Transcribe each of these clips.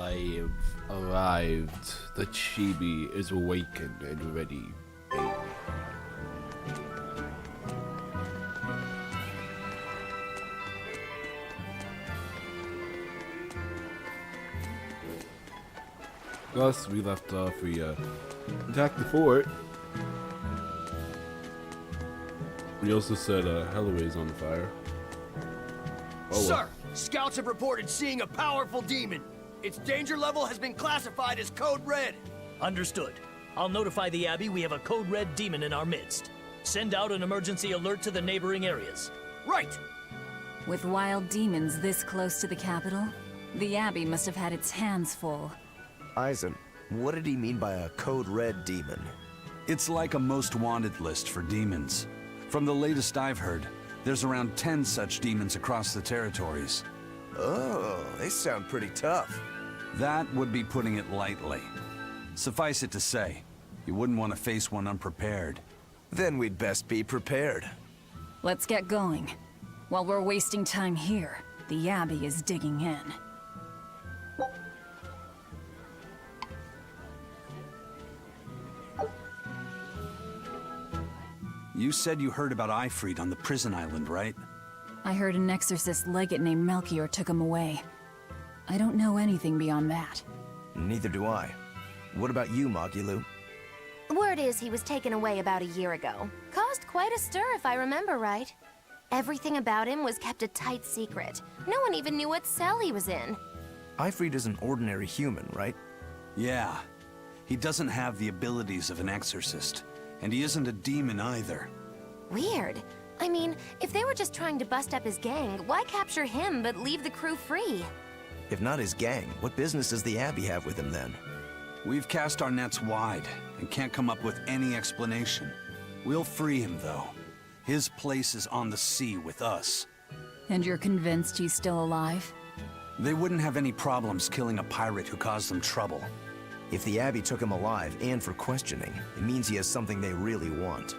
I have arrived. The chibi is awakened and ready. Last we left off, we attacked the fort. We also said Hellaway's on fire. Oh, Sir, scouts have reported seeing a powerful demon. Its danger level has been classified as Code Red. Understood. I'll notify the Abbey we have a Code Red demon in our midst. Send out an emergency alert to the neighboring areas. Right. With wild demons this close to the capital, the Abbey must have had its hands full. Eisen, what did he mean by a Code Red demon? It's like a most wanted list for demons. From the latest I've heard, there's around 10 such demons across the territories. Oh, they sound pretty tough. That would be putting it lightly. Suffice it to say, you wouldn't want to face one unprepared. Then we'd best be prepared. Let's get going. While we're wasting time here, the Abbey is digging in. You said you heard about Ifrit on the prison island, right? I heard an exorcist legate named Melchior took him away. I don't know anything beyond that. Neither do I. What about you, Magilou? Word is he was taken away about a year ago. Caused quite a stir, if I remember right. Everything about him was kept a tight secret. No one even knew what cell he was in. Ifrit is an ordinary human, right? Yeah. He doesn't have the abilities of an exorcist. And he isn't a demon either. Weird. I mean, if they were just trying to bust up his gang, why capture him but leave the crew free? If not his gang, what business does the Abbey have with him then? We've cast our nets wide and can't come up with any explanation. We'll free him, though. His place is on the sea with us. And you're convinced he's still alive? They wouldn't have any problems killing a pirate who caused them trouble. If the Abbey took him alive and for questioning, it means he has something they really want.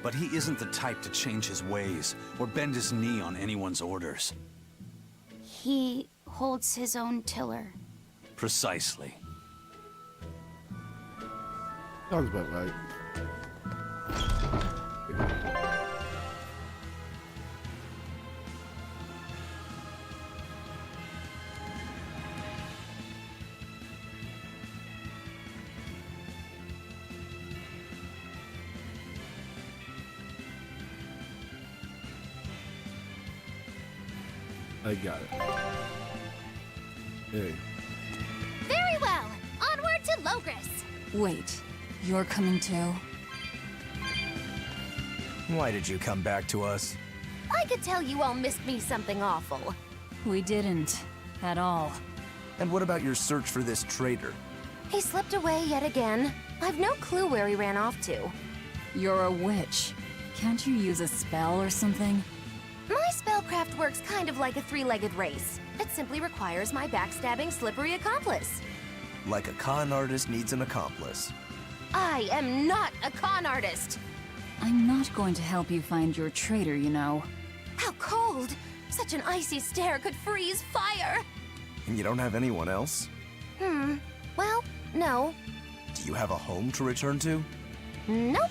But he isn't the type to change his ways or bend his knee on anyone's orders. He holds his own tiller. Precisely. Sounds about right. I got it. Hey. Very well. Onward to Logris. Wait, you're coming too? Why did you come back to us? I could tell you all missed me something awful. We didn't. At all. And what about your search for this traitor? He slipped away yet again. I've no clue where he ran off to. You're a witch. Can't you use a spell or something? My spellcraft works kind of like a three-legged race. It simply requires my backstabbing, slippery accomplice. Like a con artist needs an accomplice. I am not a con artist. I'm not going to help you find your traitor, you know. How cold! Such an icy stare could freeze fire! And you don't have anyone else? Well, no. Do you have a home to return to? Nope.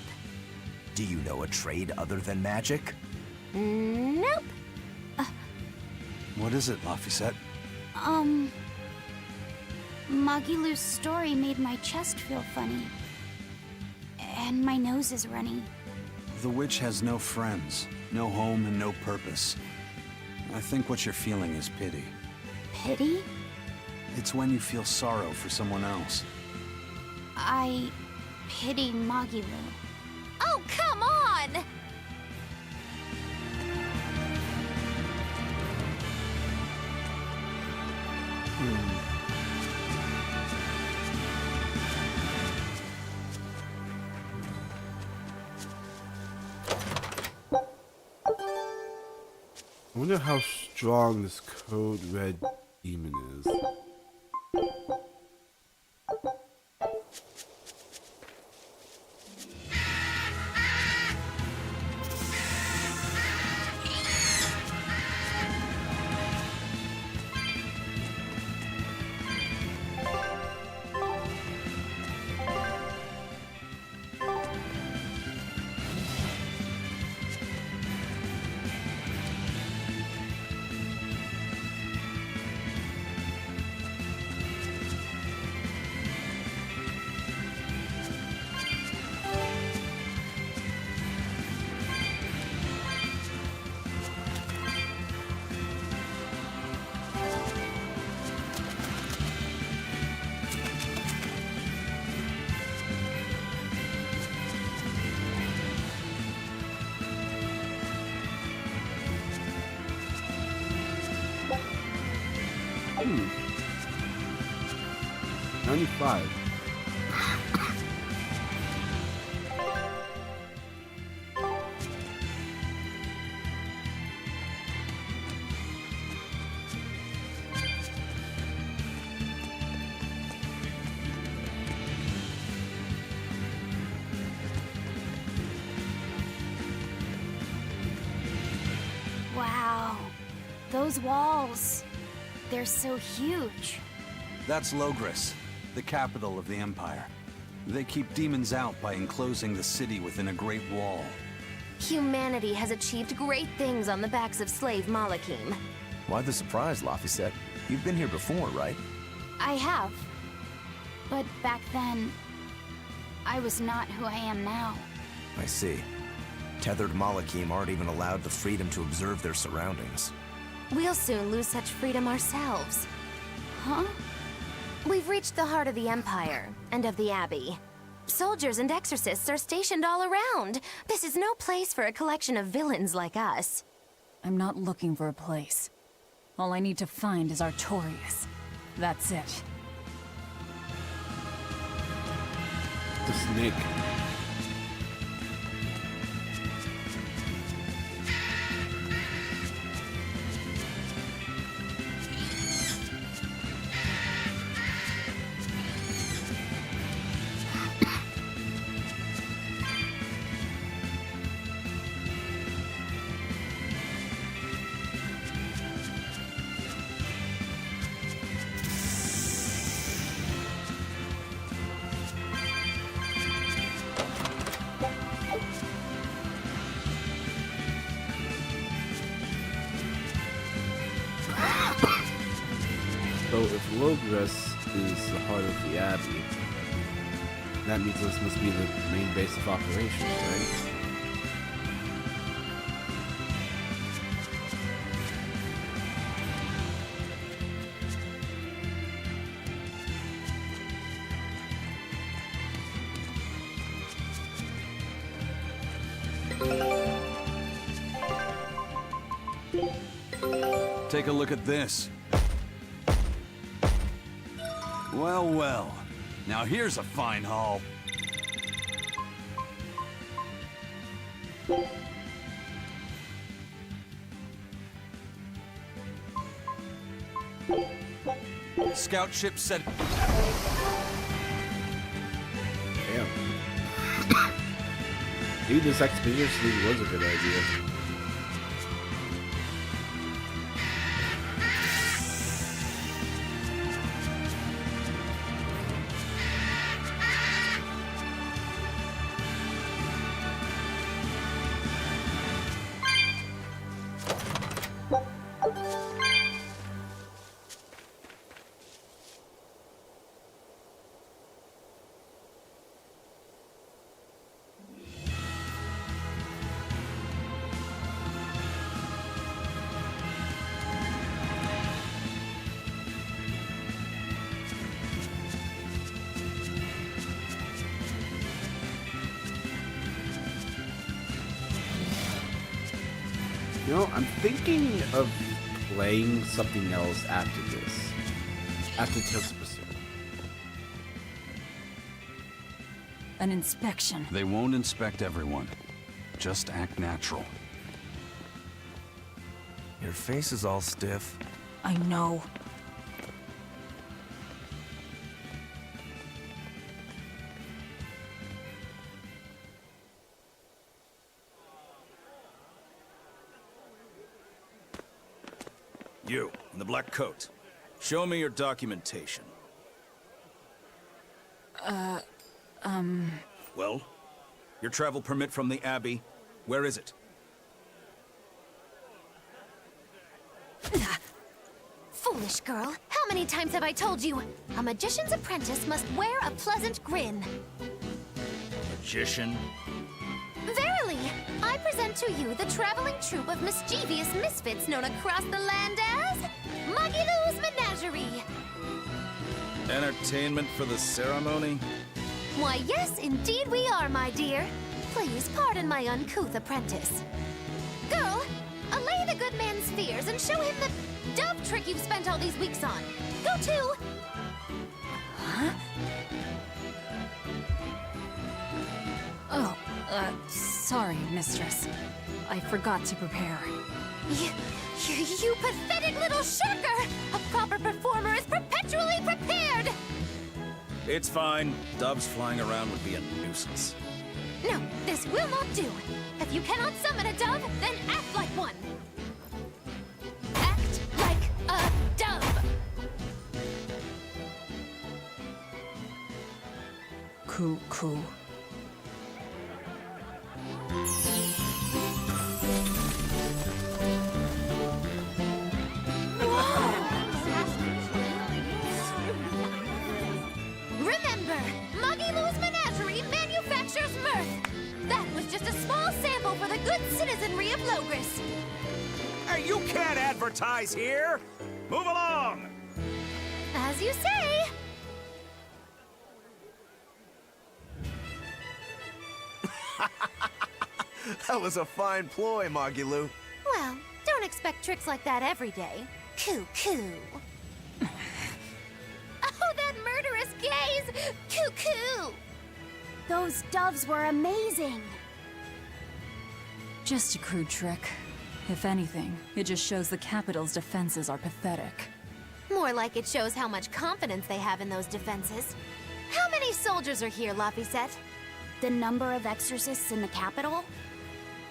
Do you know a trade other than magic? Nope. What is it, Laphicet? Magilou's story made my chest feel funny. And my nose is runny. The witch has no friends, no home, and no purpose. I think what you're feeling is pity. Pity? It's when you feel sorrow for someone else. I pity Magilou. Oh, come on! I wonder how strong this Code Red demon is. 95. Wow. Those walls. They're so huge. That's Logris, the capital of the Empire. They keep demons out by enclosing the city within a great wall. Humanity has achieved great things on the backs of slave Malakim. Why the surprise, Laphicet? You've been here before, right? I have. But back then, I was not who I am now. I see. Tethered Malakim aren't even allowed the freedom to observe their surroundings. We'll soon lose such freedom ourselves. Huh? We've reached the heart of the Empire, and of the Abbey. Soldiers and exorcists are stationed all around. This is no place for a collection of villains like us. I'm not looking for a place. All I need to find is Artorias. That's it. The snake. So if Logris is the heart of the Abbey, that means this must be the main base of operations, right? Take a look at this. Well, well. Now here's a fine haul. Scout ship said... Damn. Maybe this expedition was a good idea. You know, I'm thinking of playing something else after this. After Tales of Berseria. An inspection. They won't inspect everyone. Just act natural. Your face is all stiff. I know. You, in the black coat. Show me your documentation. Well? Your travel permit from the Abbey, where is it? Foolish girl, how many times have I told you? A magician's apprentice must wear a pleasant grin. Magician? Verily, I present to you the traveling troupe of mischievous misfits known across the land as Magilou's Menagerie. Entertainment for the ceremony? Why, yes, indeed we are, my dear. Please pardon my uncouth apprentice. Girl, allay the good man's fears and show him the dove trick you've spent all these weeks on. Go to! Huh? Oh, sorry, mistress. I forgot to prepare. You pathetic little shirker! A proper performer is perpetually prepared! It's fine. Doves flying around would be a nuisance. No, this will not do. If you cannot summon a dove, then act like one. Act like a dove. Cool. Remember, Muggy Lou's Menagerie manufactures mirth. That was just a small sample for the good citizenry of Logris. Hey, you can't advertise here! Move along! As you say. That was a fine ploy, Magilu. Well, don't expect tricks like that every day. Coo. Oh, that murderous gaze! Coo. Those doves were amazing. Just a crude trick. If anything, it just shows the capital's defenses are pathetic. More like it shows how much confidence they have in those defenses. How many soldiers are here, Laphicet? The number of exorcists in the capital?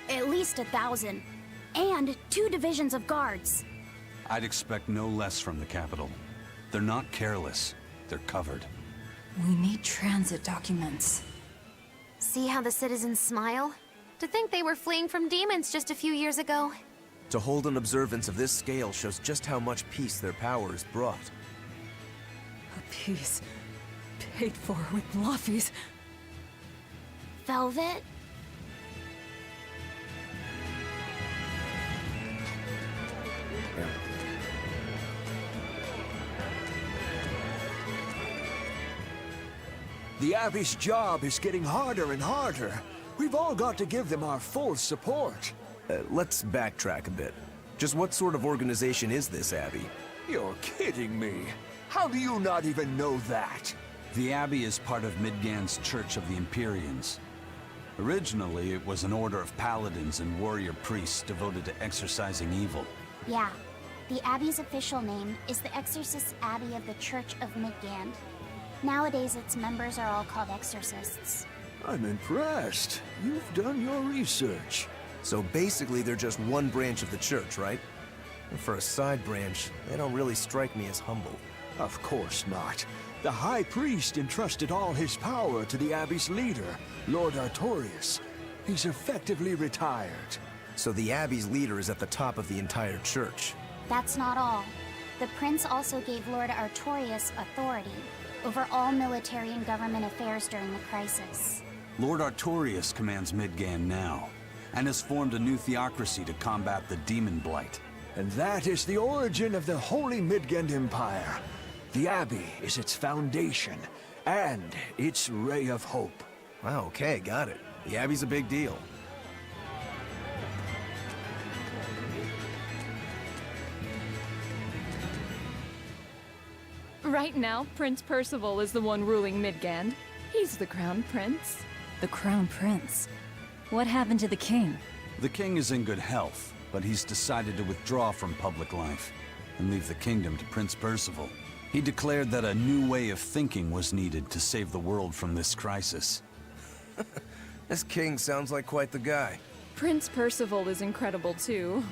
At least 1,000. And 2 divisions of guards. I'd expect no less from the capital. They're not careless. They're covered. We need transit documents. See how the citizens smile? To think they were fleeing from demons just a few years ago. To hold an observance of this scale shows just how much peace their power has brought. A piece paid for with Laffy's. Velvet? Yeah. The Abbey's job is getting harder and harder. We've all got to give them our full support. Let's backtrack a bit. Just what sort of organization is this Abbey? You're kidding me. How do you not even know that? The Abbey is part of Midgand's Church of the Empyreans. Originally, it was an order of paladins and warrior priests devoted to exorcising evil. Yeah. The Abbey's official name is the Exorcist Abbey of the Church of Midgand. Nowadays, its members are all called exorcists. I'm impressed. You've done your research. So basically, they're just one branch of the church, right? And for a side branch, they don't really strike me as humble. Of course not. The High Priest entrusted all his power to the Abbey's leader, Lord Artorius. He's effectively retired. So the Abbey's leader is at the top of the entire church. That's not all. The Prince also gave Lord Artorius authority over all military and government affairs during the crisis. Lord Artorius commands Midgand now, and has formed a new theocracy to combat the demon blight. And that is the origin of the Holy Midgand Empire. The Abbey is its foundation, and its ray of hope. Wow, okay, got it. The Abbey's a big deal. Right now, Prince Percival is the one ruling Midgand. He's the Crown Prince. The Crown Prince? What happened to the king? The king is in good health, but he's decided to withdraw from public life and leave the kingdom to Prince Percival. He declared that a new way of thinking was needed to save the world from this crisis. This king sounds like quite the guy. Prince Percival is incredible too.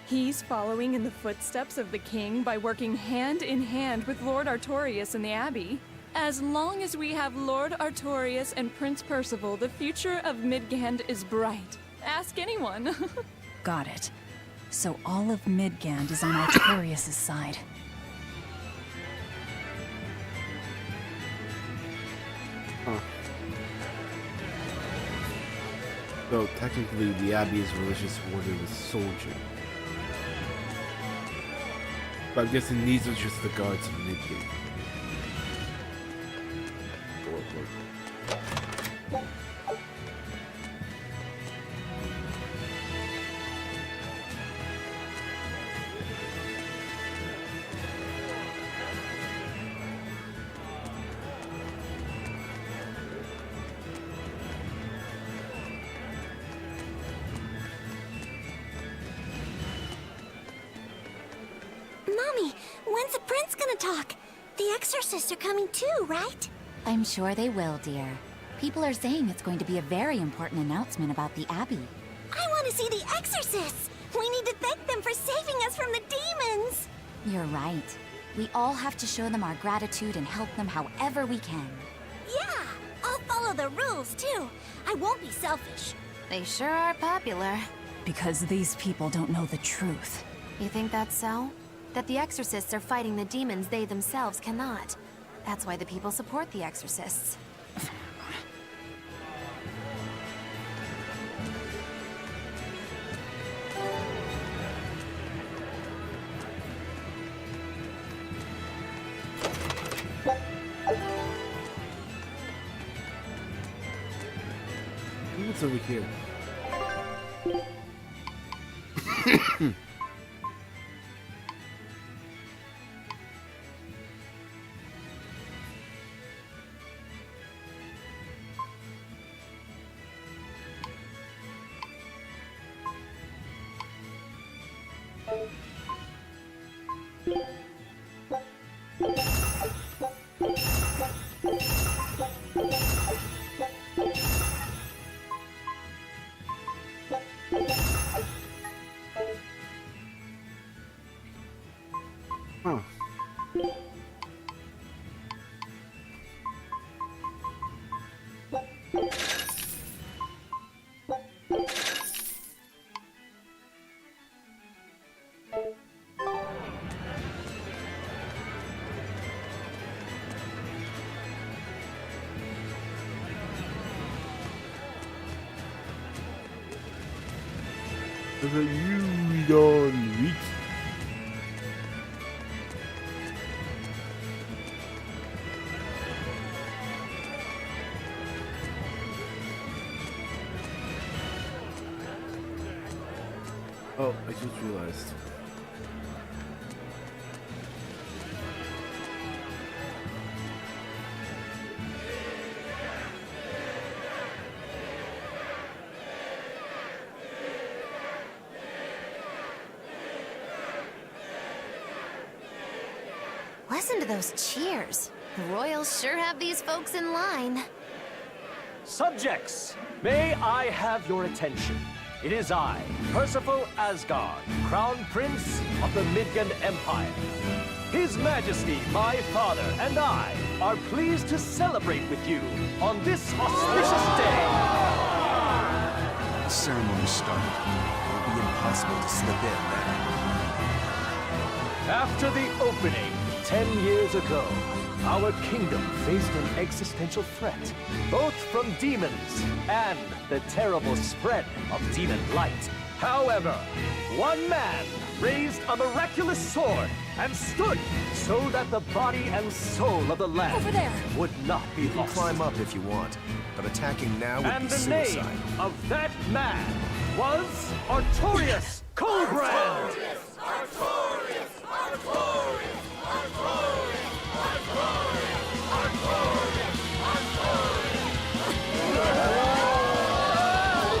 He's following in the footsteps of the king by working hand in hand with Lord Artorius and the Abbey. As long as we have Lord Artorius and Prince Percival, the future of Midgand is bright. Ask anyone. Got it. So all of Midgand is on Artorius' side. Huh. So technically, the Abbey is a religious order with soldier. But I'm guessing these are just the guards of Midgand. Mommy, when's the prince gonna talk? The exorcists are coming too, right? I'm sure they will, dear. People are saying it's going to be a very important announcement about the Abbey. I want to see the exorcists! We need to thank them for saving us from the demons! You're right. We all have to show them our gratitude and help them however we can. Yeah! I'll follow the rules, too. I won't be selfish. They sure are popular. Because these people don't know the truth. You think that's so? That the exorcists are fighting the demons they themselves cannot. That's why the people support the exorcists. What's over here? Huh. You don't reach. Oh, I just realized. Listen to those cheers. The royals sure have these folks in line. Subjects, may I have your attention? It is I, Percival Asgard, Crown Prince of the Midgard Empire. His Majesty, my father, and I are pleased to celebrate with you on this auspicious day. The ceremony started. It will be impossible to slip in now. After the opening 10 years ago, our kingdom faced an existential threat, both from demons and the terrible spread of demon light. However, one man raised a miraculous sword and stood so that the body and soul of the land Over there. would not be You can lost. climb up if you want, but attacking now would And be the suicide. name of that man was Artorius Coldbrand!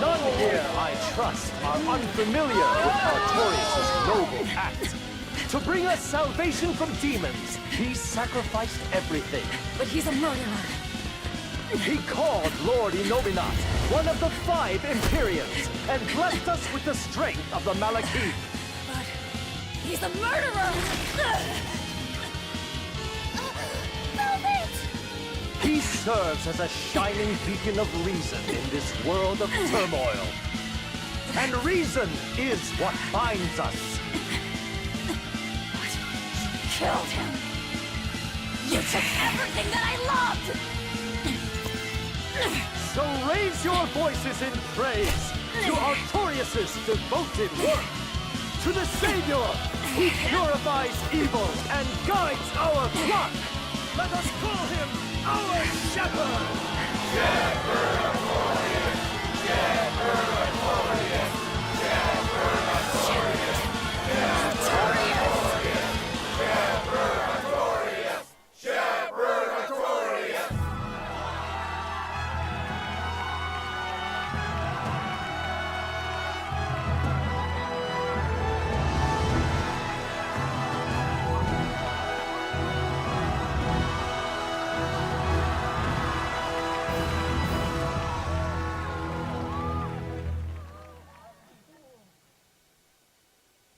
None here, I trust, are unfamiliar with Artorius' noble act. To bring us salvation from demons, he sacrificed everything. But he's a murderer. He called Lord Inominat, one of the 5 Imperiums, and blessed us with the strength of the Malakith. But he's a murderer! He serves as a shining beacon of reason in this world of turmoil. And reason is what binds us. Killed him. You took everything that I loved! So raise your voices in praise to Artorius' devoted work, to the Savior who purifies evil and guides our flock. Let us call him our shepherd! Shepherd Artorius! Shepherd Artorius! Shepherd Artorius! Shepherd Artorius! Shepherd Artorius!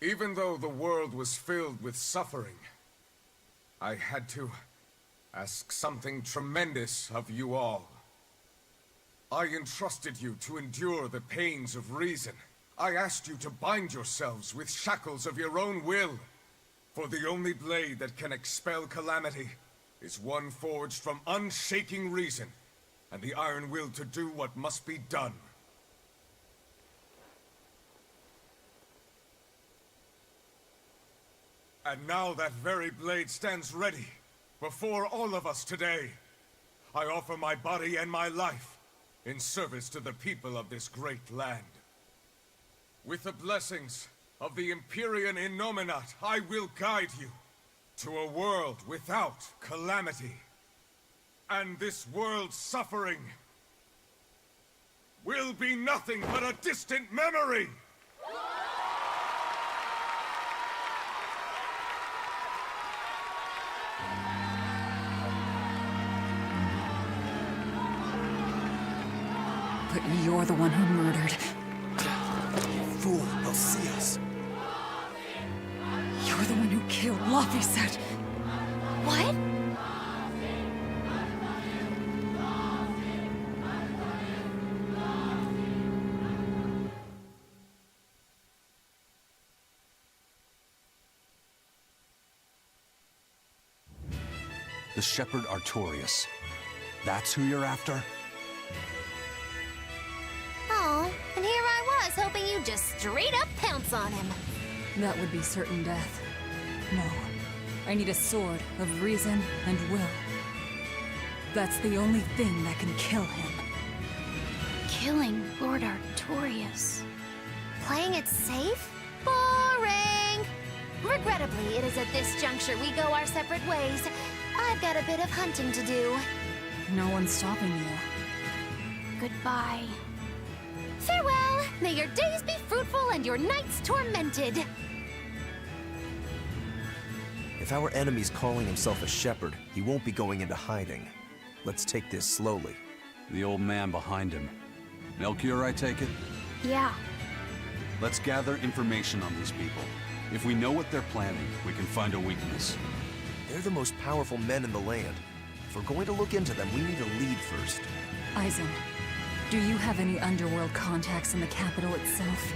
Even though the world was filled with suffering, I had to ask something tremendous of you all. I entrusted you to endure the pains of reason. I asked you to bind yourselves with shackles of your own will. For the only blade that can expel calamity is one forged from unshaking reason, and the iron will to do what must be done. And now that very blade stands ready, before all of us today. I offer my body and my life in service to the people of this great land. With the blessings of the Empyrean Innominat, I will guide you to a world without calamity. And this world's suffering will be nothing but a distant memory! But you're the one who murdered. Fool, they'll see us. You're the one who killed Laphicet. What? The Shepherd Artorias. That's who you're after? Oh, and here I was, hoping you'd just straight up pounce on him. That would be certain death. No. I need a sword of reason and will. That's the only thing that can kill him. Killing Lord Artorias. Playing it safe? Boring! Regrettably, it is at this juncture we go our separate ways. I've got a bit of hunting to do. No one's stopping you. Goodbye. Farewell! May your days be fruitful and your nights tormented! If our enemy's calling himself a shepherd, he won't be going into hiding. Let's take this slowly. The old man behind him. Melchior, I take it? Yeah. Let's gather information on these people. If we know what they're planning, we can find a weakness. They're the most powerful men in the land. If we're going to look into them, we need a lead first. Eisen, do you have any underworld contacts in the capital itself?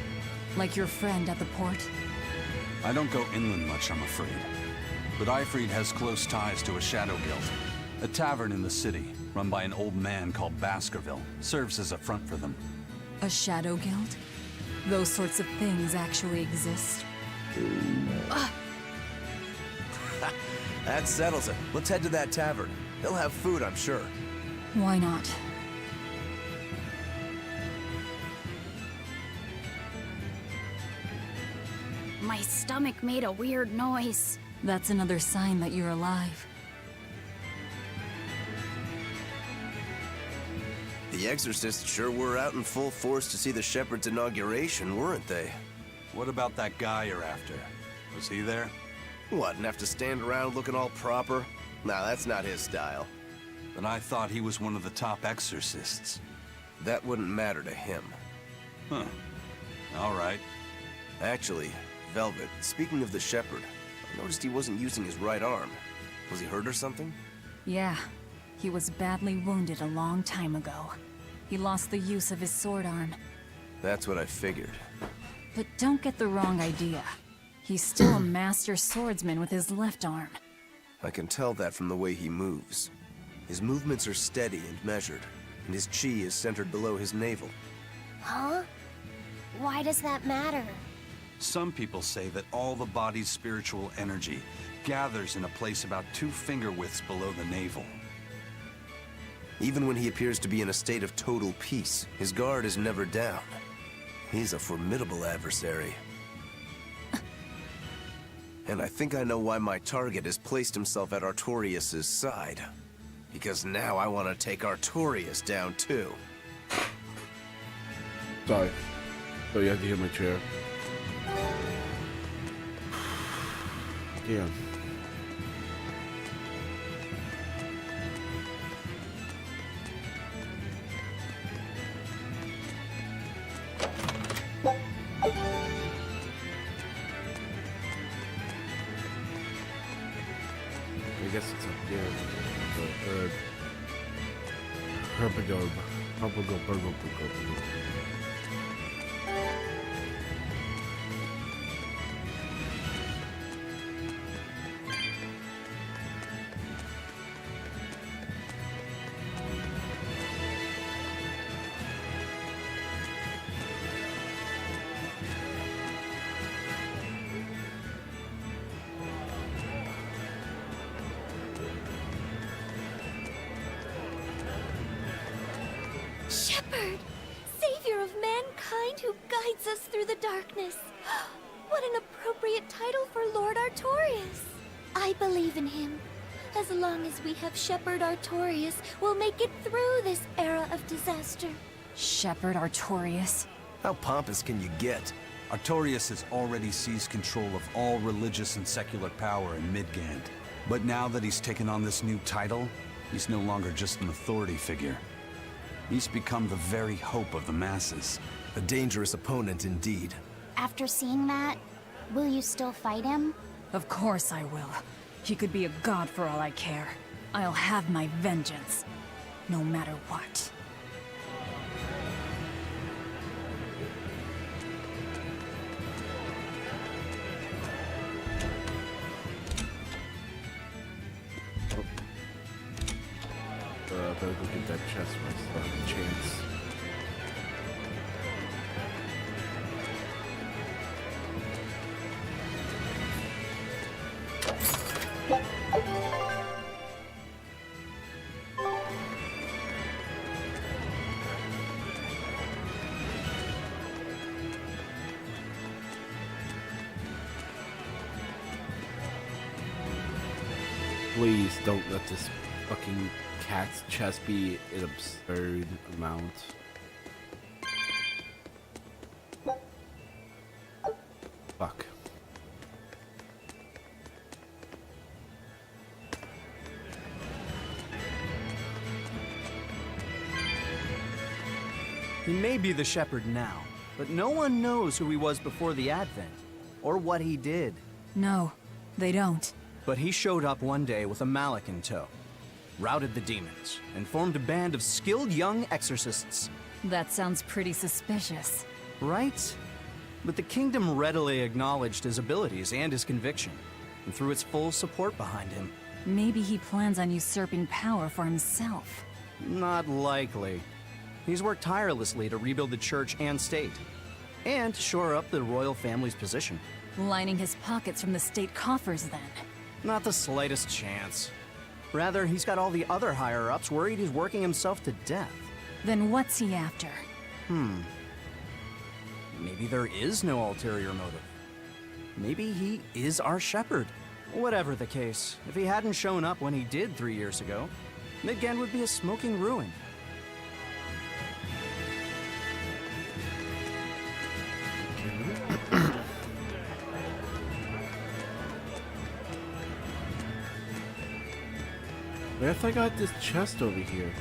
Like your friend at the port? I don't go inland much, I'm afraid. But Ifrid has close ties to a shadow guild. A tavern in the city, run by an old man called Baskerville, serves as a front for them. A shadow guild? Those sorts of things actually exist. That settles it. Let's head to that tavern. They'll have food, I'm sure. Why not? My stomach made a weird noise. That's another sign that you're alive. The Exorcists sure were out in full force to see the Shepherd's inauguration, weren't they? What about that guy you're after? Was he there? What, and have to stand around looking all proper? Nah, that's not his style. But I thought he was one of the top exorcists. That wouldn't matter to him. Huh. All right. Actually, Velvet, speaking of the Shepherd, I noticed he wasn't using his right arm. Was he hurt or something? Yeah. He was badly wounded a long time ago. He lost the use of his sword arm. That's what I figured. But don't get the wrong idea. He's still a master swordsman with his left arm. I can tell that from the way he moves. His movements are steady and measured, and his chi is centered below his navel. Huh? Why does that matter? Some people say that all the body's spiritual energy gathers in a place about 2 finger widths below the navel. Even when he appears to be in a state of total peace, his guard is never down. He's a formidable adversary. And I think I know why my target has placed himself at Artorias' side. Because now I want to take Artorias down too. Sorry. Oh, you have to hit my chair. Yeah. guess it's up here. The Herpagob. Shepherd! Savior of mankind who guides us through the darkness. What an appropriate title for Lord Artorias. I believe in him. As long as we have Shepherd Artorias, we'll make it through this era of disaster. Shepherd Artorias? How pompous can you get? Artorias has already seized control of all religious and secular power in Midgand. But now that he's taken on this new title, he's no longer just an authority figure. He's become the very hope of the masses. A dangerous opponent indeed. After seeing that, will you still fight him? Of course I will. He could be a god for all I care. I'll have my vengeance. No matter what. Better go get that chest when I still have the chance. Please don't let this fucking cat's chest be an absurd amount. Fuck. He may be the shepherd now, but no one knows who he was before the Advent, or what he did. No, they don't. But he showed up one day with a mallet in tow, routed the demons, and formed a band of skilled young exorcists. That sounds pretty suspicious. Right? But the kingdom readily acknowledged his abilities and his conviction, and threw its full support behind him. Maybe he plans on usurping power for himself. Not likely. He's worked tirelessly to rebuild the church and state, and shore up the royal family's position. Lining his pockets from the state coffers, then. Not the slightest chance. Rather, he's got all the other higher-ups worried he's working himself to death. Then what's he after? Maybe there is no ulterior motive. Maybe he is our shepherd. Whatever the case, if he hadn't shown up when he did 3 years ago, Midgand would be a smoking ruin. Where if I got this chest over here?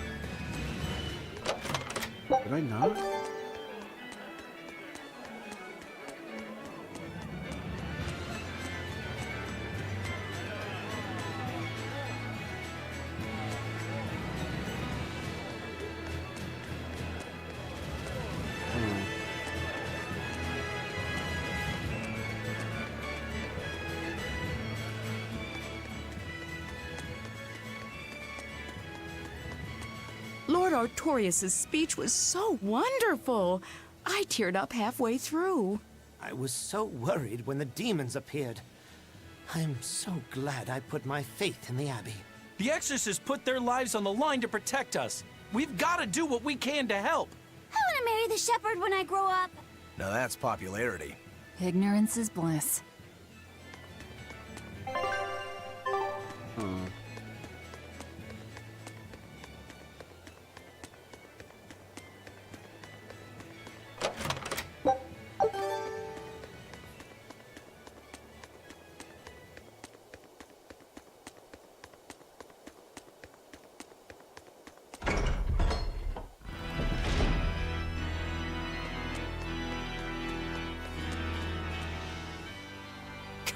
Did I not? Lord Artorias' speech was so wonderful. I teared up halfway through. I was so worried when the demons appeared. I'm so glad I put my faith in the Abbey. The exorcists put their lives on the line to protect us. We've got to do what we can to help. I want to marry the shepherd when I grow up. Now that's popularity. Ignorance is bliss.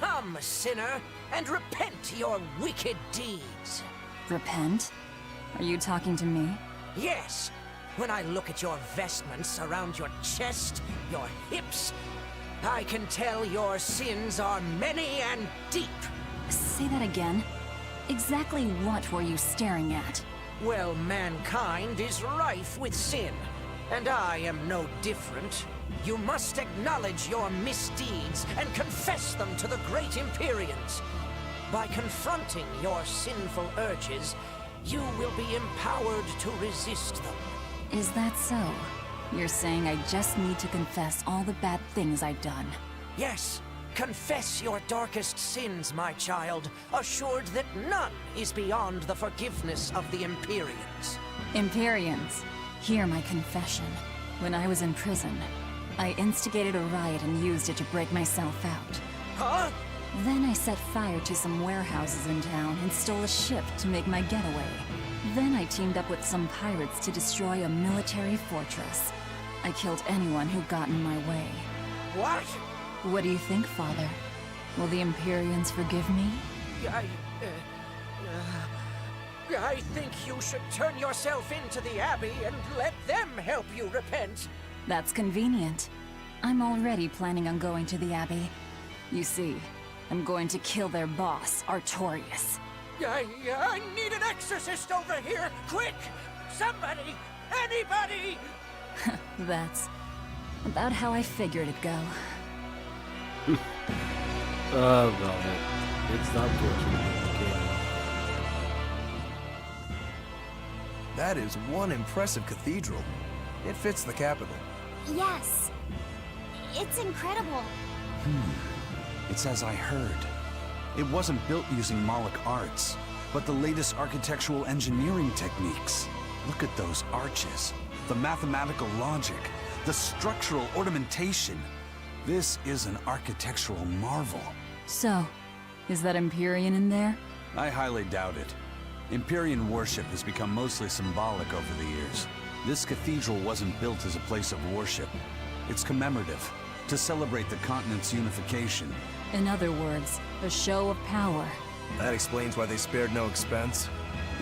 Come, sinner, and repent your wicked deeds. Repent? Are you talking to me? Yes. When I look at your vestments around your chest, your hips, I can tell your sins are many and deep. Say that again. Exactly what were you staring at? Well, mankind is rife with sin, and I am no different. You must acknowledge your misdeeds and confess them to the great Empyreans. By confronting your sinful urges, you will be empowered to resist them. Is that so? You're saying I just need to confess all the bad things I've done? Yes, confess your darkest sins, my child, assured that none is beyond the forgiveness of the Empyreans. Empyreans, hear my confession. When I was in prison, I instigated a riot and used it to break myself out. Huh? Then I set fire to some warehouses in town and stole a ship to make my getaway. Then I teamed up with some pirates to destroy a military fortress. I killed anyone who got in my way. What? What do you think, Father? Will the Empyreans forgive me? I think you should turn yourself into the Abbey and let them help you repent. That's convenient. I'm already planning on going to the Abbey. You see, I'm going to kill their boss, Artorias. I need an exorcist over here! Quick! Somebody! Anybody! That's about how I figured it'd go. Oh, velvet. It's not fortunate. That is one impressive cathedral. It fits the capital. Yes. It's incredible. It's as I heard. It wasn't built using Moloch arts, but the latest architectural engineering techniques. Look at those arches, the mathematical logic, the structural ornamentation. This is an architectural marvel. So, is that Empyrean in there? I highly doubt it. Empyrean worship has become mostly symbolic over the years. This cathedral wasn't built as a place of worship. It's commemorative, to celebrate the continent's unification. In other words, a show of power. That explains why they spared no expense.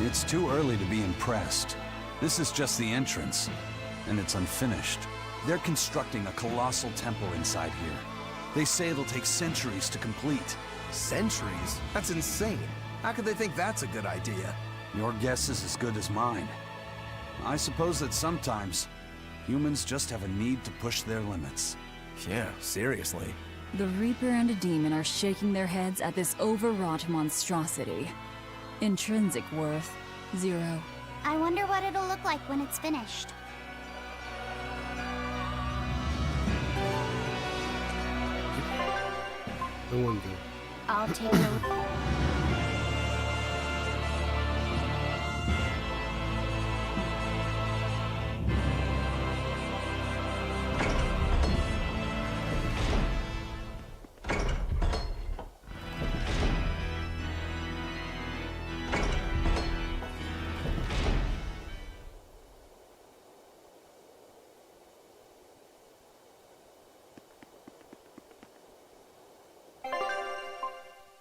It's too early to be impressed. This is just the entrance, and it's unfinished. They're constructing a colossal temple inside here. They say it'll take centuries to complete. Centuries? That's insane. How could they think that's a good idea? Your guess is as good as mine. I suppose that sometimes humans just have a need to push their limits. Yeah, seriously. The Reaper and a demon are shaking their heads at this overwrought monstrosity. Intrinsic worth, 0. I wonder what it'll look like when it's finished. I wonder. I'll take a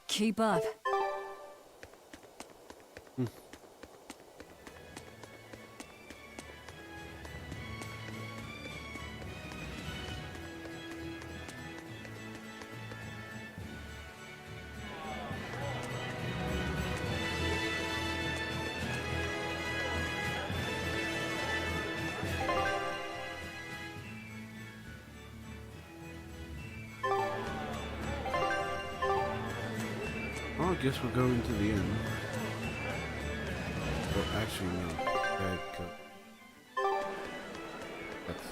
Keep up. I guess we're going to the end. Oh, actually, no. That's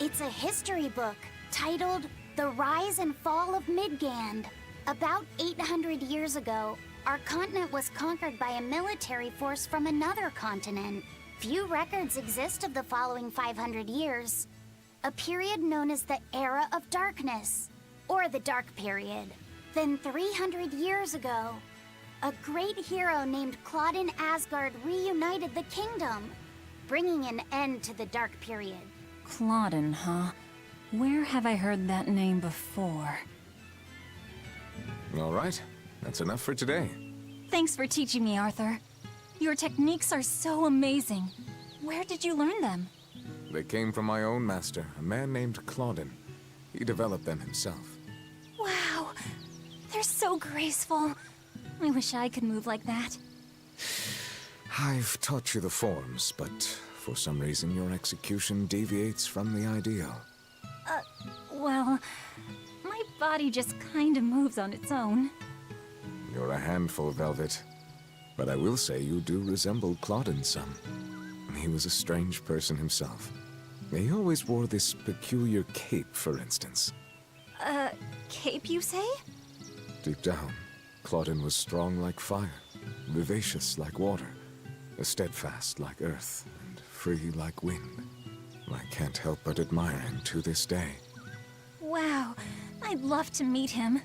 It's a history book titled The Rise and Fall of Midgand. About 800 years ago, our continent was conquered by a military force from another continent. Few records exist of the following 500 years, a period known as the Era of Darkness, or the Dark Period. Then 300 years ago, a great hero named Claudin Asgard reunited the kingdom, bringing an end to the Dark Period. Claudin, huh? Where have I heard that name before? All right, that's enough for today. Thanks for teaching me, Arthur. Your techniques are so amazing. Where did you learn them? They came from my own master, a man named Claudin. He developed them himself. Wow, they're so graceful. I wish I could move like that. I've taught you the forms, but for some reason your execution deviates from the ideal. Well, my body just kinda moves on its own. You're a handful, Velvet. But I will say you do resemble Claudin some. He was a strange person himself. He always wore this peculiar cape, for instance. Cape, you say? Deep down, Claudin was strong like fire, vivacious like water, steadfast like earth, and free like wind. I can't help but admire him to this day. Wow, I'd love to meet him.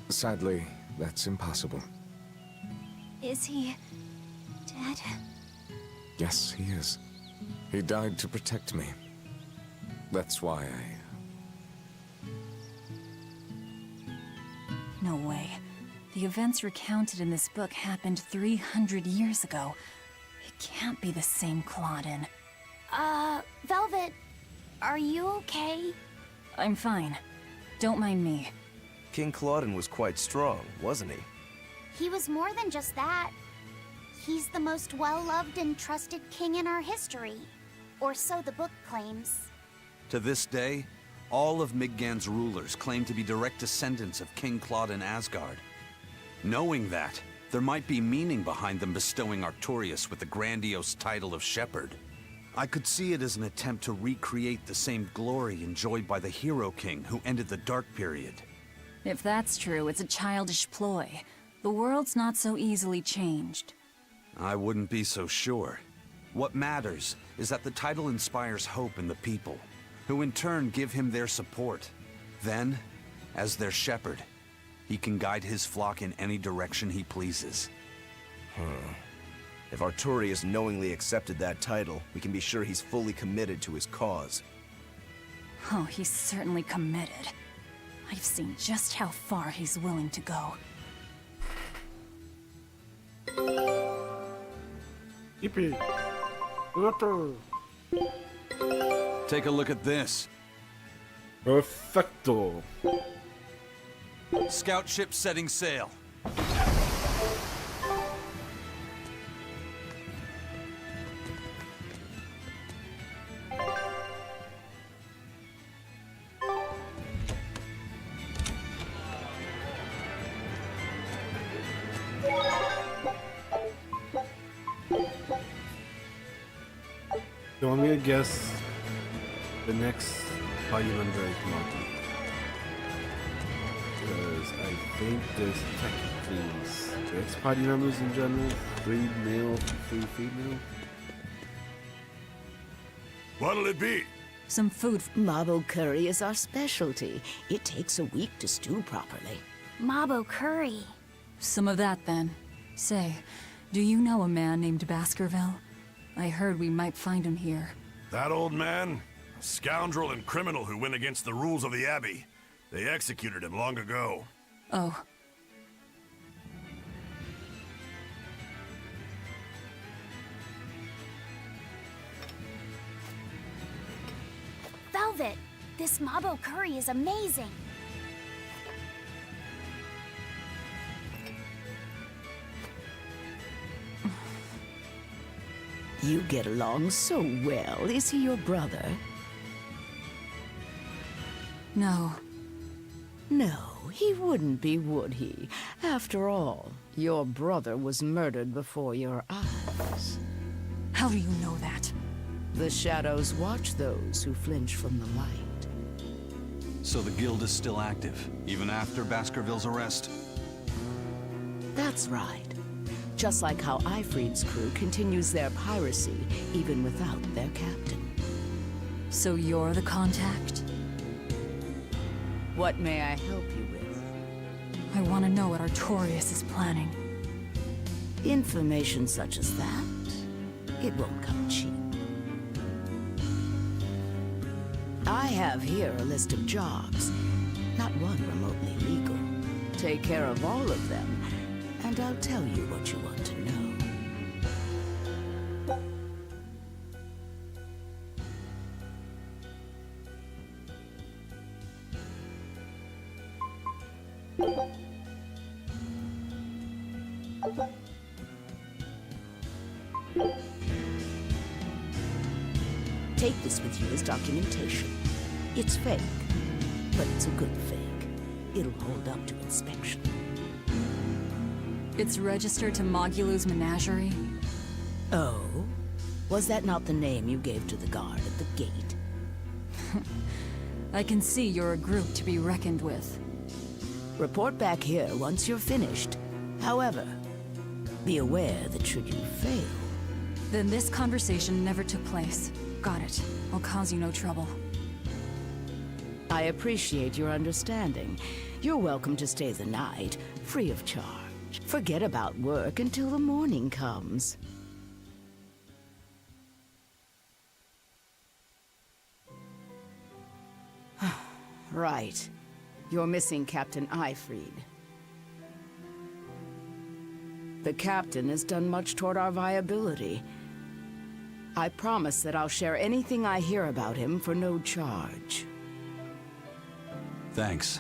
Sadly, that's impossible. Is he dead? Yes, he is. He died to protect me. That's why No way. The events recounted in this book happened 300 years ago. It can't be the same Claudin. Velvet, are you okay? I'm fine. Don't mind me. King Claudin was quite strong, wasn't he? He was more than just that. He's the most well-loved and trusted king in our history. Or so the book claims. To this day, all of Midgard's rulers claim to be direct descendants of King Claudin Asgard. Knowing that, there might be meaning behind them bestowing Artorias with the grandiose title of Shepherd. I could see it as an attempt to recreate the same glory enjoyed by the Hero King who ended the Dark Period. If that's true, it's a childish ploy. The world's not so easily changed. I wouldn't be so sure. What matters is that the title inspires hope in the people, who in turn give him their support. Then, as their shepherd, he can guide his flock in any direction he pleases. If Artorias knowingly accepted that title, we can be sure he's fully committed to his cause. Oh, he's certainly committed. I've seen just how far he's willing to go. Yippee! Take a look at this. Perfecto. Scout ship setting sail. So I'm gonna guess the next party member is Monty. Because I think there's technically 6 party members in general. 3 male, 3 female. What'll it be? Some food. Mabo curry is our specialty. It takes a week to stew properly. Mabo curry. Some of that, then. Say, do you know a man named Baskerville? I heard we might find him here. That old man? A scoundrel and criminal who went against the rules of the Abbey. They executed him long ago. Oh. Velvet, this Mabo curry is amazing. You get along so well. Is he your brother? No. No, he wouldn't be, would he? After all, your brother was murdered before your eyes. How do you know that? The shadows watch those who flinch from the light. So the guild is still active, even after Baskerville's arrest? That's right. Just like how Ifrid's crew continues their piracy, even without their captain. So you're the contact? What may I help you with? I want to know what Artorias is planning. Information such as that, it won't come cheap. I have here a list of jobs, not one remotely legal. Take care of all of them, and I'll tell you what you want to know. Take this with you as documentation. It's fake, but it's a good fake. It'll hold up to inspection. It's registered to Mogulu's menagerie? Oh? Was that not the name you gave to the guard at the gate? I can see you're a group to be reckoned with. Report back here once you're finished. However, be aware that should you fail... Then this conversation never took place. Got it. I'll cause you no trouble. I appreciate your understanding. You're welcome to stay the night, free of charge. Forget about work until the morning comes. Right. You're missing Captain Ifried. The captain has done much toward our viability. I promise that I'll share anything I hear about him for no charge. Thanks.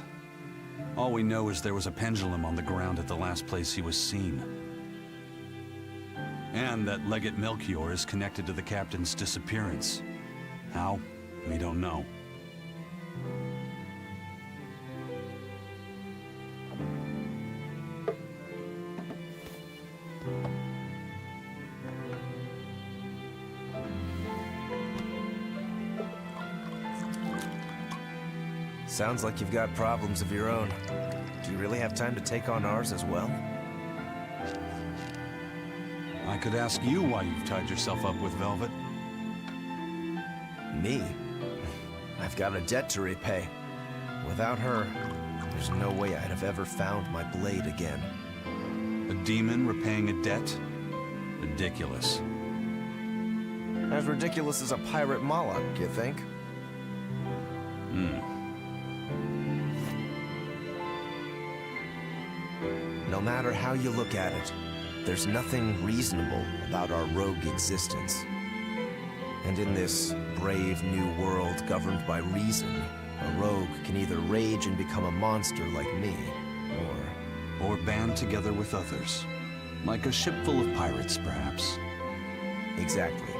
All we know is there was a pendulum on the ground at the last place he was seen. And that Legate Melchior is connected to the captain's disappearance. How? We don't know. Sounds like you've got problems of your own. Do you really have time to take on ours as well? I could ask you why you've tied yourself up with Velvet. Me? I've got a debt to repay. Without her, there's no way I'd have ever found my blade again. A demon repaying a debt? Ridiculous. As ridiculous as a pirate Moloch, you think? No matter how you look at it, there's nothing reasonable about our rogue existence. And in this brave new world governed by reason, a rogue can either rage and become a monster like me, or band together with others. Like a ship full of pirates, perhaps. Exactly.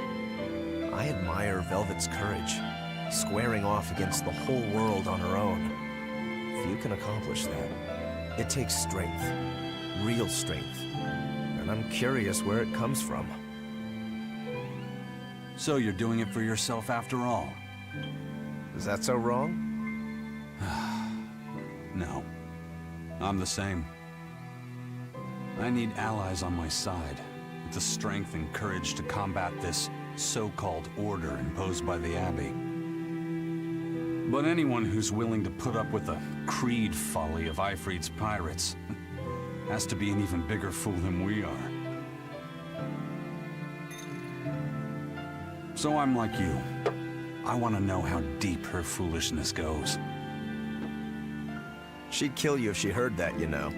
I admire Velvet's courage, squaring off against the whole world on her own. Few can accomplish that. It takes strength. Real strength. And I'm curious where it comes from. So you're doing it for yourself after all? Is that so wrong? No. I'm the same. I need allies on my side, with the strength and courage to combat this so-called order imposed by the Abbey. But anyone who's willing to put up with the creed folly of Ifried's pirates has to be an even bigger fool than we are. So I'm like you. I want to know how deep her foolishness goes. She'd kill you if she heard that, you know.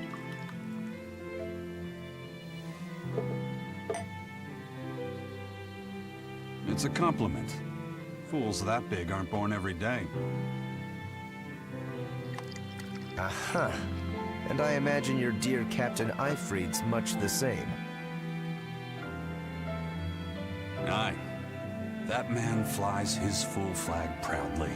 It's a compliment. Fools that big aren't born every day. Aha. And I imagine your dear Captain Ifried's much the same. Aye. That man flies his full flag proudly.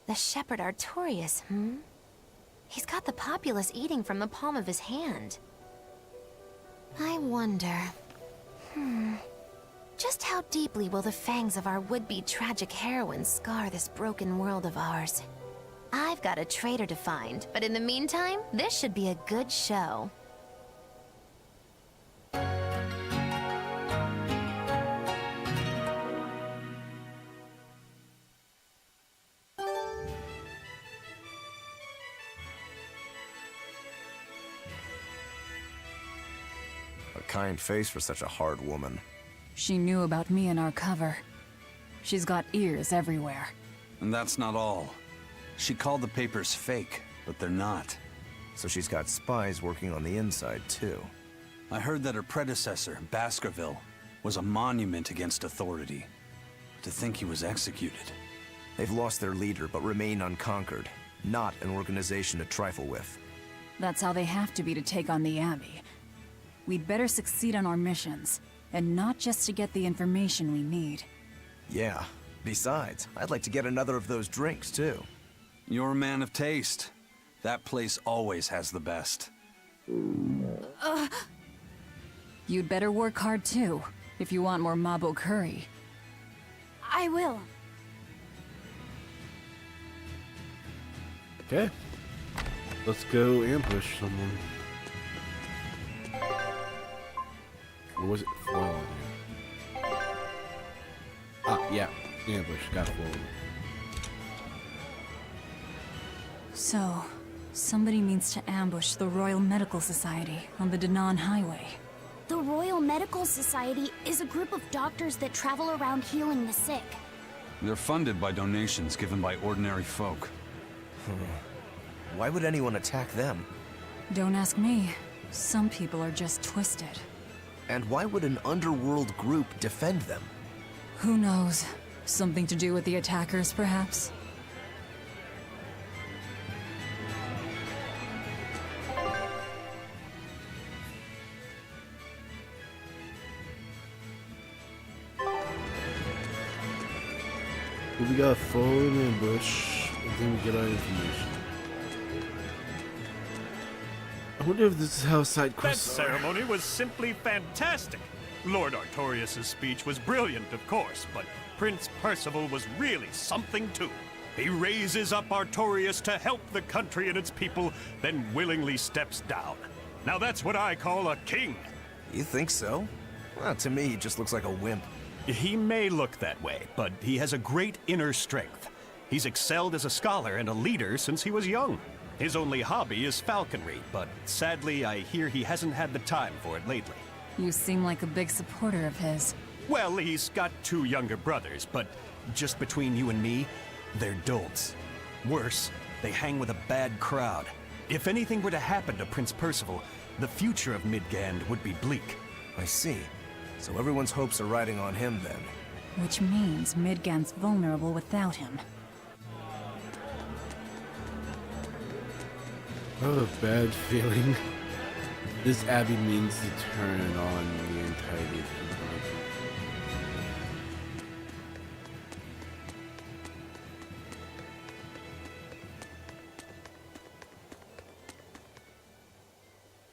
The Shepherd Artorias, He's got the populace eating from the palm of his hand. I wonder... Just how deeply will the fangs of our would-be tragic heroine scar this broken world of ours? I've got a traitor to find, but in the meantime, this should be a good show. A kind face for such a hard woman. She knew about me and our cover. She's got ears everywhere. And that's not all. She called the papers fake, but they're not. So she's got spies working on the inside, too. I heard that her predecessor, Baskerville, was a monument against authority. To think he was executed. They've lost their leader, but remain unconquered. Not an organization to trifle with. That's how they have to be to take on the Abbey. We'd better succeed on our missions, and not just to get the information we need. Yeah. Besides, I'd like to get another of those drinks, too. You're a man of taste. That place always has the best. You'd better work hard, too, if you want more Mabo curry. I will. Okay. Let's go ambush someone. Or was it foil? Ah, yeah. Ambush. Got foil. So, somebody means to ambush the Royal Medical Society on the Danan Highway. The Royal Medical Society is a group of doctors that travel around healing the sick. They're funded by donations given by ordinary folk. Why would anyone attack them? Don't ask me. Some people are just twisted. And why would an underworld group defend them? Who knows? Something to do with the attackers, perhaps? We got a forward ambush, and then we get our information. I wonder if this is how side That quests are. ceremony was simply fantastic. Lord Artorias' speech was brilliant, of course, but Prince Percival was really something too. He raises up Artorias to help the country and its people, then willingly steps down. Now that's what I call a king. You think so? Well, to me, he just looks like a wimp. He may look that way, but he has a great inner strength. He's excelled as a scholar and a leader since he was young. His only hobby is falconry, but sadly I hear he hasn't had the time for it lately. You seem like a big supporter of his. Well, he's got 2 younger brothers, but just between you and me, they're dolts. Worse, they hang with a bad crowd. If anything were to happen to Prince Percival, the future of Midgand would be bleak. I see. So everyone's hopes are riding on him then. Which means Midgand's vulnerable without him. I have a bad feeling. This Abbey means to turn on the entirety of the country.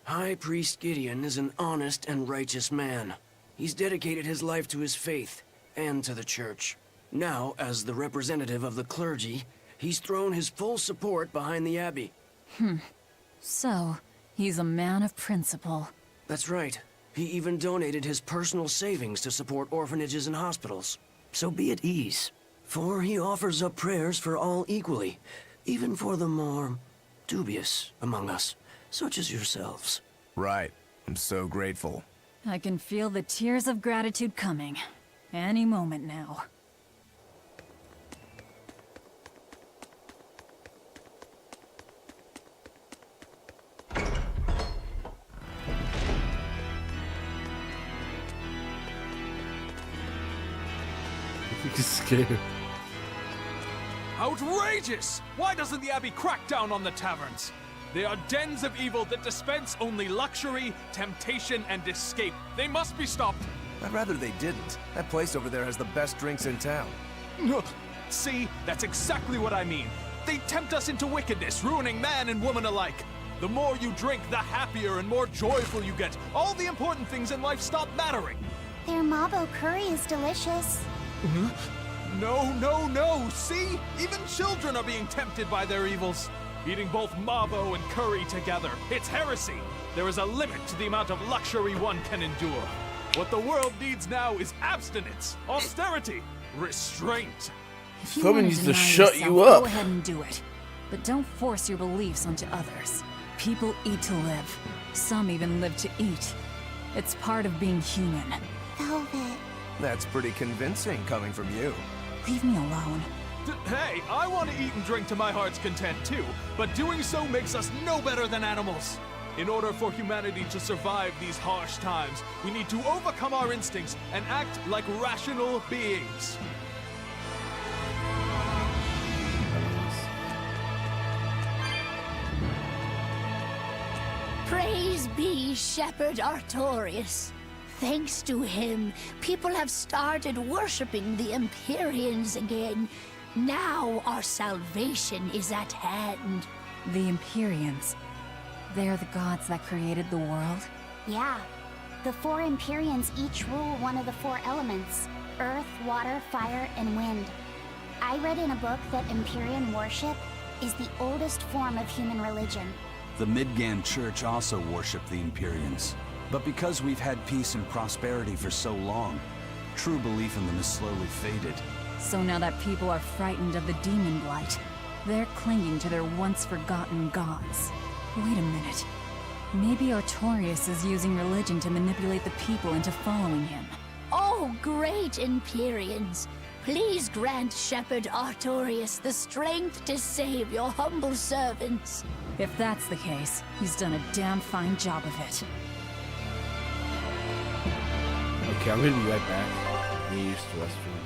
High Priest Gideon is an honest and righteous man. He's dedicated his life to his faith and to the church. Now, as the representative of the clergy, he's thrown his full support behind the Abbey. So, he's a man of principle. That's right. He even donated his personal savings to support orphanages and hospitals. So be at ease, for he offers up prayers for all equally, even for the more dubious among us, such as yourselves. Right. I'm so grateful. I can feel the tears of gratitude coming. Any moment now. He's scared. Outrageous! Why doesn't the Abbey crack down on the taverns? They are dens of evil that dispense only luxury, temptation, and escape. They must be stopped. I'd rather they didn't. That place over there has the best drinks in town. See, that's exactly what I mean. They tempt us into wickedness, ruining man and woman alike. The more you drink, the happier and more joyful you get. All the important things in life stop mattering. Their Mabo curry is delicious. No, no, no! See? Even children are being tempted by their evils. Eating both mabo and curry together. It's heresy! There is a limit to the amount of luxury one can endure. What the world needs now is abstinence, austerity, restraint. If you Someone want needs to deny shut yourself, you up. Go ahead and do it. But don't force your beliefs onto others. People eat to live. Some even live to eat. It's part of being human. Velvet. That's pretty convincing coming from you. Leave me alone. Hey, I want to eat and drink to my heart's content too, but doing so makes us no better than animals. In order for humanity to survive these harsh times, we need to overcome our instincts and act like rational beings. Praise be Shepherd Artorius. Thanks to him, people have started worshipping the Empyreans again. Now our salvation is at hand. The Empyreans. They're the gods that created the world? Yeah. The 4 Empyreans each rule one of the 4 elements: earth, water, fire, and wind. I read in a book that Empyrean worship is the oldest form of human religion. The Midgand Church also worshipped the Empyreans. But because we've had peace and prosperity for so long, true belief in them has slowly faded. So now that people are frightened of the demon blight, they're clinging to their once-forgotten gods. Wait a minute. Maybe Artorius is using religion to manipulate the people into following him. Oh, great Empyreans! Please grant Shepherd Artorius the strength to save your humble servants. If that's the case, he's done a damn fine job of it. Okay, I'm gonna be right back. I need to use the restroom.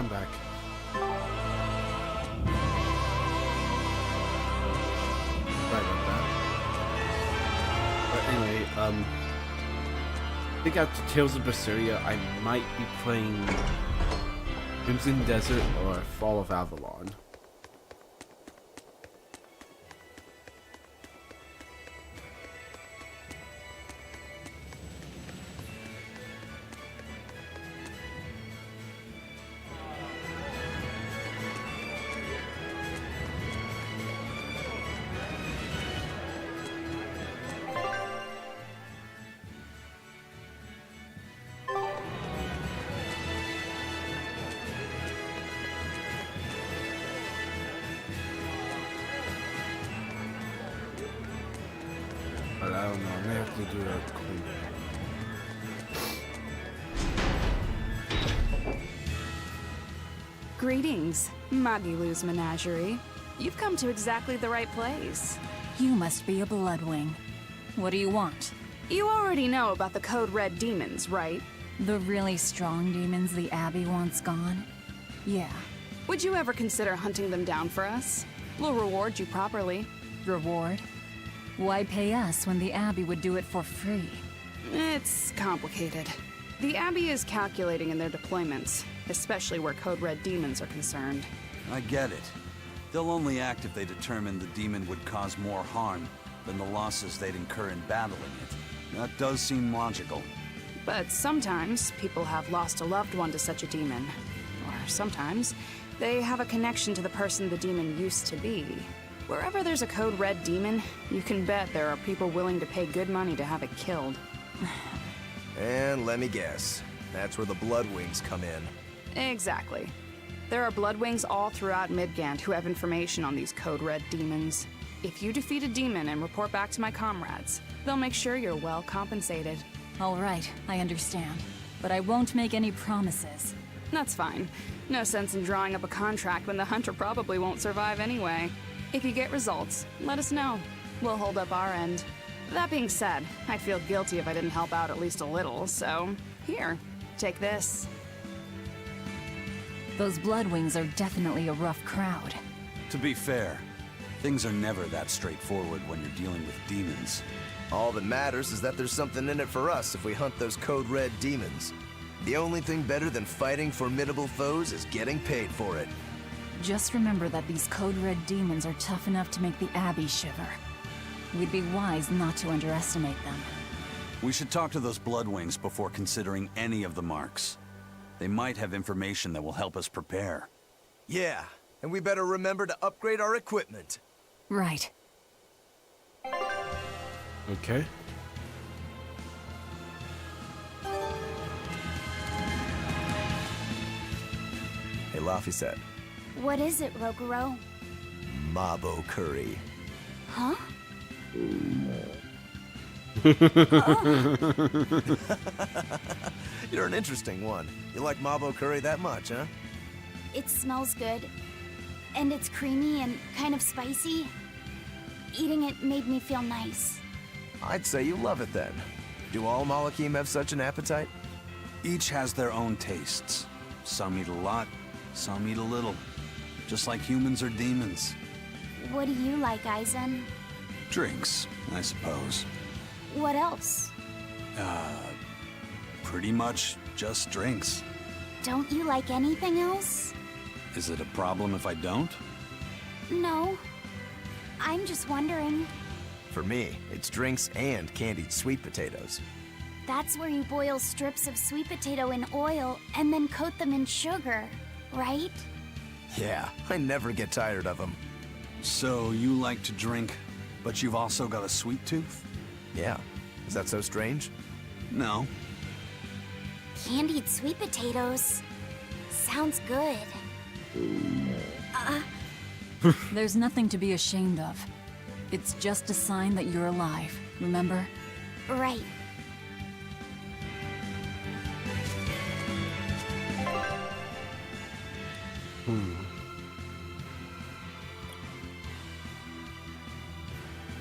I'm back. Sorry about that. But anyway, I think after Tales of Berseria, I might be playing Crimson Desert or Fall of Avalon. But I don't know, I may have to do a clean. Greetings, Magilou's menagerie. You've come to exactly the right place. You must be a Bloodwing. What do you want? You already know about the Code Red demons, right? The really strong demons the Abbey wants gone? Yeah. Would you ever consider hunting them down for us? We'll reward you properly. Reward? Why pay us when the Abbey would do it for free? It's complicated. The Abbey is calculating in their deployments, especially where Code Red demons are concerned. I get it. They'll only act if they determine the demon would cause more harm than the losses they'd incur in battling it. That does seem logical. But sometimes people have lost a loved one to such a demon. Or sometimes they have a connection to the person the demon used to be. Wherever there's a Code Red demon, you can bet there are people willing to pay good money to have it killed. And let me guess, that's where the Bloodwings come in. Exactly. There are Bloodwings all throughout Midgand who have information on these Code Red demons. If you defeat a demon and report back to my comrades, they'll make sure you're well compensated. All right, I understand. But I won't make any promises. That's fine. No sense in drawing up a contract when the hunter probably won't survive anyway. If you get results, let us know. We'll hold up our end. That being said, I'd feel guilty if I didn't help out at least a little, so here, take this. Those Bloodwings are definitely a rough crowd. To be fair, things are never that straightforward when you're dealing with demons. All that matters is that there's something in it for us if we hunt those Code Red demons. The only thing better than fighting formidable foes is getting paid for it. Just remember that these Code Red demons are tough enough to make the Abbey shiver. We'd be wise not to underestimate them. We should talk to those Bloodwings before considering any of the marks. They might have information that will help us prepare. Yeah, and we better remember to upgrade our equipment. Right. Okay. Hey, Laphicet. What is it, Roguro? Mabo curry. Huh? You're an interesting one. You like Mabo curry that much, huh? It smells good. And it's creamy and kind of spicy. Eating it made me feel nice. I'd say you love it then. Do all Malakim have such an appetite? Each has their own tastes. Some eat a lot, some eat a little. Just like humans or demons. What do you like, Aizen? Drinks, I suppose. What else? Pretty much just drinks. Don't you like anything else? Is it a problem if I don't? No. I'm just wondering. For me, it's drinks and candied sweet potatoes. That's where you boil strips of sweet potato in oil and then coat them in sugar, right? Yeah, I never get tired of them. So you like to drink, but you've also got a sweet tooth? Yeah. Is that so strange? No. Candied sweet potatoes. Sounds good. There's nothing to be ashamed of. It's just a sign that you're alive, remember? Right.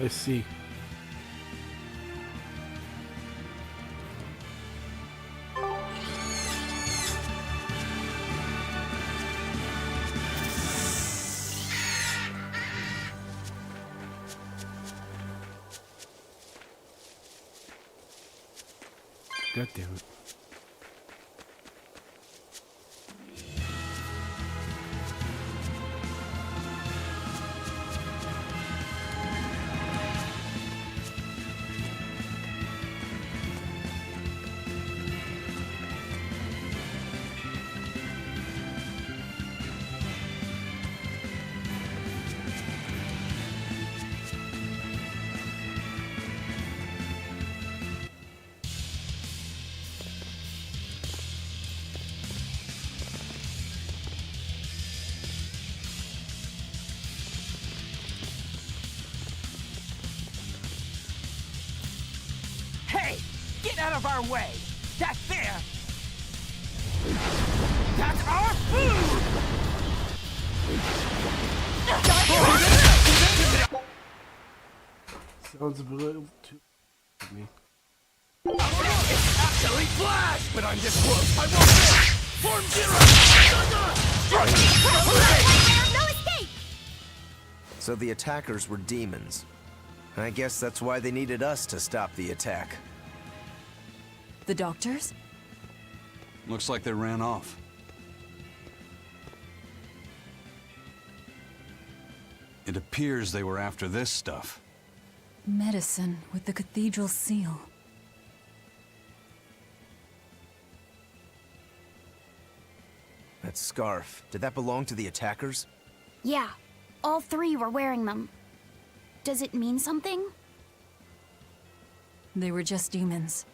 I see. God damn it. Hey! Get out of our way! That there! That's our food! Sounds a little too me. It's actually Flash! But I'm this close, I won't miss! Form zero! No escape! So the attackers were demons. I guess that's why they needed us to stop the attack. The doctors? Looks like they ran off. It appears they were after this stuff. Medicine with the cathedral seal. That scarf, did that belong to the attackers? Yeah, all three were wearing them. Does it mean something? They were just demons.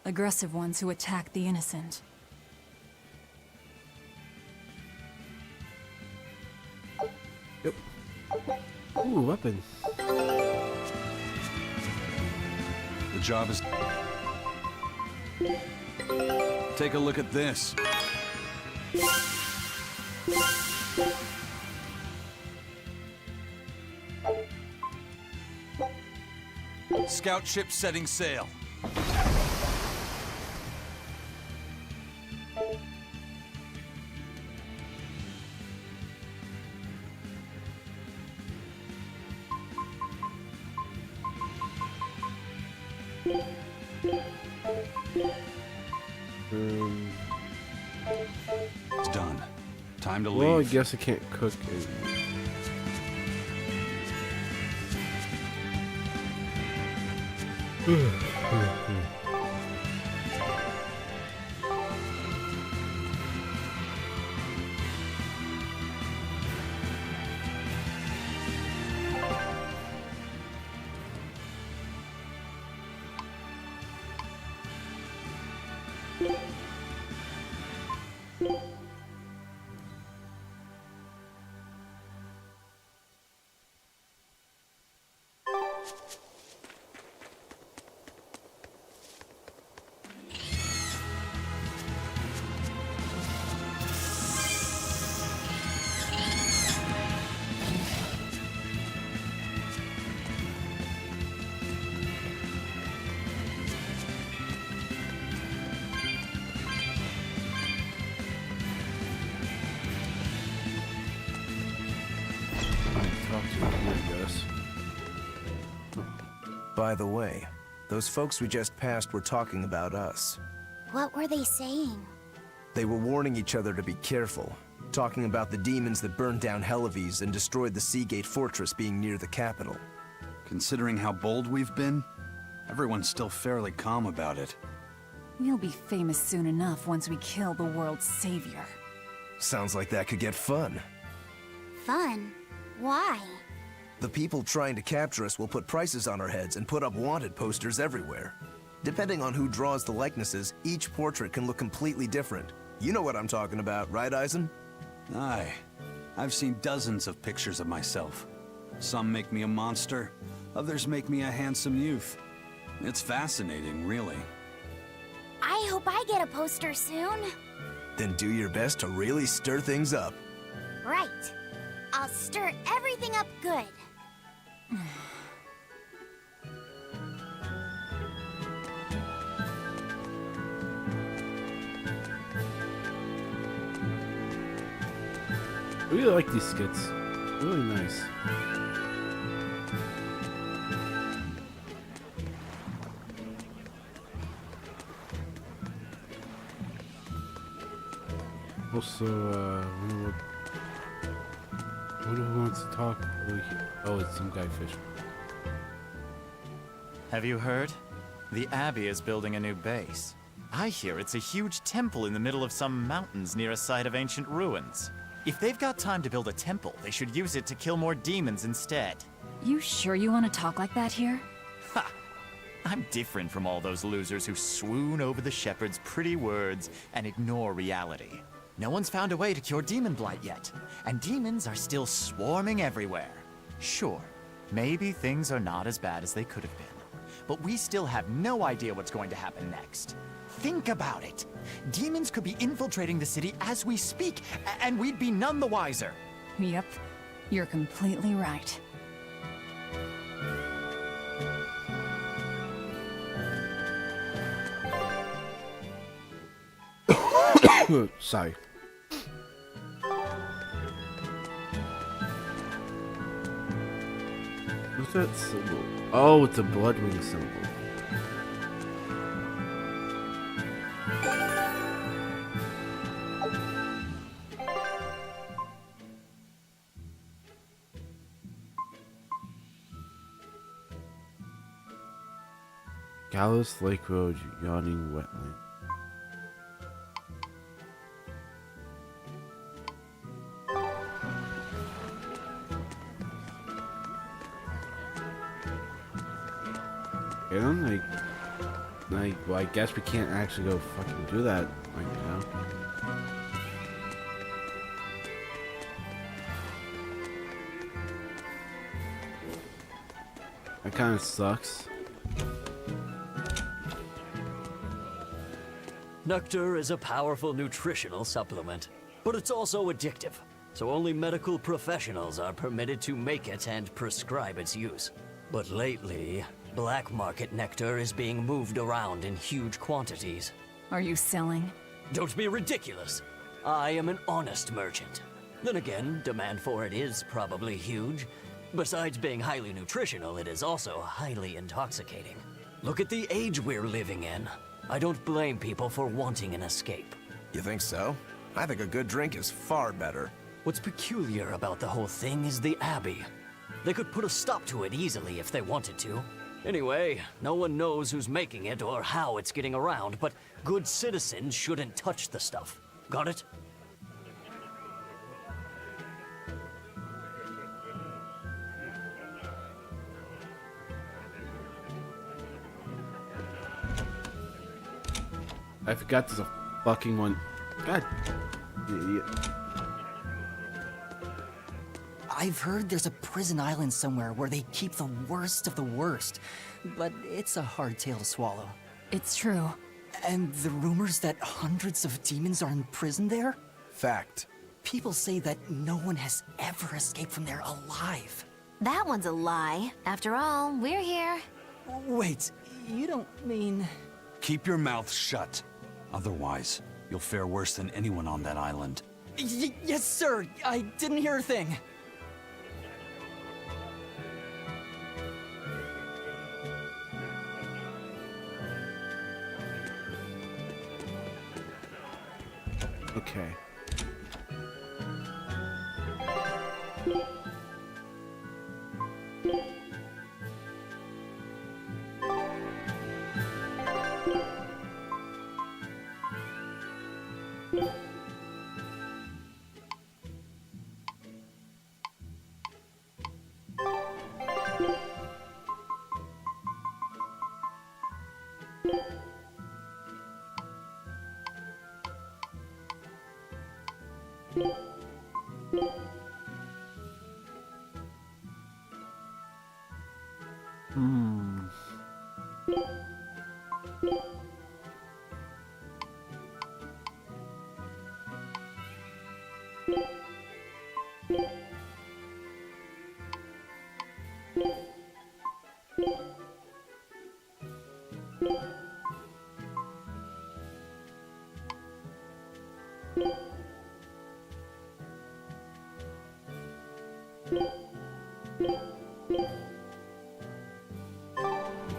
Aggressive ones who attack the innocent. Yep. Ooh, weapon. The job is... Take a look at this. Scout ship setting sail. It's done. Time to leave. Well, I guess I can't cook it. By the way, those folks we just passed were talking about us. What were they saying? They were warning each other to be careful, talking about the demons that burned down Helives and destroyed the Seagate Fortress being near the capital. Considering how bold we've been, everyone's still fairly calm about it. We'll be famous soon enough once we kill the world's savior. Sounds like that could get fun. Fun? Why? The people trying to capture us will put prices on our heads and put up wanted posters everywhere. Depending on who draws the likenesses, each portrait can look completely different. You know what I'm talking about, right, Eisen? Aye. I've seen dozens of pictures of myself. Some make me a monster, others make me a handsome youth. It's fascinating, really. I hope I get a poster soon. Then do your best to really stir things up. Right. I'll stir everything up good. I really like these skits. Really nice. Also, wonder who wants to talk. Oh, it's some guy fishing. Have you heard? The Abbey is building a new base. I hear it's a huge temple in the middle of some mountains near a site of ancient ruins. If they've got time to build a temple, they should use it to kill more demons instead. You sure you want to talk like that here? Ha! I'm different from all those losers who swoon over the shepherd's pretty words and ignore reality. No one's found a way to cure demon blight yet, and demons are still swarming everywhere. Sure, maybe things are not as bad as they could have been, but we still have no idea what's going to happen next. Think about it. Demons could be infiltrating the city as we speak, and we'd be none the wiser. Yep, you're completely right. Sorry. What's that symbol? Oh, it's a bloodwing symbol. Gallows Lake Road, yawning wetland. You know, well, I guess we can't actually go fucking do that right now. That kind of sucks. Nectar is a powerful nutritional supplement, but it's also addictive, so only medical professionals are permitted to make it and prescribe its use. But lately, black market nectar is being moved around in huge quantities. Are you selling? Don't be ridiculous. I am an honest merchant. Then again, demand for it is probably huge. Besides being highly nutritional, it is also highly intoxicating. Look at the age we're living in. I don't blame people for wanting an escape. You think so? I think a good drink is far better. What's peculiar about the whole thing is the Abbey. They could put a stop to it easily if they wanted to. Anyway, no one knows who's making it or how it's getting around, but good citizens shouldn't touch the stuff. Got it? I forgot there's a fucking one. God, idiot. I've heard there's a prison island somewhere where they keep the worst of the worst, but it's a hard tale to swallow. It's true. And the rumors that hundreds of demons are in prison there? Fact. People say that no one has ever escaped from there alive. That one's a lie. After all, we're here. Wait, you don't mean... Keep your mouth shut. Otherwise, you'll fare worse than anyone on that island. Yes, sir. I didn't hear a thing. Okay.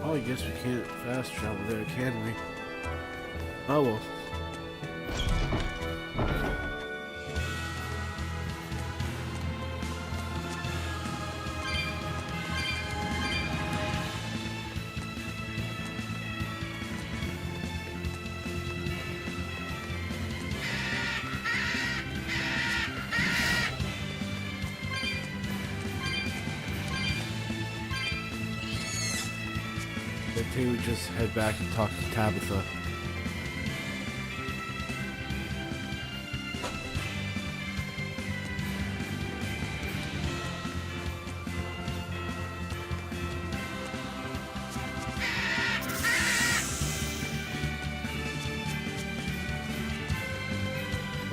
Oh, I guess we can't fast travel there, can we? Oh well. I think we just head back and talk to Tabitha.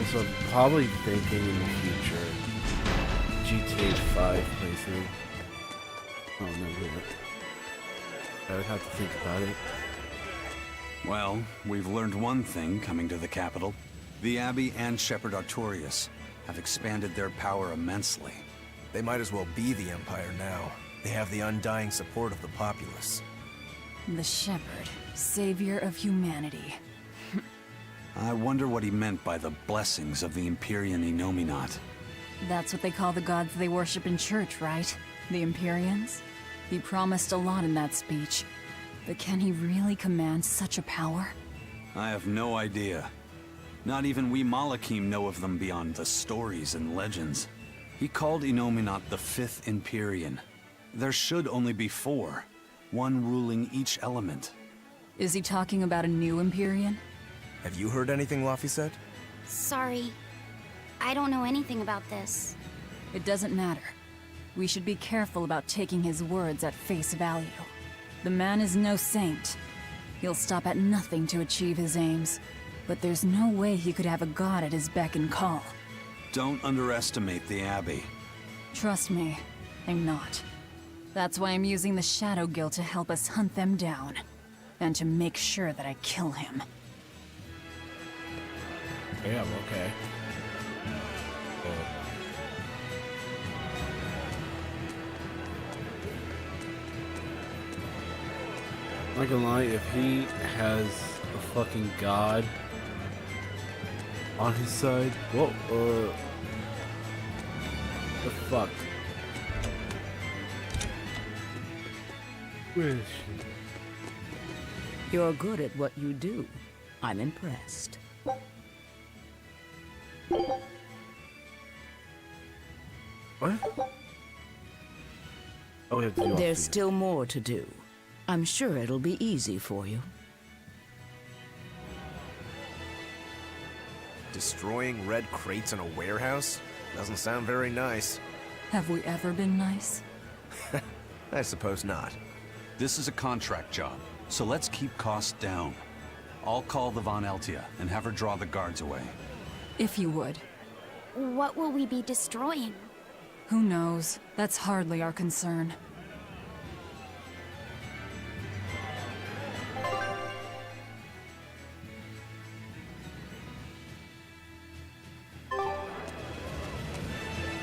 Also, I'm probably thinking in the future GTA 5 playthrough. Oh no, really. I would have to think about it. Well, we've learned one thing coming to the capital. The Abbey and Shepherd Artorias have expanded their power immensely. They might as well be the Empire now. They have the undying support of the populace. The Shepherd, savior of humanity. I wonder what he meant by the blessings of the Empyrean Innominat. That's what they call the gods they worship in church, right? The Empyreans? He promised a lot in that speech. But can he really command such a power? I have no idea. Not even we Malakim know of them beyond the stories and legends. He called Innominat the 5th Empyrean. There should only be 4, one ruling each element. Is he talking about a new Empyrean? Have you heard anything Laffy said? Sorry. I don't know anything about this. It doesn't matter. We should be careful about taking his words at face value. The man is no saint. He'll stop at nothing to achieve his aims. But there's no way he could have a god at his beck and call. Don't underestimate the Abbey. Trust me, I'm not. That's why I'm using the Shadow Guild to help us hunt them down. And to make sure that I kill him. Damn, okay. I'm not gonna lie, if he has a fucking god on his side, whoa, the fuck? Where is she? You're good at what you do. I'm impressed. What? Oh, we have to do There's still more to do. I'm sure it'll be easy for you. Destroying red crates in a warehouse? Doesn't sound very nice. Have we ever been nice? I suppose not. This is a contract job, so let's keep costs down. I'll call the Von Eltia and have her draw the guards away. If you would. What will we be destroying? Who knows? That's hardly our concern.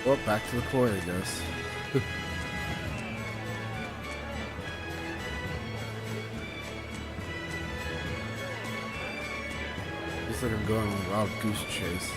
Well, back to the point, I guess. Looks like I'm going on a wild goose chase.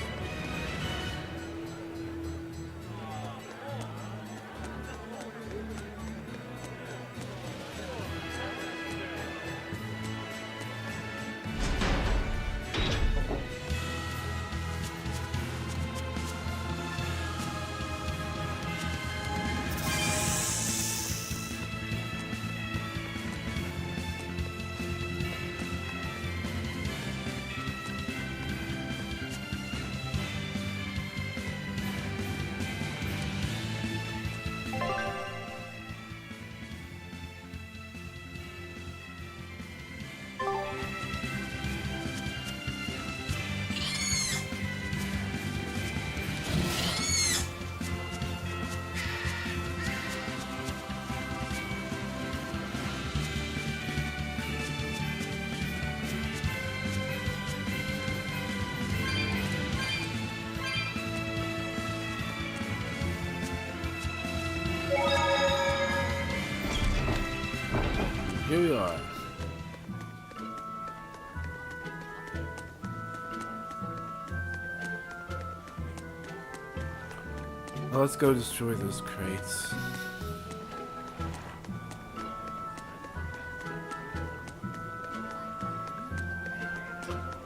Here we are. Well, let's go destroy those crates.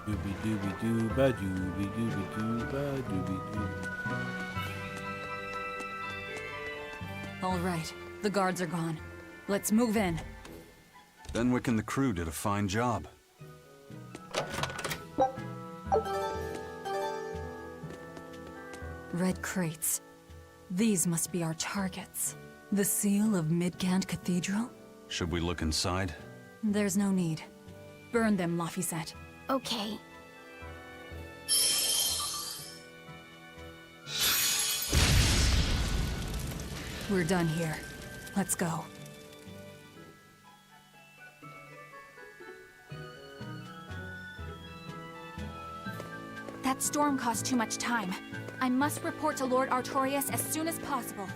Doobie doobie doo ba doobie doobie doo ba doobie doo. All right, the guards are gone. Let's move in. Benwick and the crew did a fine job. Red crates. These must be our targets. The seal of Midgand Cathedral? Should we look inside? There's no need. Burn them, Laphicet. Okay. We're done here. Let's go. That storm caused too much time. I must report to Lord Artorias as soon as possible.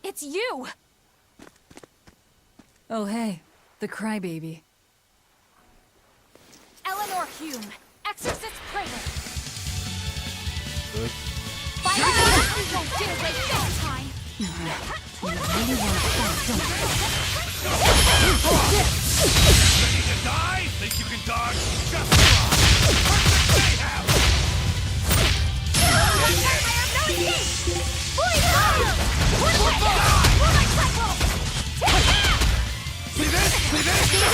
It's you! Oh hey, the crybaby. Eleanor Hume, Exorcist Praetor. Good. Fire up! You won't get away this time! You really want to fight, don't Ready to die? Think you can dodge? Just try! Perfect mayhem! See this? See this? You're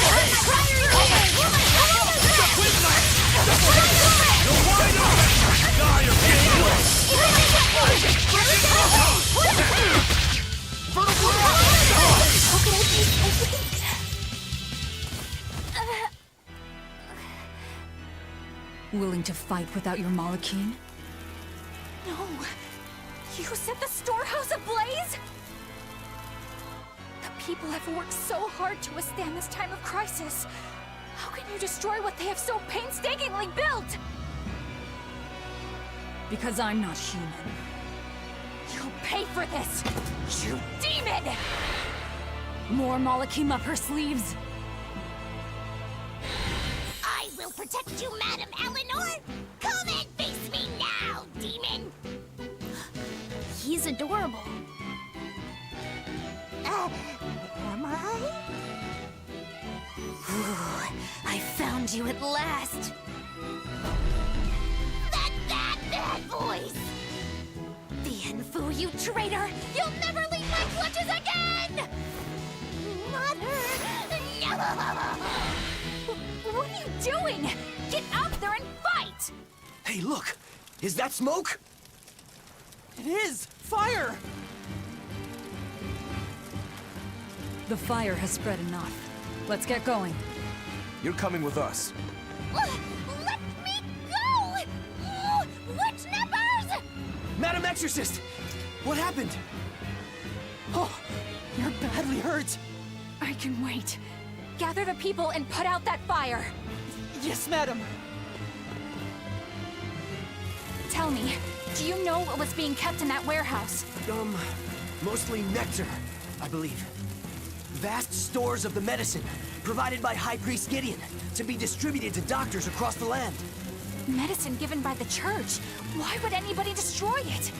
wide open! Die or get Willing to fight without your Malachine? No! You set the storehouse ablaze? The people have worked so hard to withstand this time of crisis. How can you destroy what they have so painstakingly built? Because I'm not human. You'll pay for this, you demon! More Malachim up her sleeves? I will protect you, Madam Eleanor! Come and face me now, demon! He's adorable. Am I? I found you at last. That voice! Bienfu, you traitor! You'll never leave my clutches again! Mother! No! What are you doing? Get out there and fight! Hey, look! Is that smoke? It is! Fire! The fire has spread enough. Let's get going. You're coming with us. Let me go! Witch nippers! Madam Exorcist! What happened? Oh, you're badly hurt. I can wait. Gather the people and put out that fire. Yes, madam. Tell me, do you know what was being kept in that warehouse? Mostly nectar, I believe. Vast stores of the medicine, provided by High Priest Gideon, to be distributed to doctors across the land. Medicine given by the church. Why would anybody destroy it?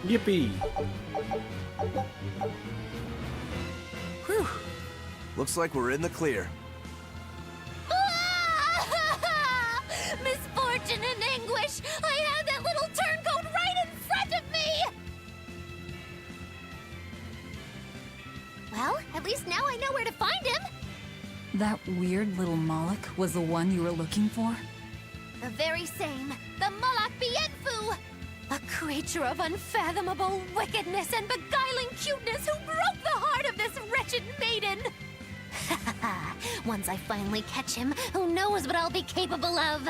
Yippee! Whew. Looks like we're in the clear. Misfortune and anguish! I had that little turncoat right in front of me! Well, at least now I know where to find him. That weird little Moloch was the one you were looking for? The very same. The Malak Bienfu! A creature of unfathomable wickedness and beguiling cuteness who broke the heart of this wretched maiden! Once I finally catch him, who knows what I'll be capable of?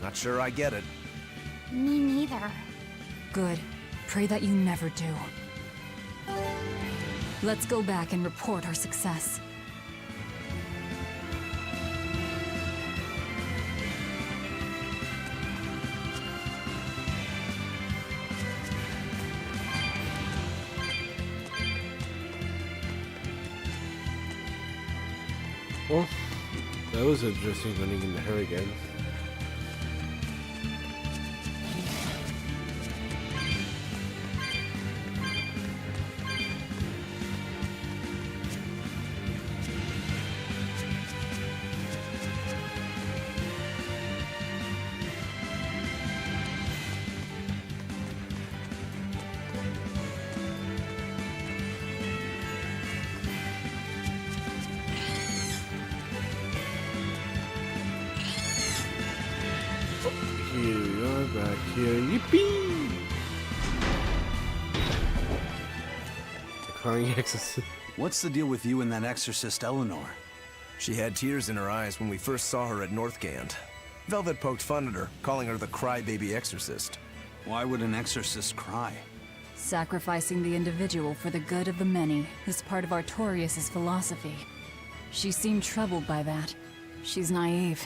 Not sure I get it. Me neither. Good. Pray that you never do. Let's go back and report our success. Well, that was interesting running into her again. here. Yippee! The crying exorcist. What's the deal with you and that exorcist Eleanor? She had tears in her eyes when we first saw her at Northgand. Velvet poked fun at her, calling her the crybaby exorcist. Why would an exorcist cry? Sacrificing the individual for the good of the many is part of Artorias' philosophy. She seemed troubled by that. She's naive.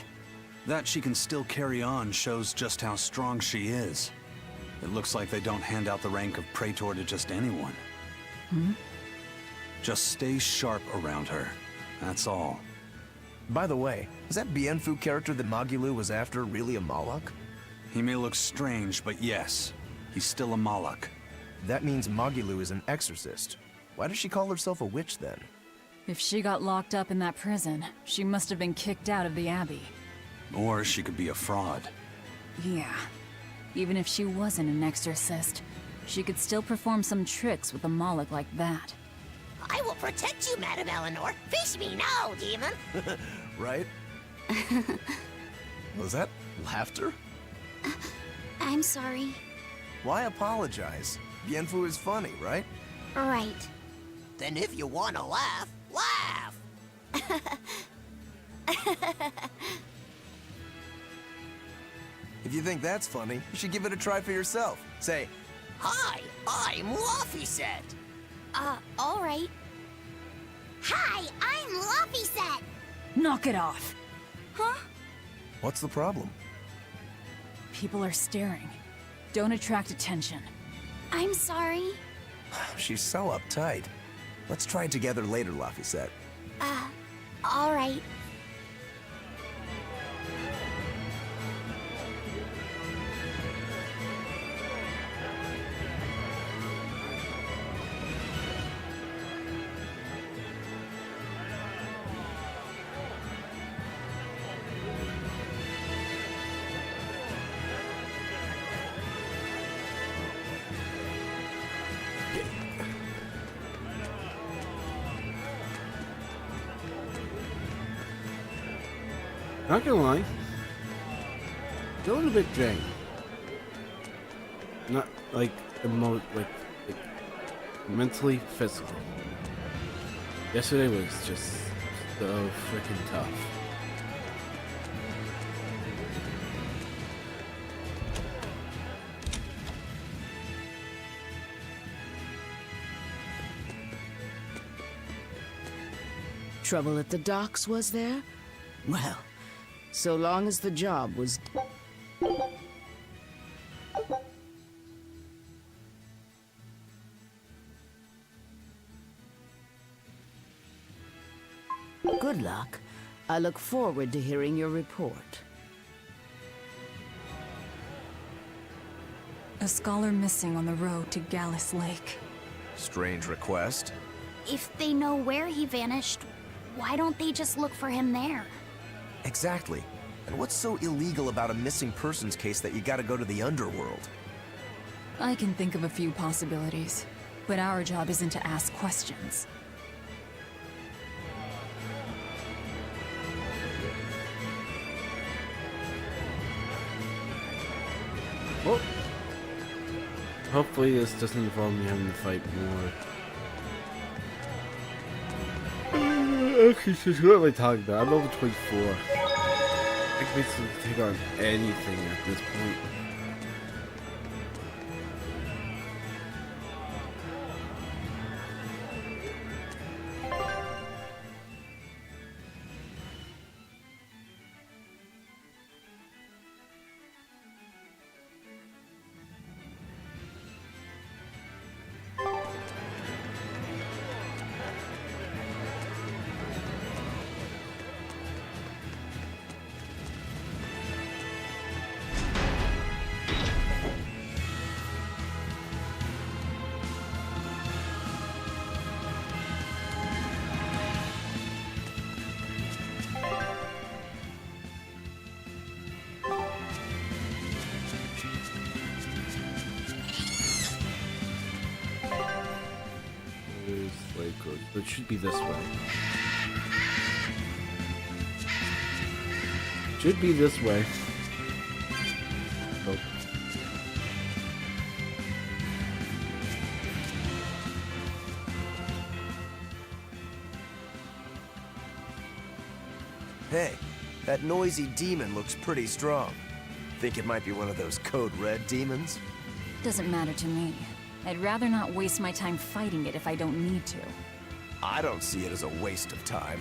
That she can still carry on shows just how strong she is. It looks like they don't hand out the rank of Praetor to just anyone. Just stay sharp around her. That's all. By the way, is that Bienfu character that Magulu was after really a Moloch? He may look strange, but yes, he's still a Moloch. That means Magulu is an exorcist. Why does she call herself a witch then? If she got locked up in that prison, she must have been kicked out of the Abbey. Or she could be a fraud. Yeah. Even if she wasn't an exorcist, she could still perform some tricks with a Moloch like that. I will protect you, Madam Eleanor. Face me now, demon. Right? Was that laughter? I'm sorry. Why apologize? Bienfu is funny, right? Right. Then if you want to laugh, laugh. If you think that's funny, you should give it a try for yourself. Say, Hi, I'm Laphicet. All right. Hi, I'm Laphicet. Knock it off! Huh? what's the problem? People are staring. Don't attract attention. I'm sorry. She's so uptight. Let's try it together later, Laphicet. All right. Not gonna lie, it's a little bit drained. Not like like mentally, physically. Yesterday was just so freaking tough. Trouble at the docks, was there? Well, so long as the job was... Good luck. I look forward to hearing your report. A scholar missing on the road to Gallus Lake. Strange request. If they know where he vanished, why don't they just look for him there? Exactly. And what's so illegal about a missing persons case that you gotta go to the underworld? I can think of a few possibilities, but our job isn't to ask questions. Well, hopefully this doesn't involve me having to fight more. Okay, so what am I talking about? I'm level 24. I can basically take on anything at this point. So it should be this way. Should be this way. Oh. Hey, that noisy demon looks pretty strong. Think it might be one of those Code Red demons? Doesn't matter to me. I'd rather not waste my time fighting it if I don't need to. I don't see it as a waste of time.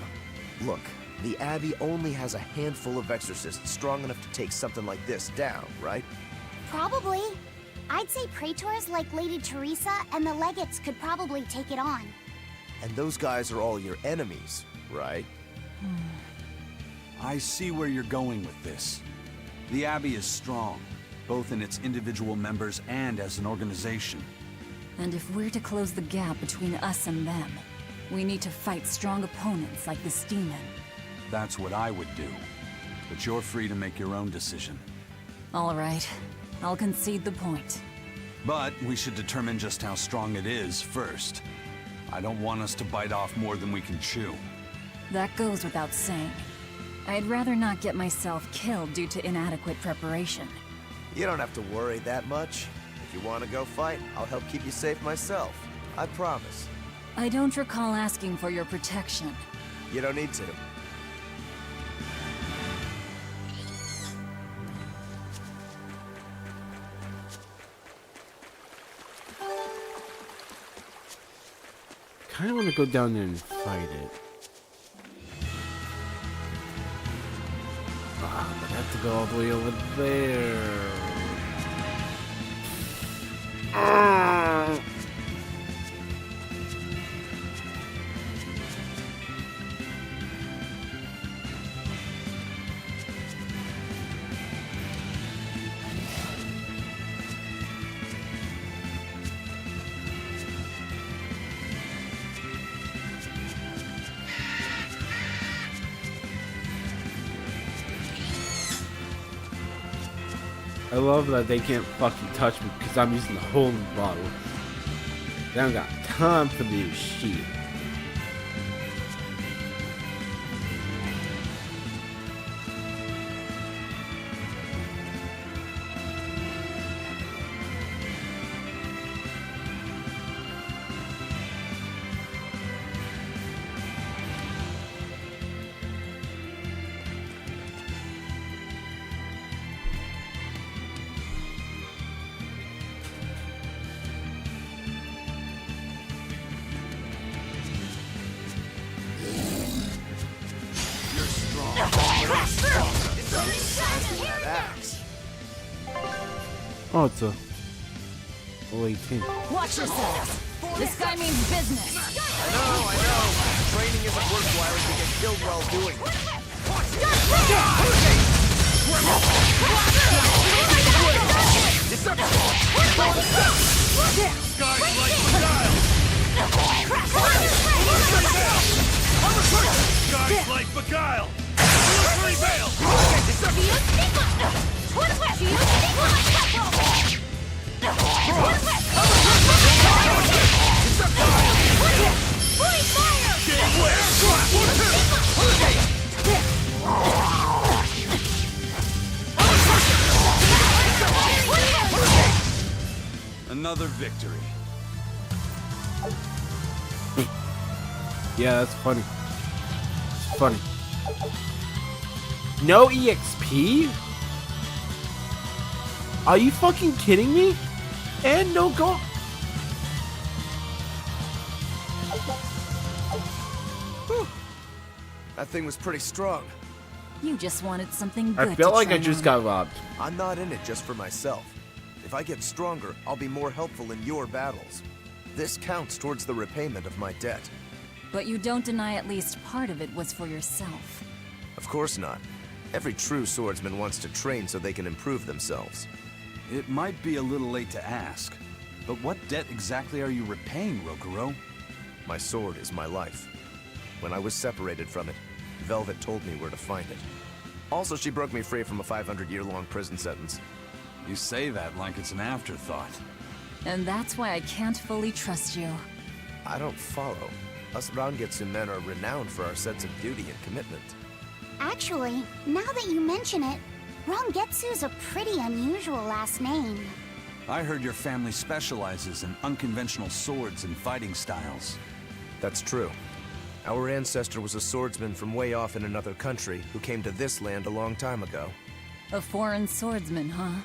Look, the Abbey only has a handful of exorcists strong enough to take something like this down, right? Probably. I'd say praetors like Lady Teresa and the legates could probably take it on. And those guys are all your enemies, right? I see where you're going with this. The Abbey is strong, both in its individual members and as an organization. And if we're to close the gap between us and them, we need to fight strong opponents like this demon. That's what I would do. But you're free to make your own decision. All right. I'll concede the point. But we should determine just how strong it is first. I don't want us to bite off more than we can chew. That goes without saying. I'd rather not get myself killed due to inadequate preparation. You don't have to worry that much. If you want to go fight, I'll help keep you safe myself. I promise. I don't recall asking for your protection. You don't need to. Kind of want to go down there and fight it. Ah, but I have to go all the way over there. Ah. I love that they can't fucking touch me because I'm using the holy bottle. They don't got time for this shit. Oh, it's a 18. Watch yourself! This guy means business! I know. Training isn't worthwhile if you get killed while doing Guys like Beguile! Military Veil! Another victory. Yeah, that's funny. It's funny. No EXP? Are you fucking kidding me? And no gold. That thing was pretty strong. You just wanted something good I feel to like I train just on. got robbed. I'm not in it just for myself. If I get stronger, I'll be more helpful in your battles. This counts towards the repayment of my debt. But you don't deny at least part of it was for yourself. Of course not. Every true swordsman wants to train so they can improve themselves. It might be a little late to ask, but what debt exactly are you repaying, Rokuro? My sword is my life. When I was separated from it, Velvet told me where to find it. Also, she broke me free from a 500-year-long prison sentence. You say that like it's an afterthought. And that's why I can't fully trust you. I don't follow. Us Rangetsu men are renowned for our sense of duty and commitment. Actually, now that you mention it, Rangetsu's a pretty unusual last name. I heard your family specializes in unconventional swords and fighting styles. That's true. Our ancestor was a swordsman from way off in another country who came to this land a long time ago. A foreign swordsman, huh?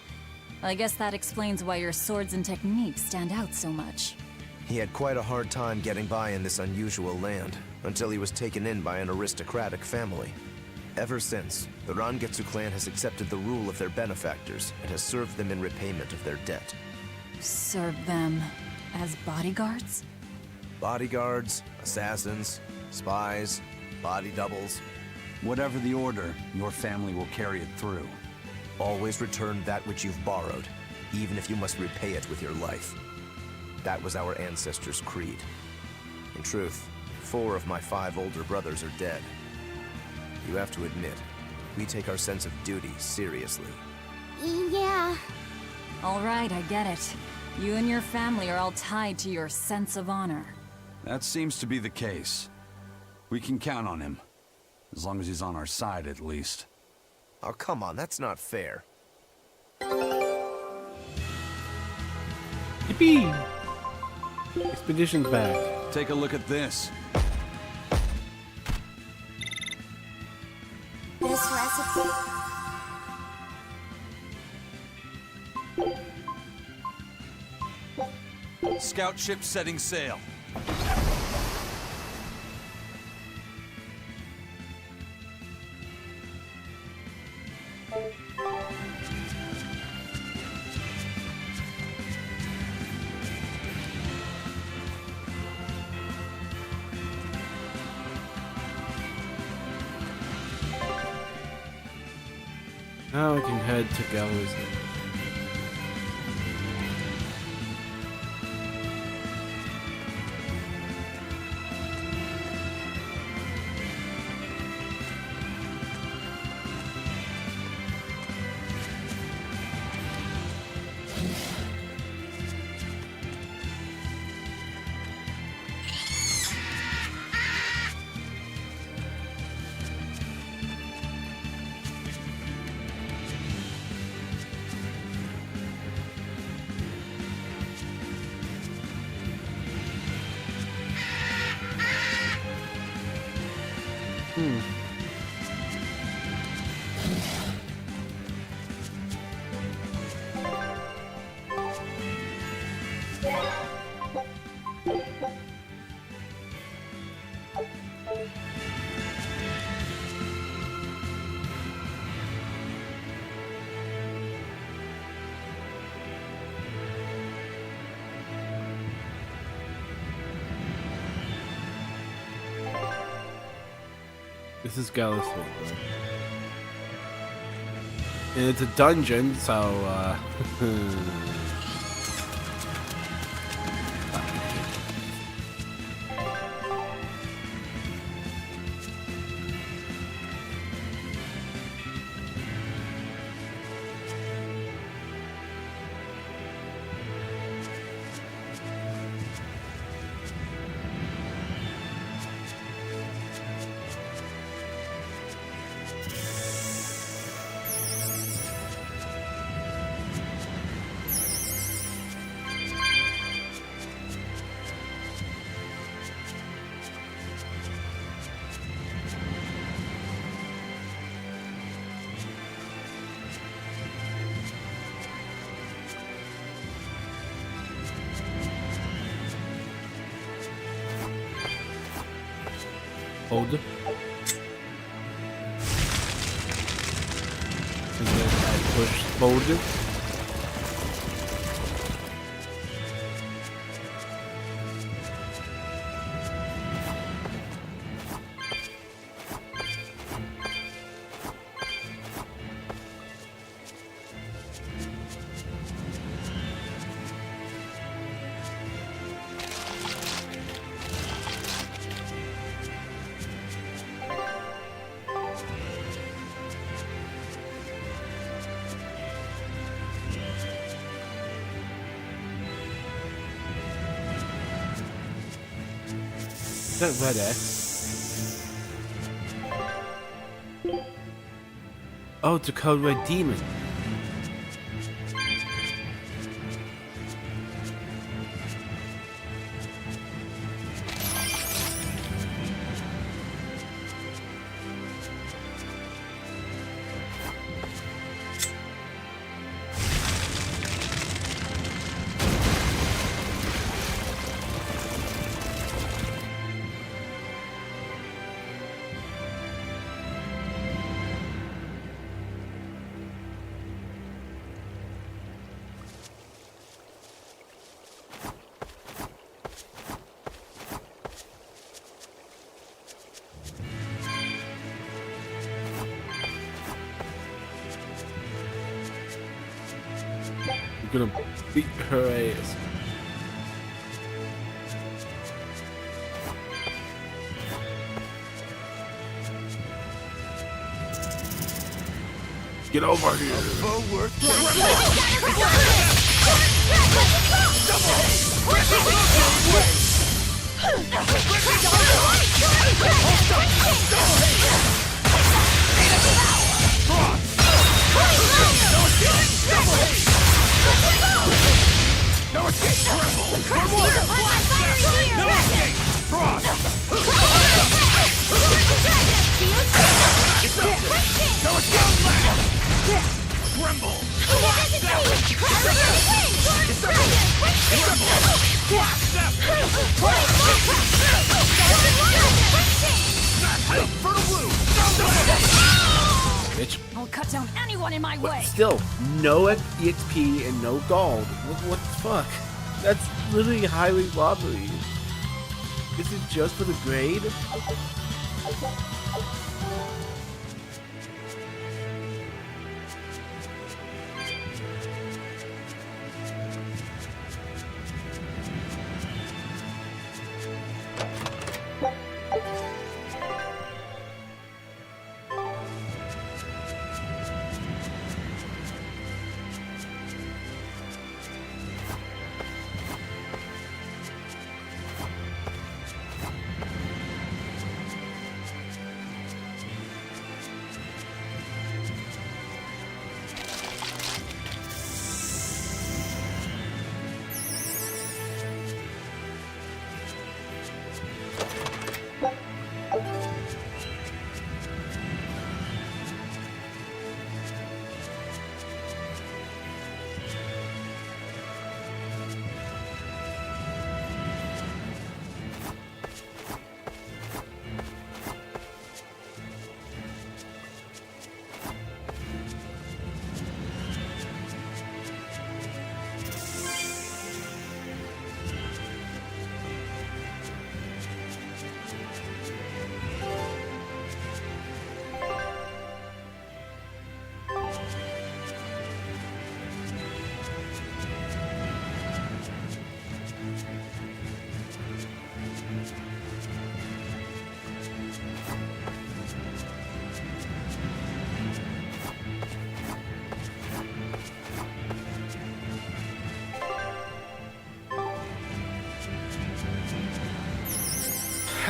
I guess that explains why your swords and techniques stand out so much. He had quite a hard time getting by in this unusual land, until he was taken in by an aristocratic family. Ever since, the Rangetsu clan has accepted the rule of their benefactors and has served them in repayment of their debt. Served them as bodyguards? Bodyguards, assassins, spies, body doubles. Whatever the order, your family will carry it through. Always return that which you've borrowed, even if you must repay it with your life. That was our ancestors' creed. In truth, 4 of my 5 older brothers are dead. You have to admit, we take our sense of duty seriously. Yeah. All right, I get it. You and your family are all tied to your sense of honor. That seems to be the case. We can count on him. As long as he's on our side, at least. Oh, come on, that's not fair. Yippee! Expedition's back. Take a look at this. This recipe... Scout ship setting sail. Now we can head to Gallows. This is Gallows Hill, right? And it's a dungeon, so hold. And then I push forward. That red X. Oh, it's a code red demon. You're gonna beat her ass. Get over here. Bitch. I'll cut down anyone in my But way. still, no EXP and no gold. What the fuck? That's literally highway robbery. Is it just for the grade?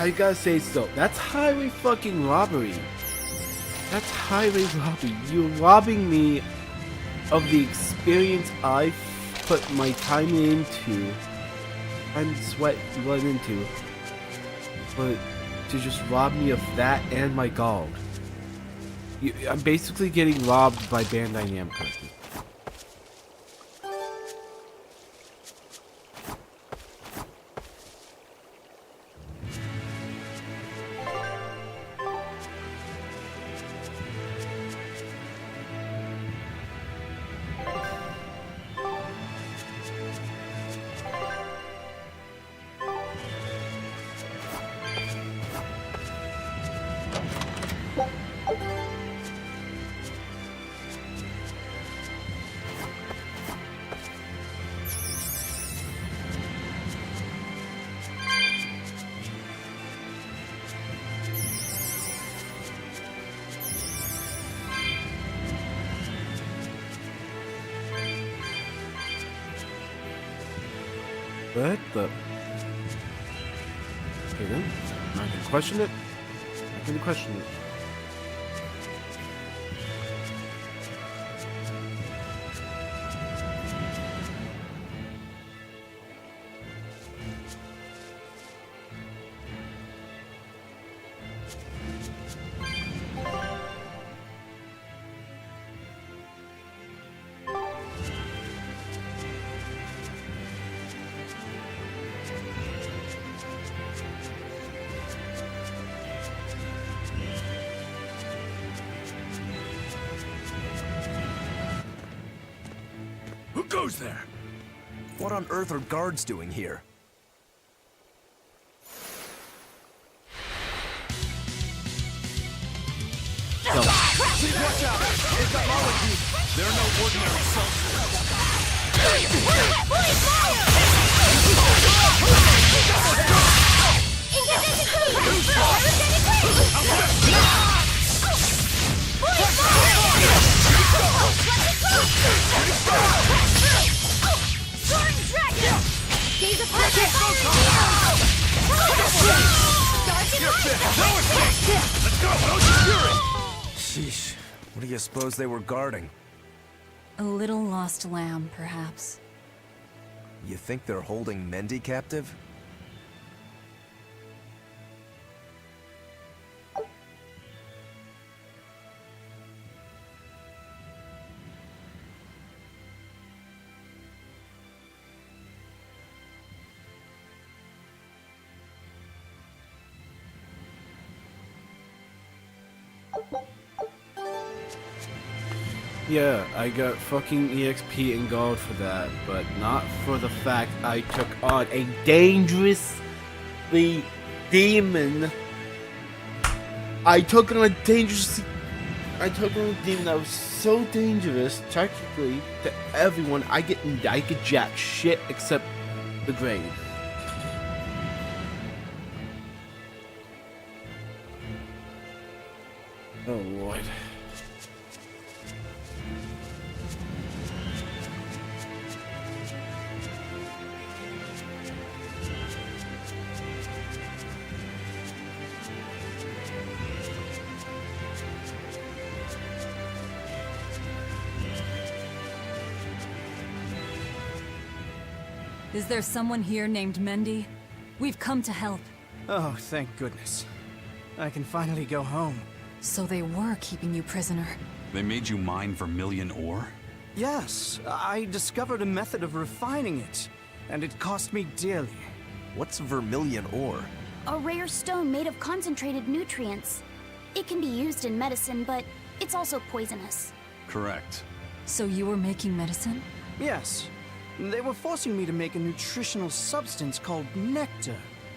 I gotta say so. That's highway fucking robbery. That's highway robbery. You're robbing me of the experience I put my time into, and sweat and blood into, but to just rob me of that and my gold. I'm basically getting robbed by Bandai Namco. What the? Okay then, I'm not gonna question it. I'm not gonna question it. Who goes there? What on earth are guards doing here? Please watch out! They've got molecules. They're no ordinary soldiers. Sheesh. What do you suppose they were guarding? A little lost lamb, perhaps. You think they're holding Mendy captive? Yeah, I got fucking EXP and gold for that, but not for the fact I took on a dangerously demon. I took on a demon that was so dangerous, technically, to everyone. I get jack shit except the grave. Oh Lord. Is there someone here named Mendy? We've come to help. Oh, thank goodness. I can finally go home. So they were keeping you prisoner. They made you mine vermilion ore? Yes, I discovered a method of refining it, and it cost me dearly. What's vermilion ore? A rare stone made of concentrated nutrients. It can be used in medicine, but it's also poisonous. Correct. So you were making medicine? Yes. They were forcing me to make a nutritional substance called nectar.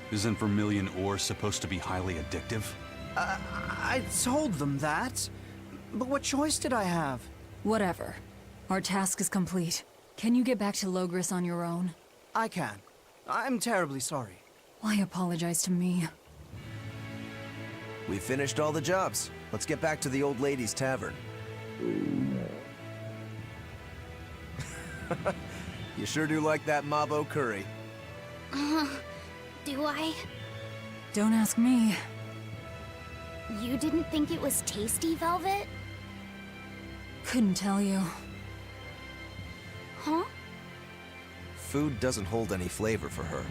Isn't vermilion ore supposed to be highly addictive? I told them that. But what choice did I have? Whatever. Our task is complete. Can you get back to Logris on your own? I can. I'm terribly sorry. Why apologize to me? We finished all the jobs. Let's get back to the old lady's tavern. You sure do like that Mabo curry. Do I? Don't ask me. You didn't think it was tasty, Velvet? Couldn't tell you. Huh? Food doesn't hold any flavor for her.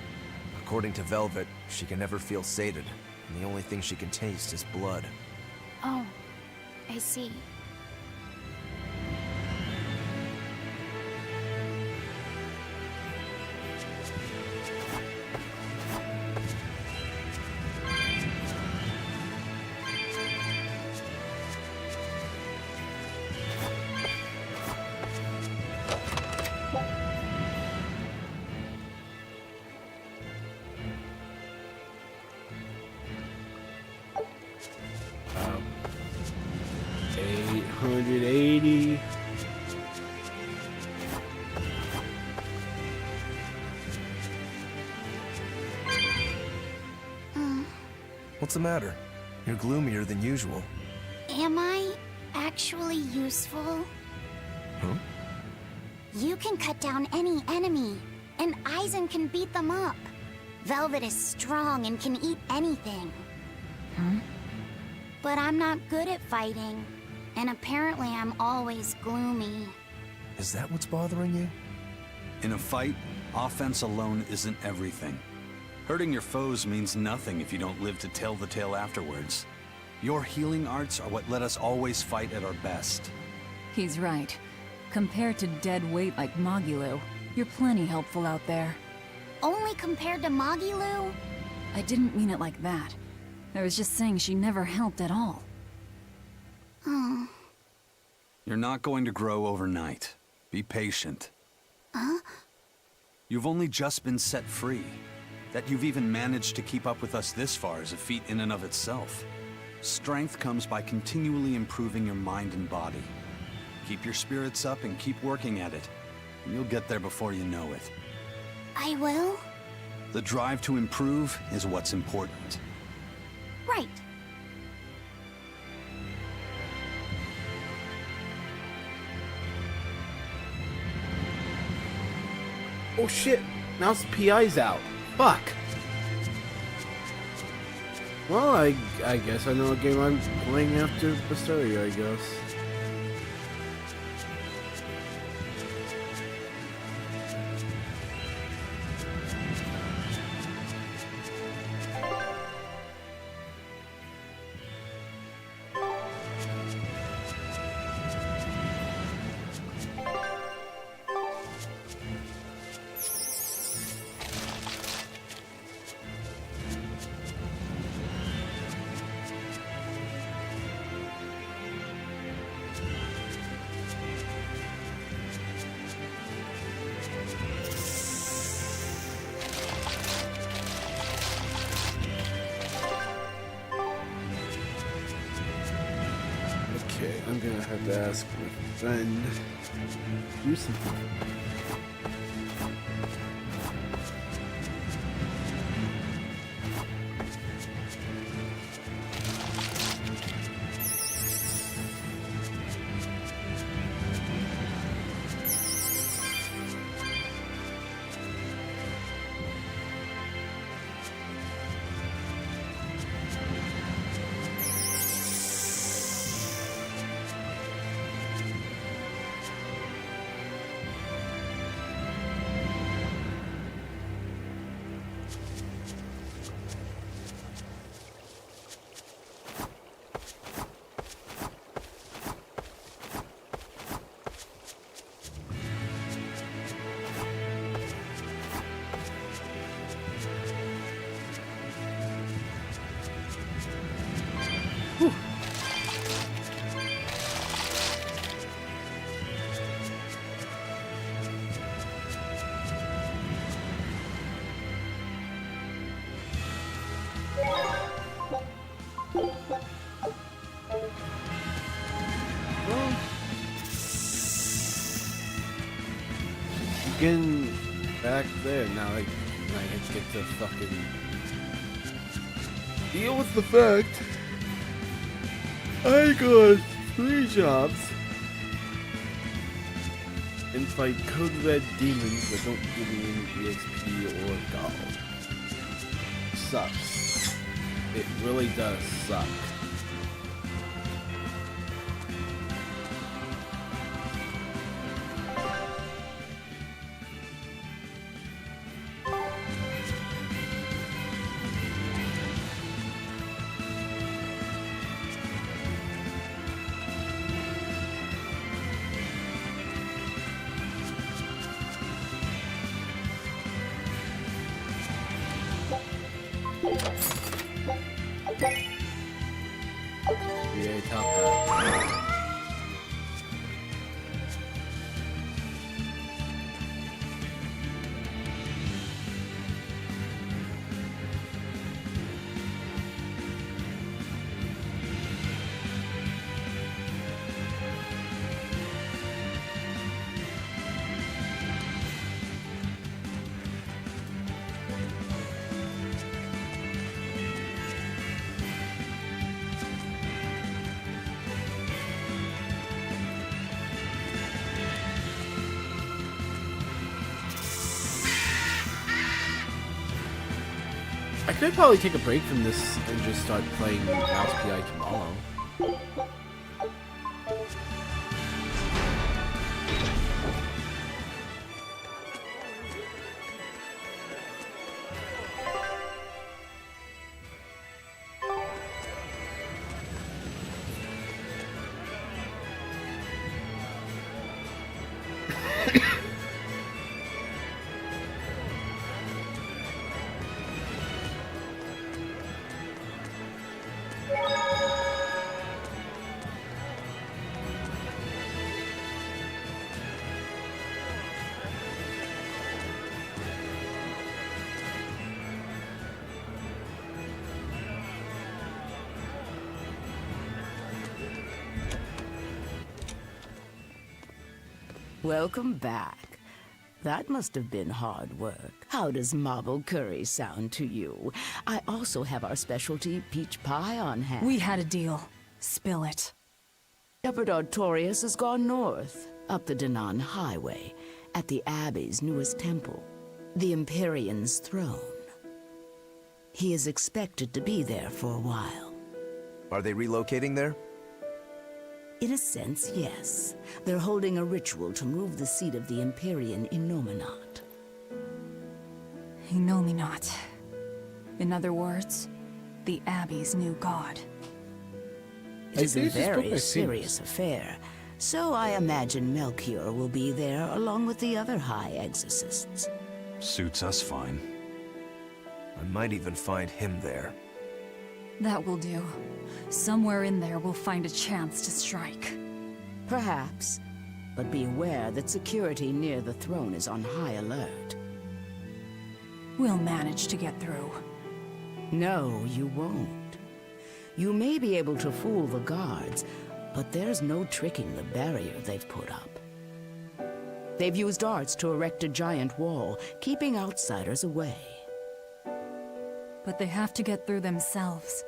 According to Velvet, she can never feel sated, and the only thing she can taste is blood. Oh, I see. Um, 880. What's the matter? You're gloomier than usual. Am I actually useful? Huh? You can cut down any enemy, and Eisen can beat them up. Velvet is strong and can eat anything. But I'm not good at fighting, and apparently I'm always gloomy. Is that what's bothering you? In a fight, offense alone isn't everything. Hurting your foes means nothing if you don't live to tell the tale afterwards. Your healing arts are what let us always fight at our best. He's right. Compared to dead weight like Magilu, you're plenty helpful out there. Only compared to Magilu? I didn't mean it like that. I was just saying she never helped at all. Oh. You're not going to grow overnight. Be patient. Huh? You've only just been set free. That you've even managed to keep up with us this far is a feat in and of itself. Strength comes by continually improving your mind and body. Keep your spirits up and keep working at it. You'll get there before you know it. I will? The drive to improve is what's important. Right. Oh shit! Now PI's out. Fuck! Well, I guess I know what game I'm playing after Berseria, I guess. Okay, I'm gonna have to ask my friend to do something. Getting back there now. I get to fucking deal with the fact I got 3 jobs and fight code red demons that don't give me any EXP or gold. Sucks. It really does suck. Yeah, top hat. I could probably take a break from this and just start playing Mouse PI tomorrow. Welcome back. That must have been hard work. How does marble curry sound to you? I also have our specialty peach pie on hand. We had a deal. Spill it. Shepherd Artorius has gone north, up the Danan Highway, at the Abbey's newest temple, the Empyrean's throne. He is expected to be there for a while. Are they relocating there? In a sense, yes. They're holding a ritual to move the seat of the Empyrean in Nominat. Nominat. In other words, the Abbey's new god. It is a very serious affair, so I imagine Melchior will be there along with the other high exorcists. Suits us fine. I might even find him there. That will do. Somewhere in there we'll find a chance to strike. Perhaps, but be aware that security near the throne is on high alert. We'll manage to get through. No, you won't. You may be able to fool the guards, but there's no tricking the barrier they've put up. They've used arts to erect a giant wall, keeping outsiders away. But they have to get through themselves.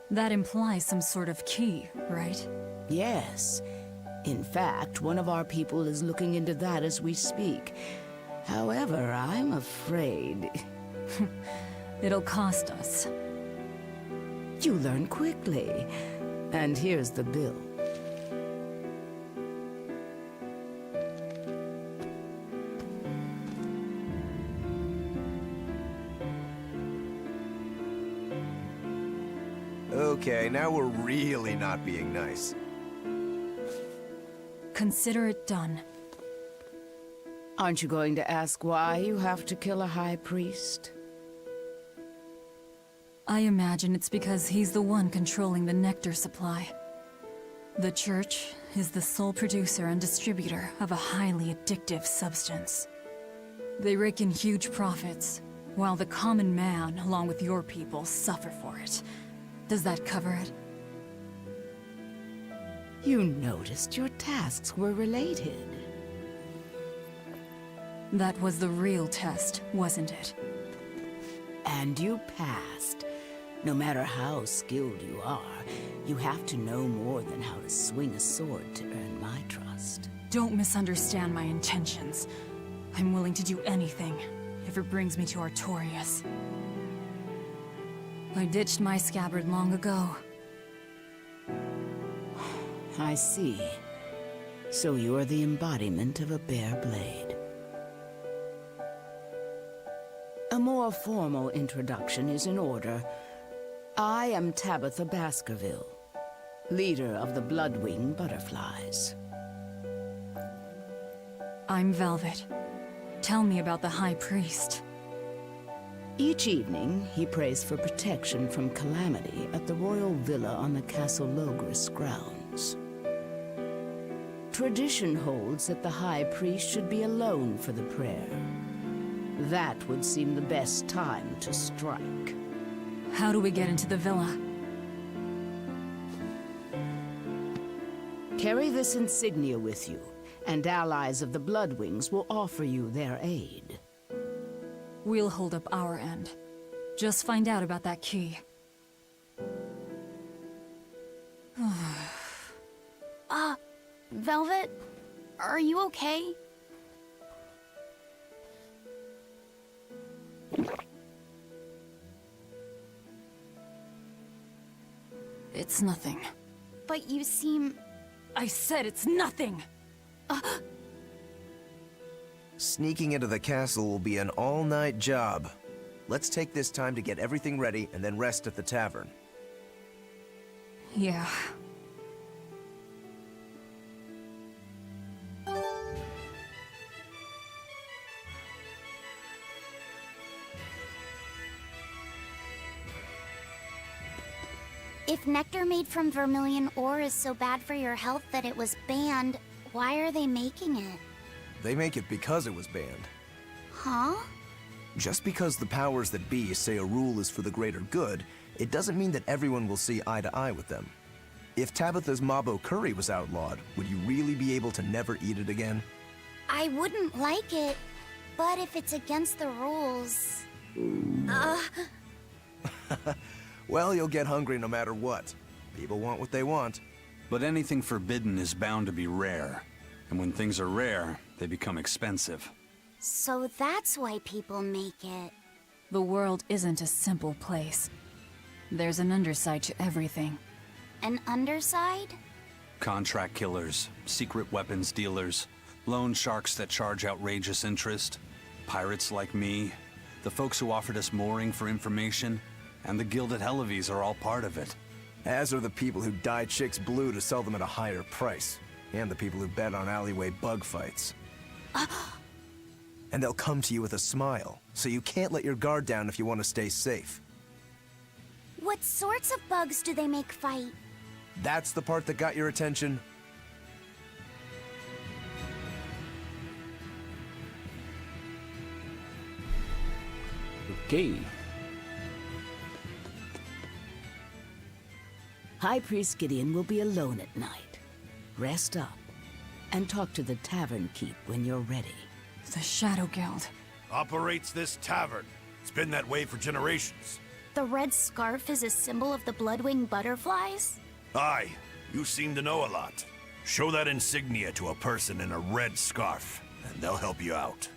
That implies some sort of key, right? Yes. In fact, one of our people is looking into that as we speak. However, I'm afraid... It'll cost us. You learn quickly. And here's the bill. Okay, now we're really not being nice. Consider it done. Aren't you going to ask why you have to kill a high priest? I imagine it's because he's the one controlling the nectar supply. The Church is the sole producer and distributor of a highly addictive substance. They rake in huge profits, while the common man, along with your people, suffer for it. Does that cover it? You noticed your tasks were related. That was the real test, wasn't it? And you passed. No matter how skilled you are, you have to know more than how to swing a sword to earn my trust. Don't misunderstand my intentions. I'm willing to do anything, if it brings me to Artorius. I ditched my scabbard long ago. I see. So you are the embodiment of a bare blade. A more formal introduction is in order. I am Tabitha Baskerville, leader of the Bloodwing Butterflies. I'm Velvet. Tell me about the High Priest. Each evening, he prays for protection from calamity at the royal villa on the Castle Logris grounds. Tradition holds that the High Priest should be alone for the prayer. That would seem the best time to strike. How do we get into the villa? Carry this insignia with you, and allies of the Bloodwings will offer you their aid. We'll hold up our end. Just find out about that key. Velvet, are you okay? It's nothing. But you seem... I said it's nothing! Sneaking into the castle will be an all-night job. Let's take this time to get everything ready and then rest at the tavern. Yeah. If nectar made from vermilion ore is so bad for your health that it was banned, why are they making it? They make it because it was banned. Huh? Just because the powers that be say a rule is for the greater good, it doesn't mean that everyone will see eye to eye with them. If Tabitha's Mabo curry was outlawed, would you really be able to never eat it again? I wouldn't like it. But if it's against the rules... Well, you'll get hungry no matter what. People want what they want. But anything forbidden is bound to be rare. And when things are rare, they become expensive. So that's why people make it. The world isn't a simple place. There's an underside to everything. An underside? Contract killers, secret weapons dealers, loan sharks that charge outrageous interest, pirates like me, the folks who offered us mooring for information, and the Gilded Hellevies are all part of it. As are the people who dye chicks blue to sell them at a higher price. And the people who bet on alleyway bug fights. And they'll come to you with a smile, so you can't let your guard down if you want to stay safe. What sorts of bugs do they make fight? That's the part that got your attention? Okay. High Priest Gideon will be alone at night. Rest up, and talk to the tavern keep when you're ready. The Shadow Guild. Operates this tavern. It's been that way for generations. The red scarf is a symbol of the bloodwing butterflies? Aye, you seem to know a lot. Show that insignia to a person in a red scarf, and they'll help you out.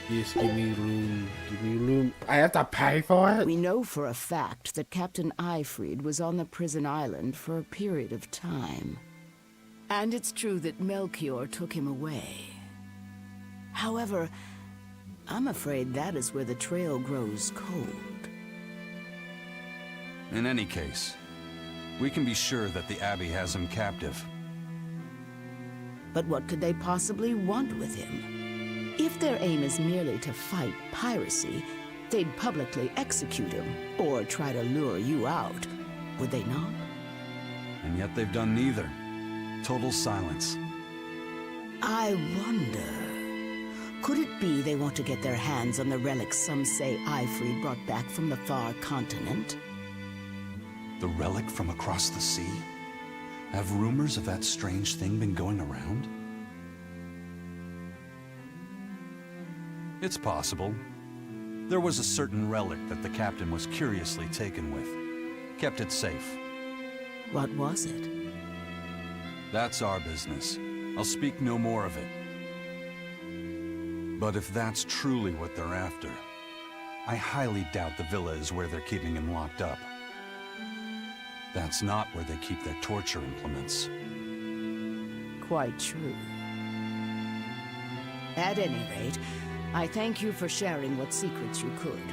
Yes, give me room. Give me room. I have to pay for it? We know for a fact that Captain Eifried was on the prison island for a period of time. And it's true that Melchior took him away. However, I'm afraid that is where the trail grows cold. In any case, we can be sure that the Abbey has him captive. But what could they possibly want with him? If their aim is merely to fight piracy, they'd publicly execute him, or try to lure you out, would they not? And yet they've done neither. Total silence. I wonder... Could it be they want to get their hands on the relics some say Eifried brought back from the far continent? The relic from across the sea? Have rumors of that strange thing been going around? It's possible. There was a certain relic that the captain was curiously taken with. Kept it safe. What was it? That's our business. I'll speak no more of it. But if that's truly what they're after, I highly doubt the villa is where they're keeping him locked up. That's not where they keep their torture implements. Quite true. At any rate, I thank you for sharing what secrets you could.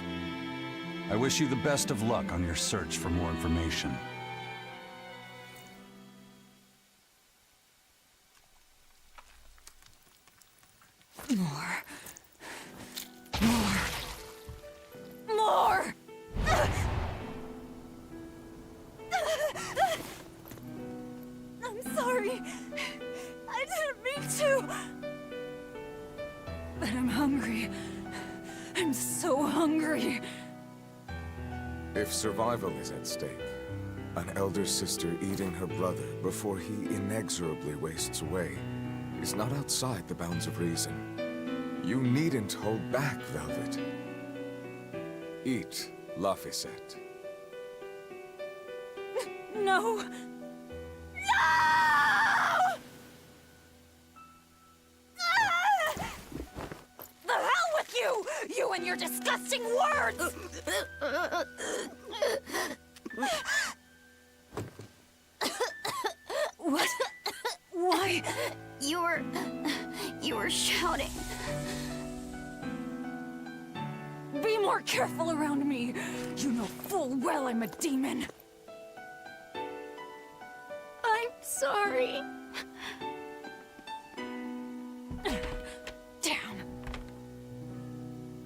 I wish you the best of luck on your search for more information. More. I'm sorry. I didn't mean to. But I'm hungry. I'm so hungry. If survival is at stake, an elder sister eating her brother before he inexorably wastes away is not outside the bounds of reason. You needn't hold back, Velvet. Eat, Laphicet. No! No! The hell with you! You and your disgusting words! What? Why? You were shouting. Be more careful around me. You know full well I'm a demon. I'm sorry. Damn.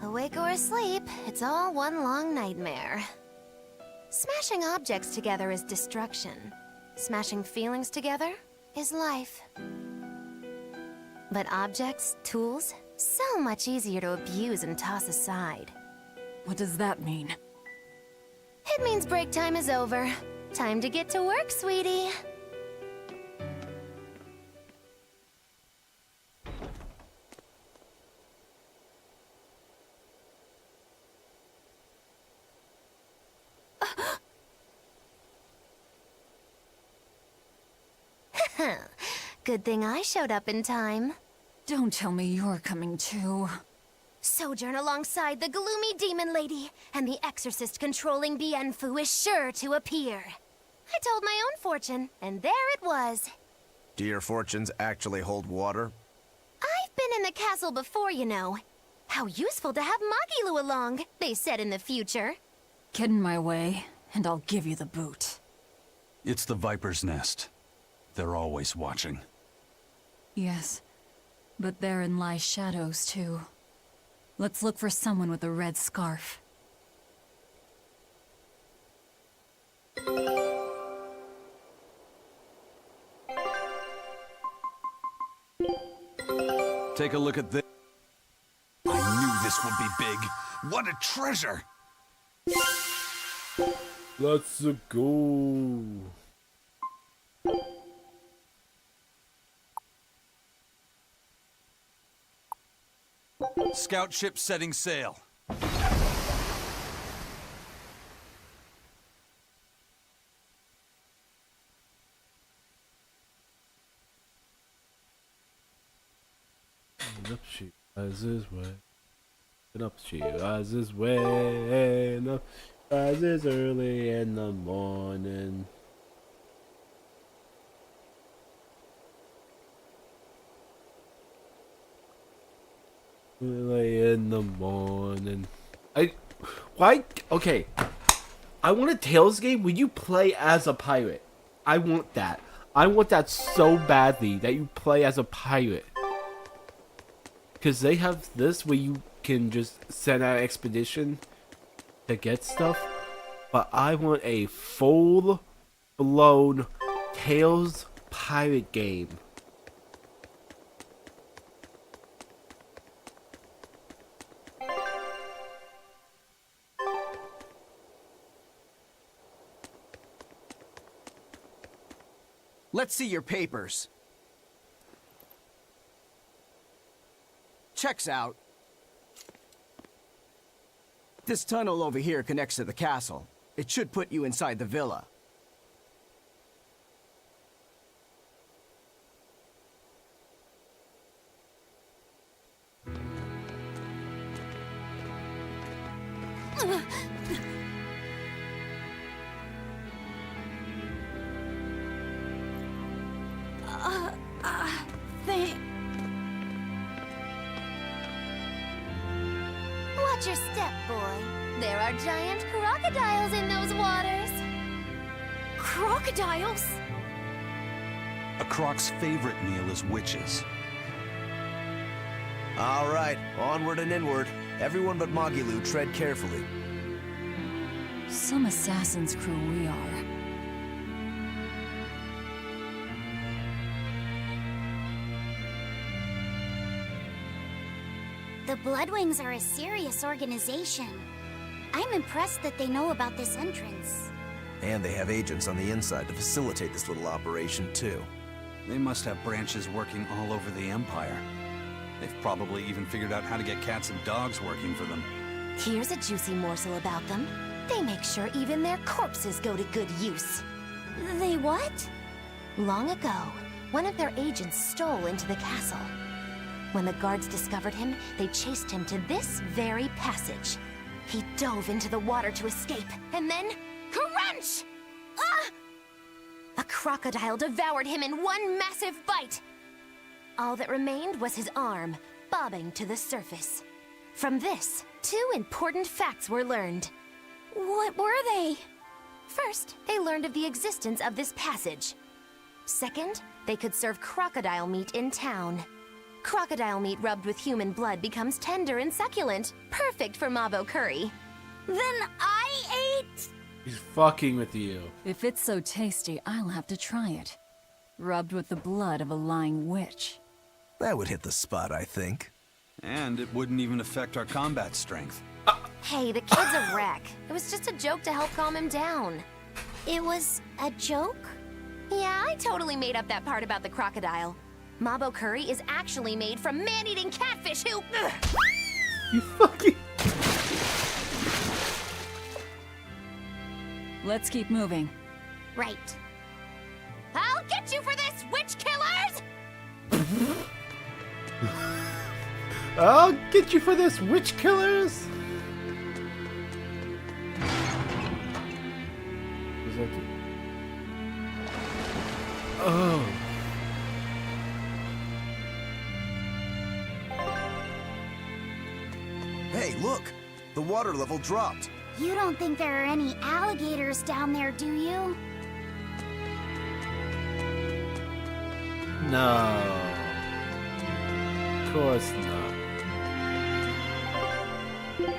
Awake or asleep, it's all one long nightmare. Smashing objects together is destruction. Smashing feelings together is life. But objects, tools, so much easier to abuse and toss aside. What does that mean? It means break time is over. Time to get to work, sweetie. Good thing I showed up in time. Don't tell me you're coming too. Sojourn alongside the gloomy demon lady, and the exorcist controlling Bienfu is sure to appear. I told my own fortune, and there it was. Do your fortunes actually hold water? I've been in the castle before, you know. How useful to have Magilu along, they said in the future. Get in my way, and I'll give you the boot. It's the Viper's Nest. They're always watching. Yes, but therein lie shadows too. Let's look for someone with a red scarf. Take a look at this. I knew this would be big. What a treasure! Let's go. Scout ship setting sail. And up she rises way. And up she rises way. And up she rises early in the morning. Early in the morning. Why? Okay. I want a Tales game where you play as a pirate. I want that. I want that so badly, that you play as a pirate. Because they have this where you can just send out an expedition to get stuff. But I want a full-blown Tales pirate game. Let's see your papers. Checks out. This tunnel over here connects to the castle. It should put you inside the villa. Watch your step, boy. There are giant crocodiles in those waters. Crocodiles? A croc's favorite meal is witches. All right, onward and inward. Everyone but Magilu, tread carefully. Some assassin's crew we are. The Bloodwings are a serious organization. I'm impressed that they know about this entrance. And they have agents on the inside to facilitate this little operation, too. They must have branches working all over the Empire. They've probably even figured out how to get cats and dogs working for them. Here's a juicy morsel about them. They make sure even their corpses go to good use. They what? Long ago, one of their agents stole into the castle. When the guards discovered him, they chased him to this very passage. He dove into the water to escape, and then... crunch! Ah! A crocodile devoured him in one massive bite. All that remained was his arm, bobbing to the surface. From this, 2 important facts were learned. What were they? First, they learned of the existence of this passage. Second, they could serve crocodile meat in town. Crocodile meat rubbed with human blood becomes tender and succulent, perfect for Mabo curry. Then I ate... He's fucking with you. If it's so tasty, I'll have to try it. Rubbed with the blood of a lying witch. That would hit the spot, I think. And it wouldn't even affect our combat strength. Hey, the kid's a wreck. It was just a joke to help calm him down. It was a joke? Yeah, I totally made up that part about the crocodile. Mabo curry is actually made from man-eating catfish who... You fucking... Let's keep moving. Right. I'll get you for this, witch I'll get you for this, witch killers! What does that do? Oh. Hey, look! The water level dropped. You don't think there are any alligators down there, do you? No. Of course not.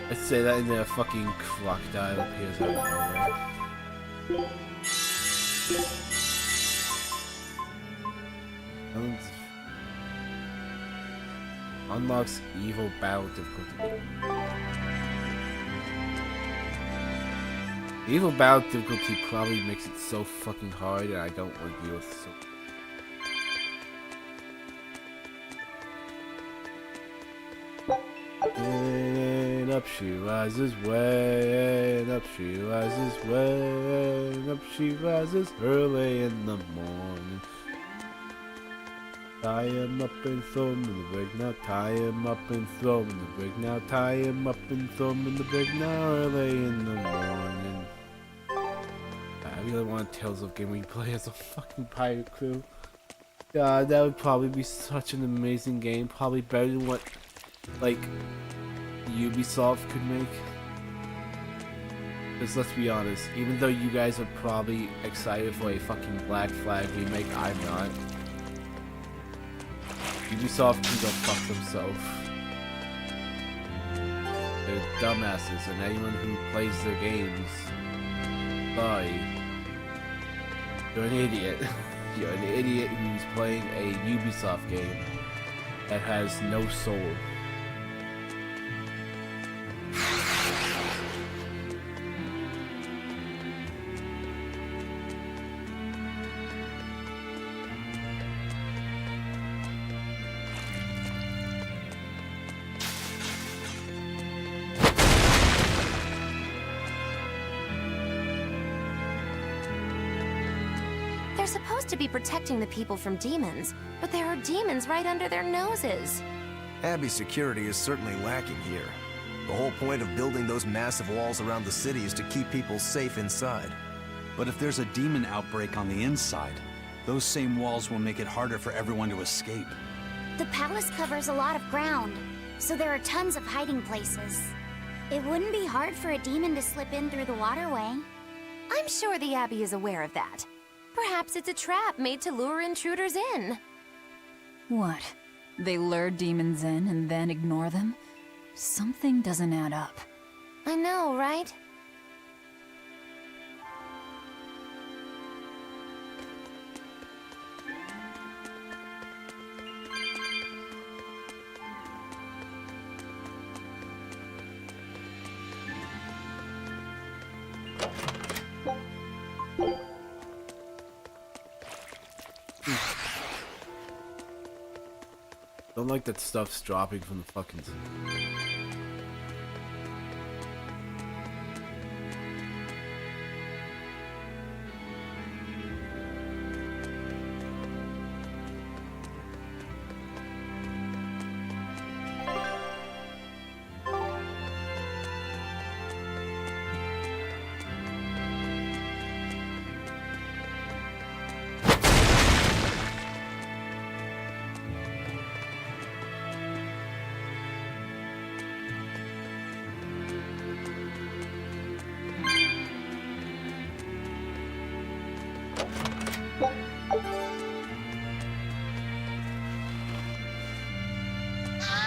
I'd say that and then a fucking crocodile appears out of nowhere. Unlocks evil battle difficulty. The evil battle difficulty probably makes it so fucking hard and I don't want to deal with so. And up she rises, way and up she rises, way and up she rises early in the morning. Tie him up and throw him in the brig now, tie him up and throw him in the brig now, tie him up and throw him in the brig now, early in the morning. I really want a Tales of game where you play as a fucking pirate crew. God, that would probably be such an amazing game, probably better than what, like, Ubisoft could make. Because let's be honest, even though you guys are probably excited for a fucking Black Flag remake, I'm not. Ubisoft can go fuck themselves. They're dumbasses, and anyone who plays their games, sorry, you're an idiot. You're an idiot who's playing a Ubisoft game that has no soul. They're supposed to be protecting the people from demons, but there are demons right under their noses. Abbey security is certainly lacking here. The whole point of building those massive walls around the city is to keep people safe inside. But if there's a demon outbreak on the inside, those same walls will make it harder for everyone to escape. The palace covers a lot of ground, so there are tons of hiding places. It wouldn't be hard for a demon to slip in through the waterway. I'm sure the Abbey is aware of that. Perhaps it's a trap made to lure intruders in. What? They lure demons in and then ignore them? Something doesn't add up. I know, right? Don't like that stuff's dropping from the fucking...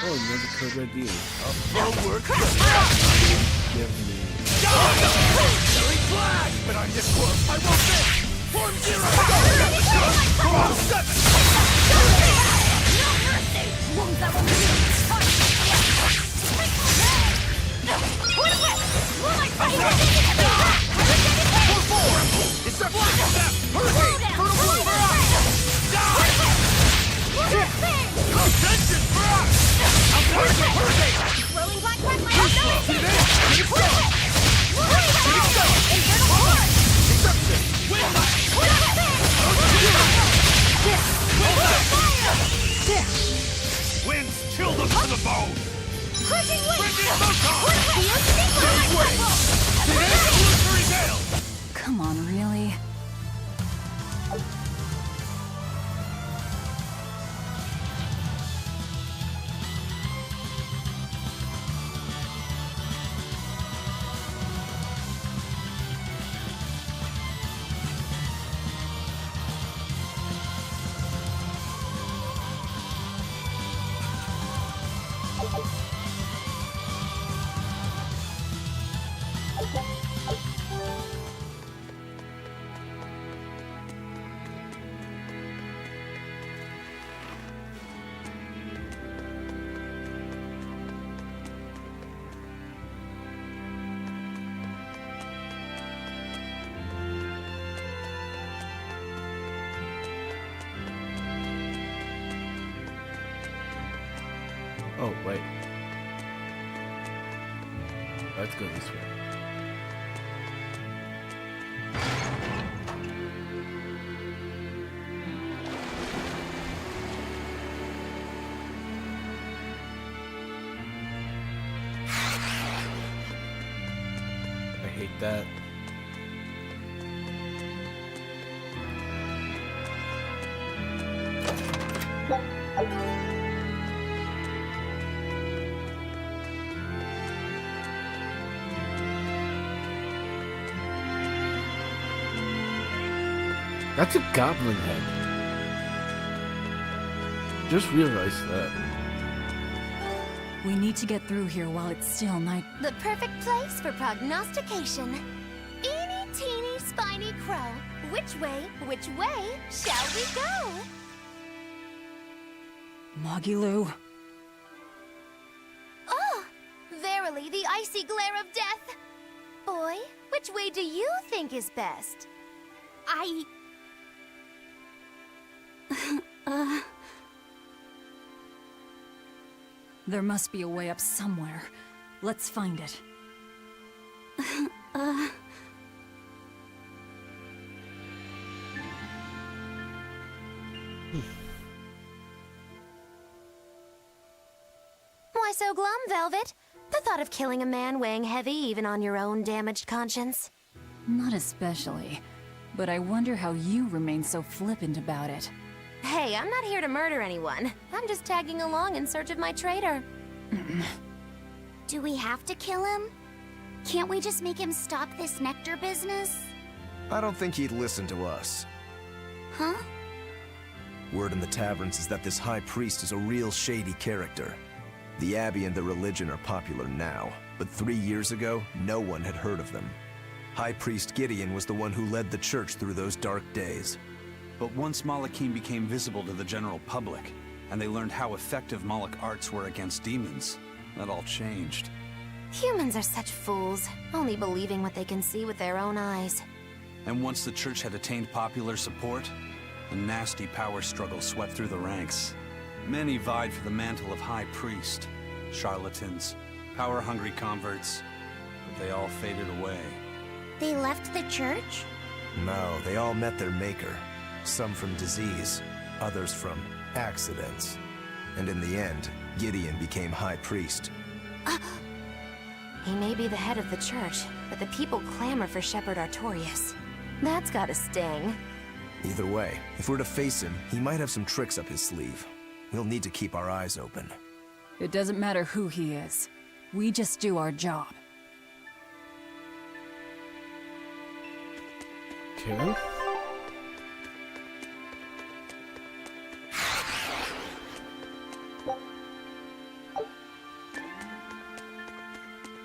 Oh, another code red deal. Give me. Very flag! But I'm this close. I won't miss! Form zero! Form 7! No mercy! Wounds that will be What is it? Will I fight you? Deception! Hurricane! Turtle blue! Contention! Hurricane! Swirling black crack my head! See this? Keep going! Internal force! Deception! Wind! This will fire! Oh, wait. Let's go this way. I hate that. That's a goblin head. Just realized that. We need to get through here while it's still night. The perfect place for prognostication. Eeny, teeny, spiny crow. Which way shall we go? Moggy-Loo. Oh, verily the icy glare of death. Boy, which way do you think is best? There must be a way up somewhere. Let's find it. Why so glum, Velvet? The thought of killing a man weighing heavy even on your own damaged conscience? Not especially. But I wonder how you remain so flippant about it. Hey, I'm not here to murder anyone. I'm just tagging along in search of my traitor. Do we have to kill him? Can't we just make him stop this nectar business? I don't think he'd listen to us. Huh? Word in the taverns is that this high priest is a real shady character. The Abbey and the religion are popular now, but 3 years ago, no one had heard of them. High Priest Gideon was the one who led the church through those dark days. But once Malachim became visible to the general public, and they learned how effective Moloch arts were against demons, that all changed. Humans are such fools, only believing what they can see with their own eyes. And once the church had attained popular support, a nasty power struggle swept through the ranks. Many vied for the mantle of High Priest. Charlatans, power-hungry converts, but they all faded away. They left the church? No, they all met their maker. Some from disease, others from accidents. And in the end, Gideon became High Priest. He may be the head of the church, but the people clamor for Shepherd Artorius. That's gotta sting. Either way, if we're to face him, he might have some tricks up his sleeve. We'll need to keep our eyes open. It doesn't matter who he is. We just do our job. Okay.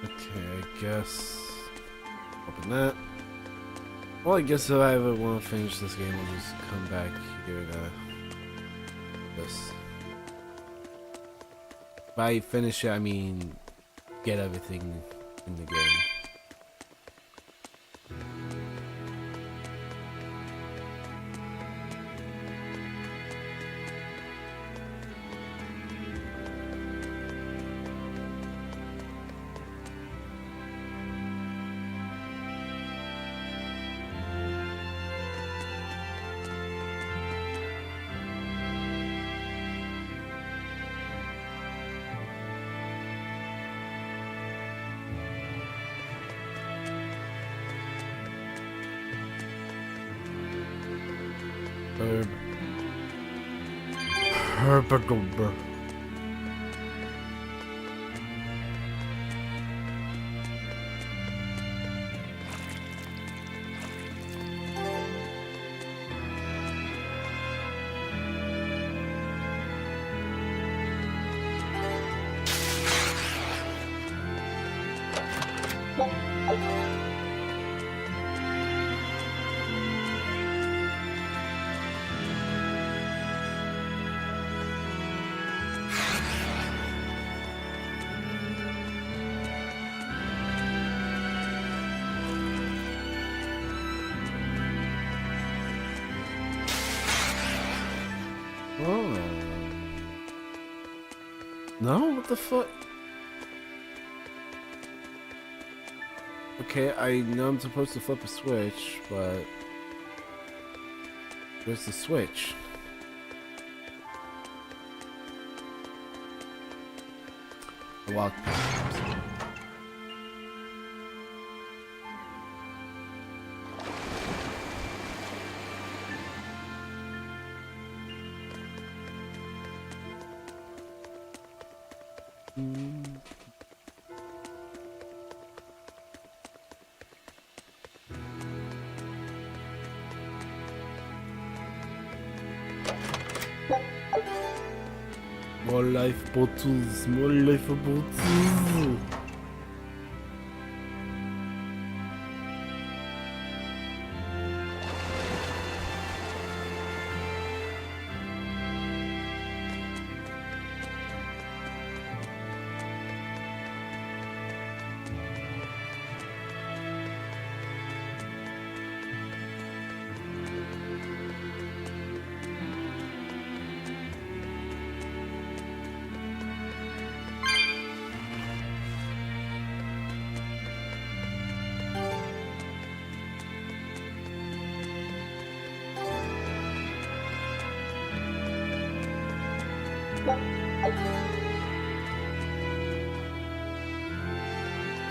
Okay, I guess open that. Well, I guess if I ever want to finish this game, I'll just come back here to this. By finish it, I mean get everything in the game. Herb. No? What the fuck? Okay, I know I'm supposed to flip a switch, but... Where's the switch? The walk. More life bottles, more life bottles.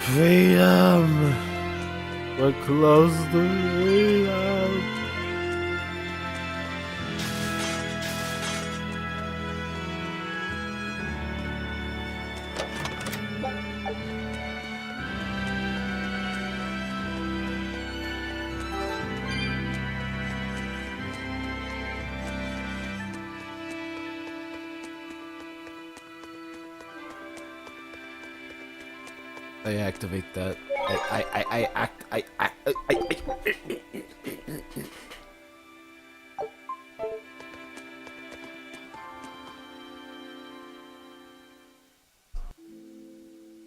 Freedom! We're close to freedom! I activate that.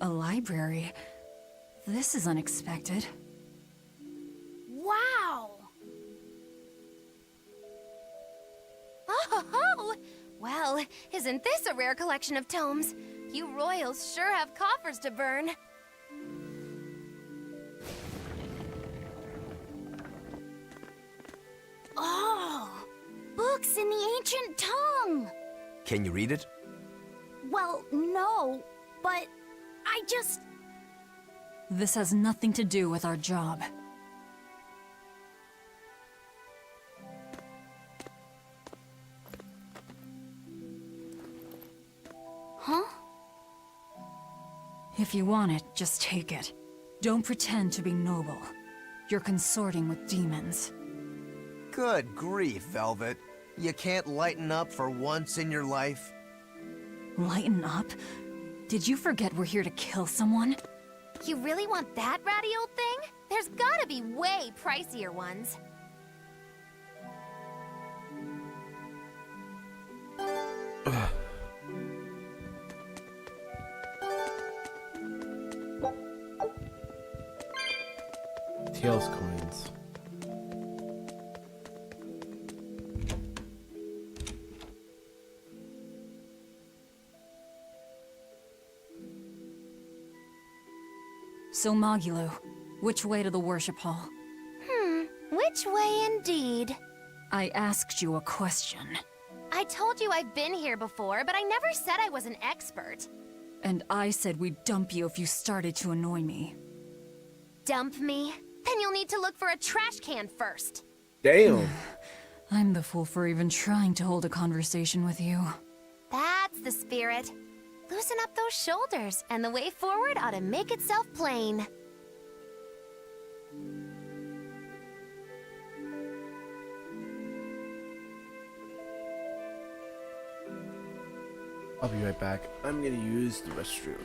A library? This is unexpected. Wow! Oh, well, isn't this a rare collection of tomes? You royals sure have coffers to burn. Oh! Books in the ancient tongue! Can you read it? Well, no, but I just... This has nothing to do with our job. Huh? If you want it, just take it. Don't pretend to be noble. You're consorting with demons. Good grief, Velvet. You can't lighten up for once in your life? Lighten up? Did you forget we're here to kill someone? You really want that ratty old thing? There's gotta be way pricier ones. Tails coins. So Magulu, which way to the worship hall? Which way indeed? I asked you a question. I told you I've been here before, but I never said I was an expert. And I said we'd dump you if you started to annoy me. Dump me? Then you'll need to look for a trash can first. Damn. I'm the fool for even trying to hold a conversation with you. That's the spirit. Loosen up those shoulders, and the way forward ought to make itself plain. I'll be right back. I'm gonna use the restroom.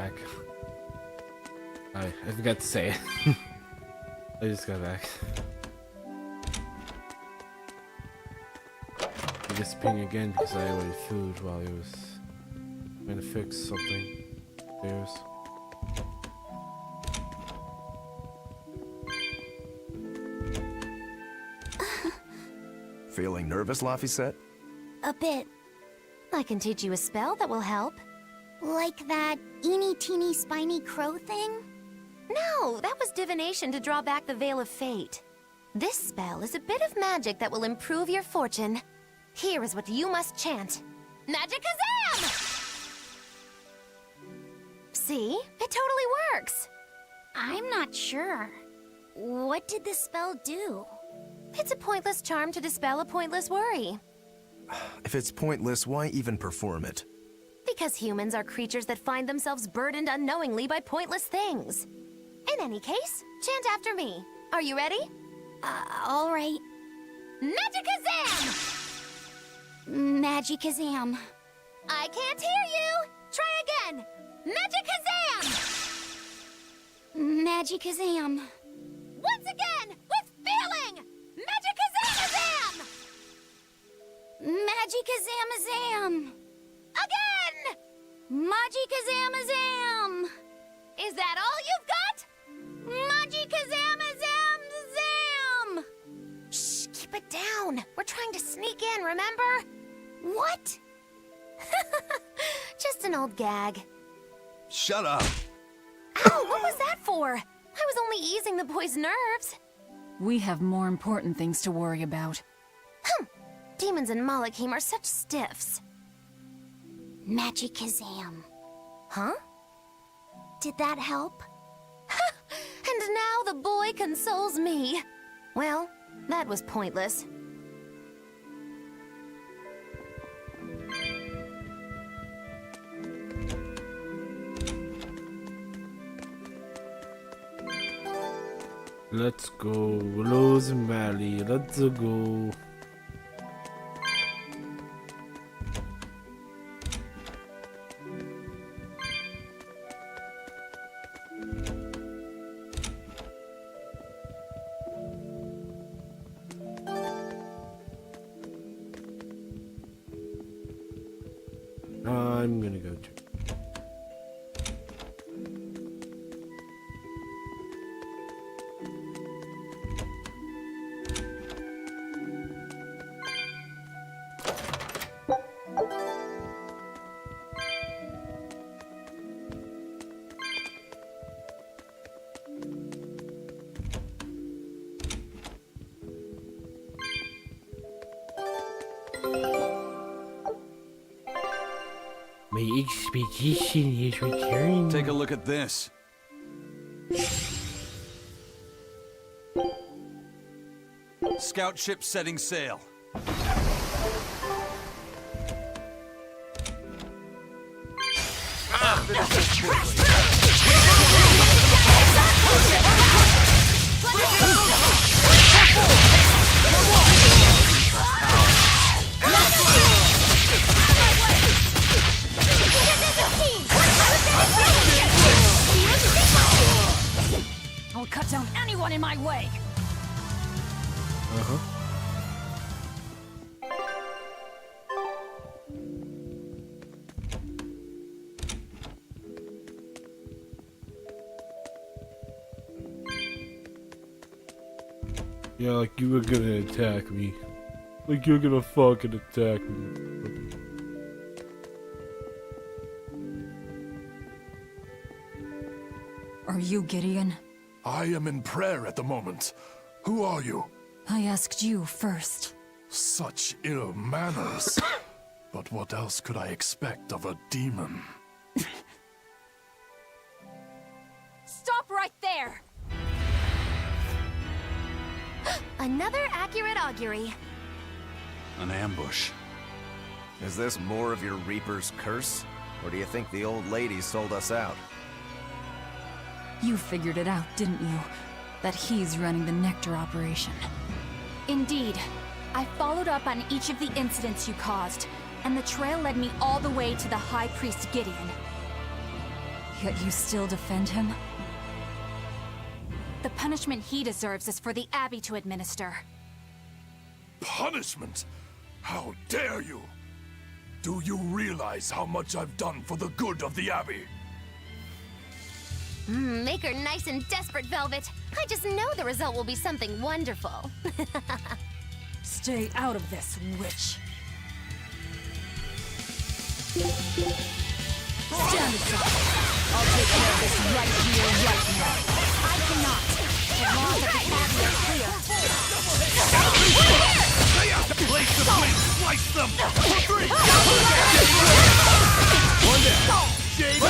back. I forgot to say it. I just got back. He disappeared again because I ate food while he was trying to fix something. There's. Feeling nervous, Laphicet? A bit. I can teach you a spell that will help. Like that eeny teeny spiny crow thing? No, that was divination to draw back the Veil of Fate. This spell is a bit of magic that will improve your fortune. Here is what you must chant. Magikazam! See? It totally works. I'm not sure. What did the spell do? It's a pointless charm to dispel a pointless worry. If it's pointless, why even perform it? Because humans are creatures that find themselves burdened unknowingly by pointless things. In any case, chant after me. Are you ready? All right. Magikazam! Magikazam. I can't hear you! Try again! Magikazam! Magikazam. Once again, with feeling! Magikazamazam! Magikazamazam. Again! Magikazamazam. Is that all you've got? Magikazamazam. Shh, keep it down. We're trying to sneak in, remember? What? Just an old gag. Shut up! Ow, what was that for? I was only easing the boy's nerves. We have more important things to worry about. Demons and Malachim are such stiffs. Magikazam. Huh? Did that help? And now the boy consoles me. Well, that was pointless. Let's go, Rosemary. Let's go. I'm gonna go to. My expedition is returned. Take a look at this. Scout ship setting sail. I'll cut down anyone in my way. Yeah, like you were gonna attack me. Like you're gonna fucking attack me. Are you Gideon? I am in prayer at the moment. Who are you? I asked you first. Such ill manners. But what else could I expect of a demon? Stop right there! Another accurate augury. An ambush. Is this more of your Reaper's curse? Or do you think the old lady sold us out? You figured it out, didn't you? That he's running the Nectar operation. Indeed. I followed up on each of the incidents you caused, and the trail led me all the way to the High Priest Gideon. Yet you still defend him? The punishment he deserves is for the Abbey to administer. Punishment? How dare you? Do you realize how much I've done for the good of the Abbey? Make her nice and desperate, Velvet. I just know the result will be something wonderful. Stay out of this, witch. Stand aside. I'll take care of this right here, right now. I cannot. The laws of the Abbey are clear. Place the blade! Slice them! Three! One down! Shade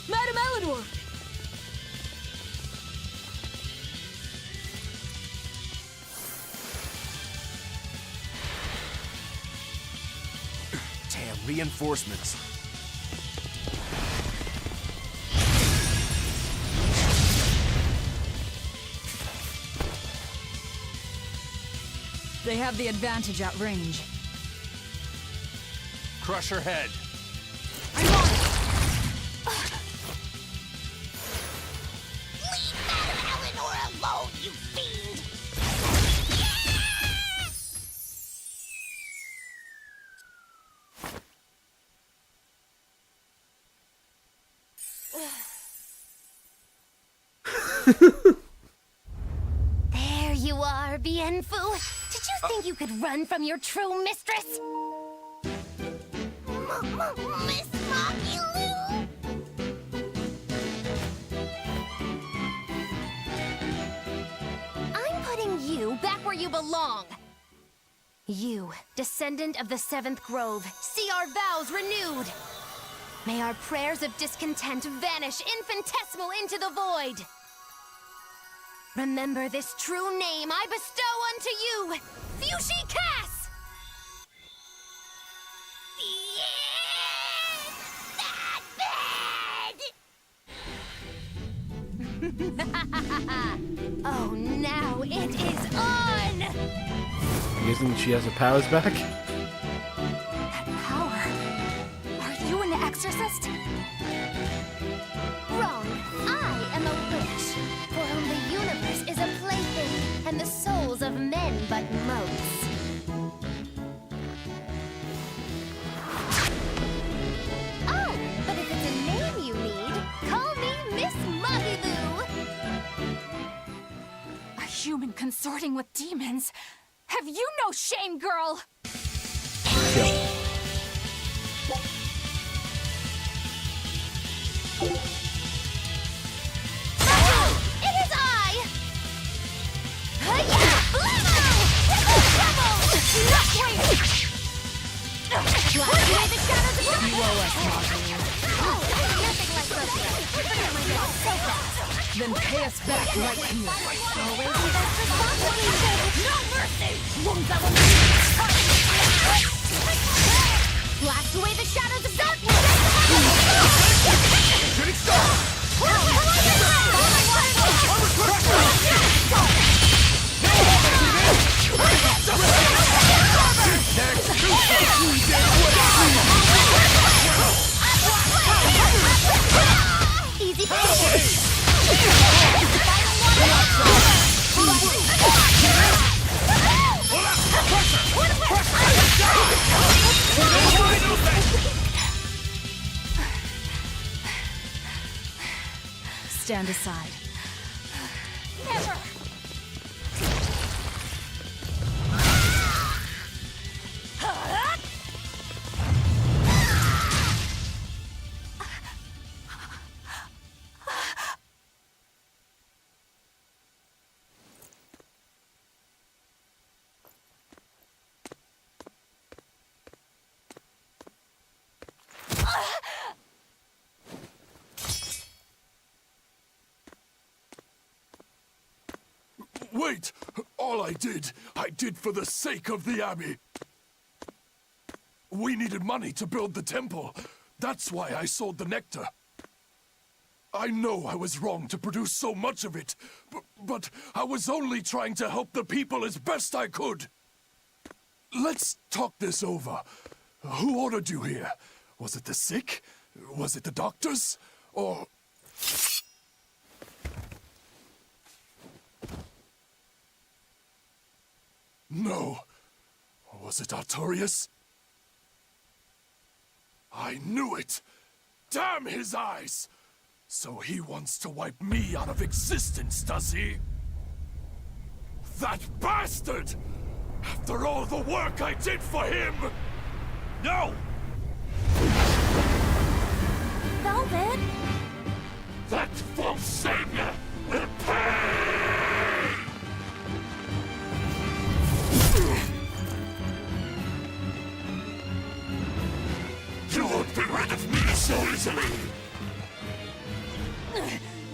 Madame Eleanor! Damn, reinforcements. They have the advantage at range. Crush her head. Leave Madame Eleanor alone, you fiend! There you are, Bien Phu. Did you think you could run from your true mistress? Miss Mocky Lou! I'm putting you back where you belong. You, descendant of the Seventh Grove, see our vows renewed. May our prayers of discontent vanish infinitesimal into the void. Remember this true name I bestow unto you, Fushi Cass! Oh, now it is on! You guys think she has her powers back? That power. Are you an exorcist? Wrong. I am a witch, for whom the universe is a plaything, and the souls of men but motes. Oh, but if it's a name you need, call me Miss Moggy-Loo. A human consorting with demons? Have you no shame, girl? It is I! Blast away the shadows of darkness! You owe us, Moggy. Nothing like Berseria. Then pay us back right here. Always be best responsible. No mercy! Blast away the shadows of darkness! Shooting star! Easy Stand aside. Never! Wait! All I did for the sake of the Abbey. We needed money to build the temple. That's why I sold the nectar. I know I was wrong to produce so much of it, but I was only trying to help the people as best I could. Let's talk this over. Who ordered you here? Was it the sick? Was it the doctors? Or... No. Was it Artorias? I knew it! Damn his eyes! So he wants to wipe me out of existence, does he? That bastard! After all the work I did for him! No! Velvet? That false savior will pay! You won't be rid of me so easily!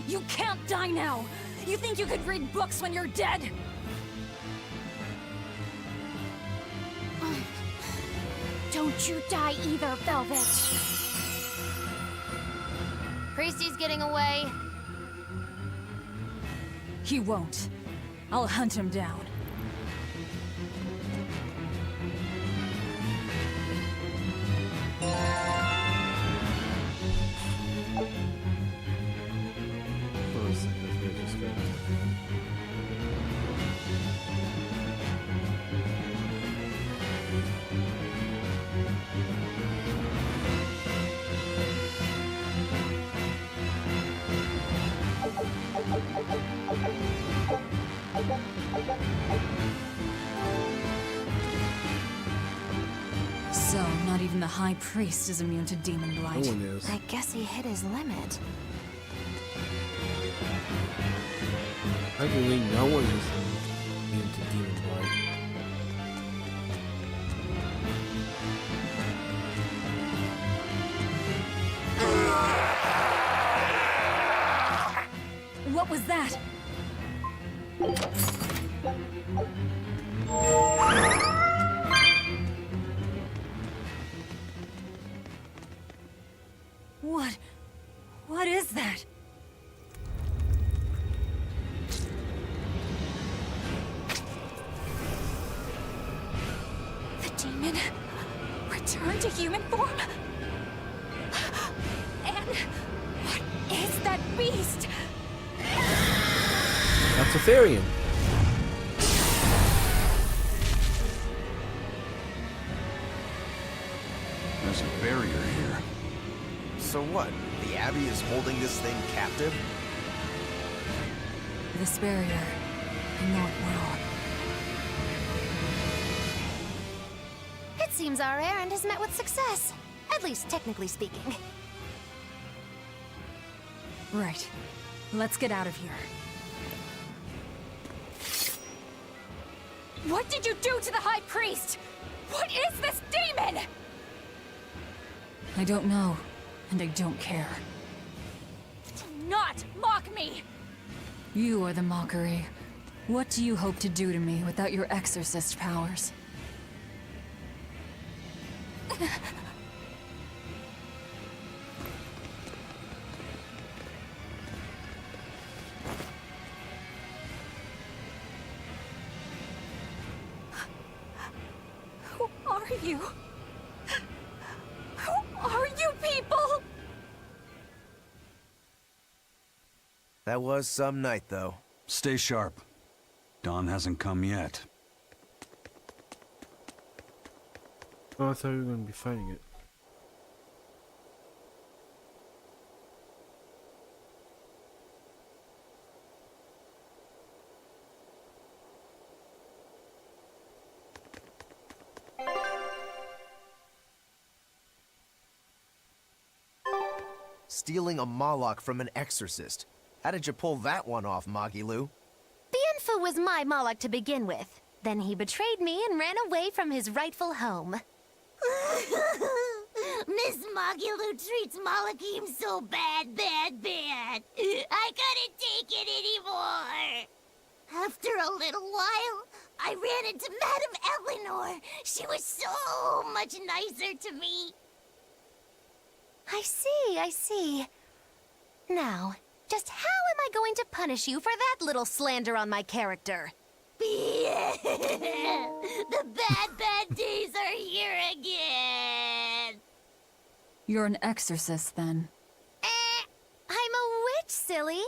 You can't die now! You think you could read books when you're dead? Don't you die either, Velvet! Priesty's getting away. He won't. I'll hunt him down. So, not even the High Priest is immune to demon blight. No one is. I guess he hit his limit. Arguably, no one is immune to demon blight. What was that? What is that? The demon returned to human form? And what is that beast? That's a Therian. There's a barrier here. So what? The Abbey is holding this thing captive? This barrier. I know it well. It seems our errand has met with success. At least technically speaking. Right. Let's get out of here. What did you do to the High Priest? What is this demon? I don't know, and I don't care. Do not mock me! You are the mockery. What do you hope to do to me without your exorcist powers? Who are you? Who are you people? That was some night, though. Stay sharp. Dawn hasn't come yet. Oh, I thought we were going to be fighting it. Stealing a Moloch from an exorcist. How did you pull that one off, Magilu? Bienfu was my Moloch to begin with. Then he betrayed me and ran away from his rightful home. Miss Magulu treats Malachim so bad. I couldn't take it anymore. After a little while, I ran into Madame Eleanor. She was so much nicer to me. I see. Now, just how am I going to punish you for that little slander on my character? The bad days are here again. You're an exorcist, then. I'm a witch, silly.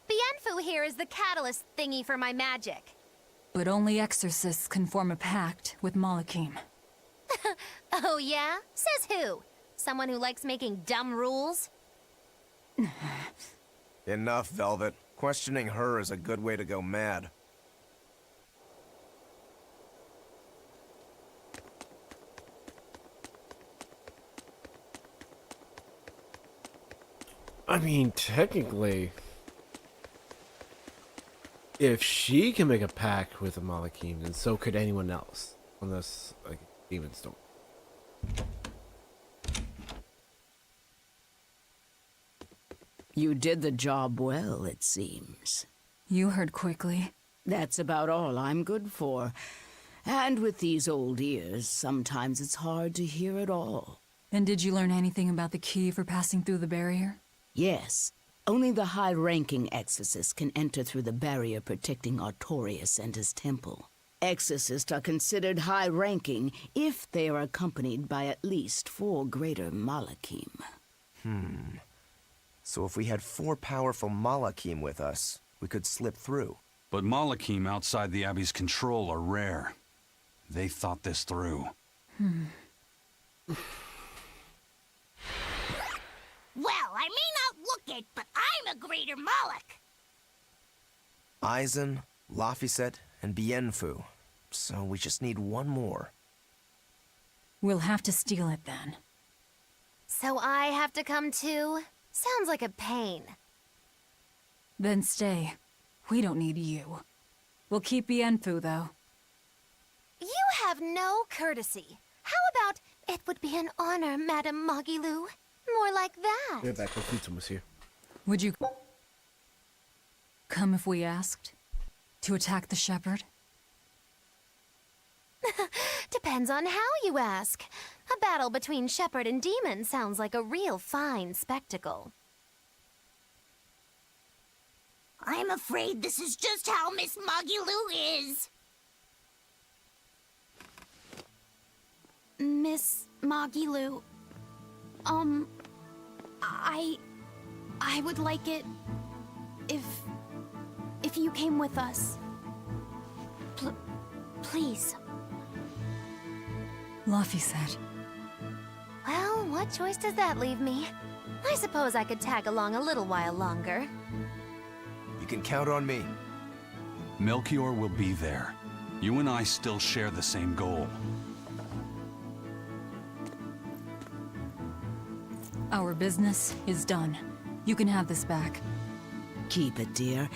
Bienfu here is the catalyst thingy for my magic. But only exorcists can form a pact with Malakim. Oh yeah? Says who? Someone who likes making dumb rules? Enough, Velvet. Questioning her is a good way to go mad. I mean, technically, if she can make a pact with a Malakim, then so could anyone else. Unless, like, demons don't. You did the job well, it seems. You heard quickly. That's about all I'm good for. And with these old ears, sometimes it's hard to hear it all. And did you learn anything about the key for passing through the barrier? Yes. Only the high-ranking exorcists can enter through the barrier protecting Artorius and his temple. Exorcists are considered high-ranking if they are accompanied by at least 4 greater Malakim. So if we had 4 powerful Malakim with us, we could slip through. But Malakim outside the Abbey's control are rare. They thought this through. Well, I may not look it, but I'm a greater Moloch. Aizen, Laphicet, and Bienfu. So we just need one more. We'll have to steal it then. So I have to come too? Sounds like a pain. Then stay. We don't need you. We'll keep Bienfu, though. You have no courtesy. How about, it would be an honor, Madame Magilou? More like that. We're back with Futum was here. Would you come if we asked? To attack the shepherd? Depends on how you ask. A battle between shepherd and demon sounds like a real fine spectacle. I'm afraid this is just how Miss Magilou is. Miss Magilou, I would like it if you came with us. Please. Laphicet. Well, what choice does that leave me? I suppose I could tag along a little while longer. You can count on me. Melchior will be there. You and I still share the same goal. Our business is done. You can have this back. Keep it, dear.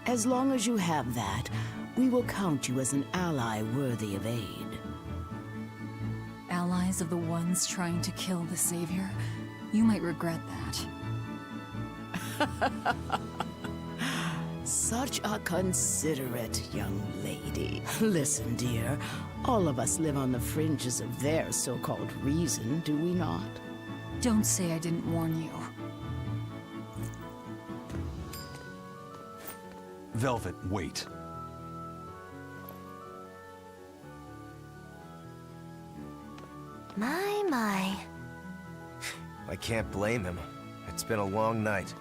As long as you have that, we will count you as an ally worthy of aid. Allies of the ones trying to kill the Savior? You might regret that. Such a considerate young lady. Listen, dear, all of us live on the fringes of their so-called reason, do we not? Don't say I didn't warn you. Velvet, wait. My. I can't blame him. It's been a long night.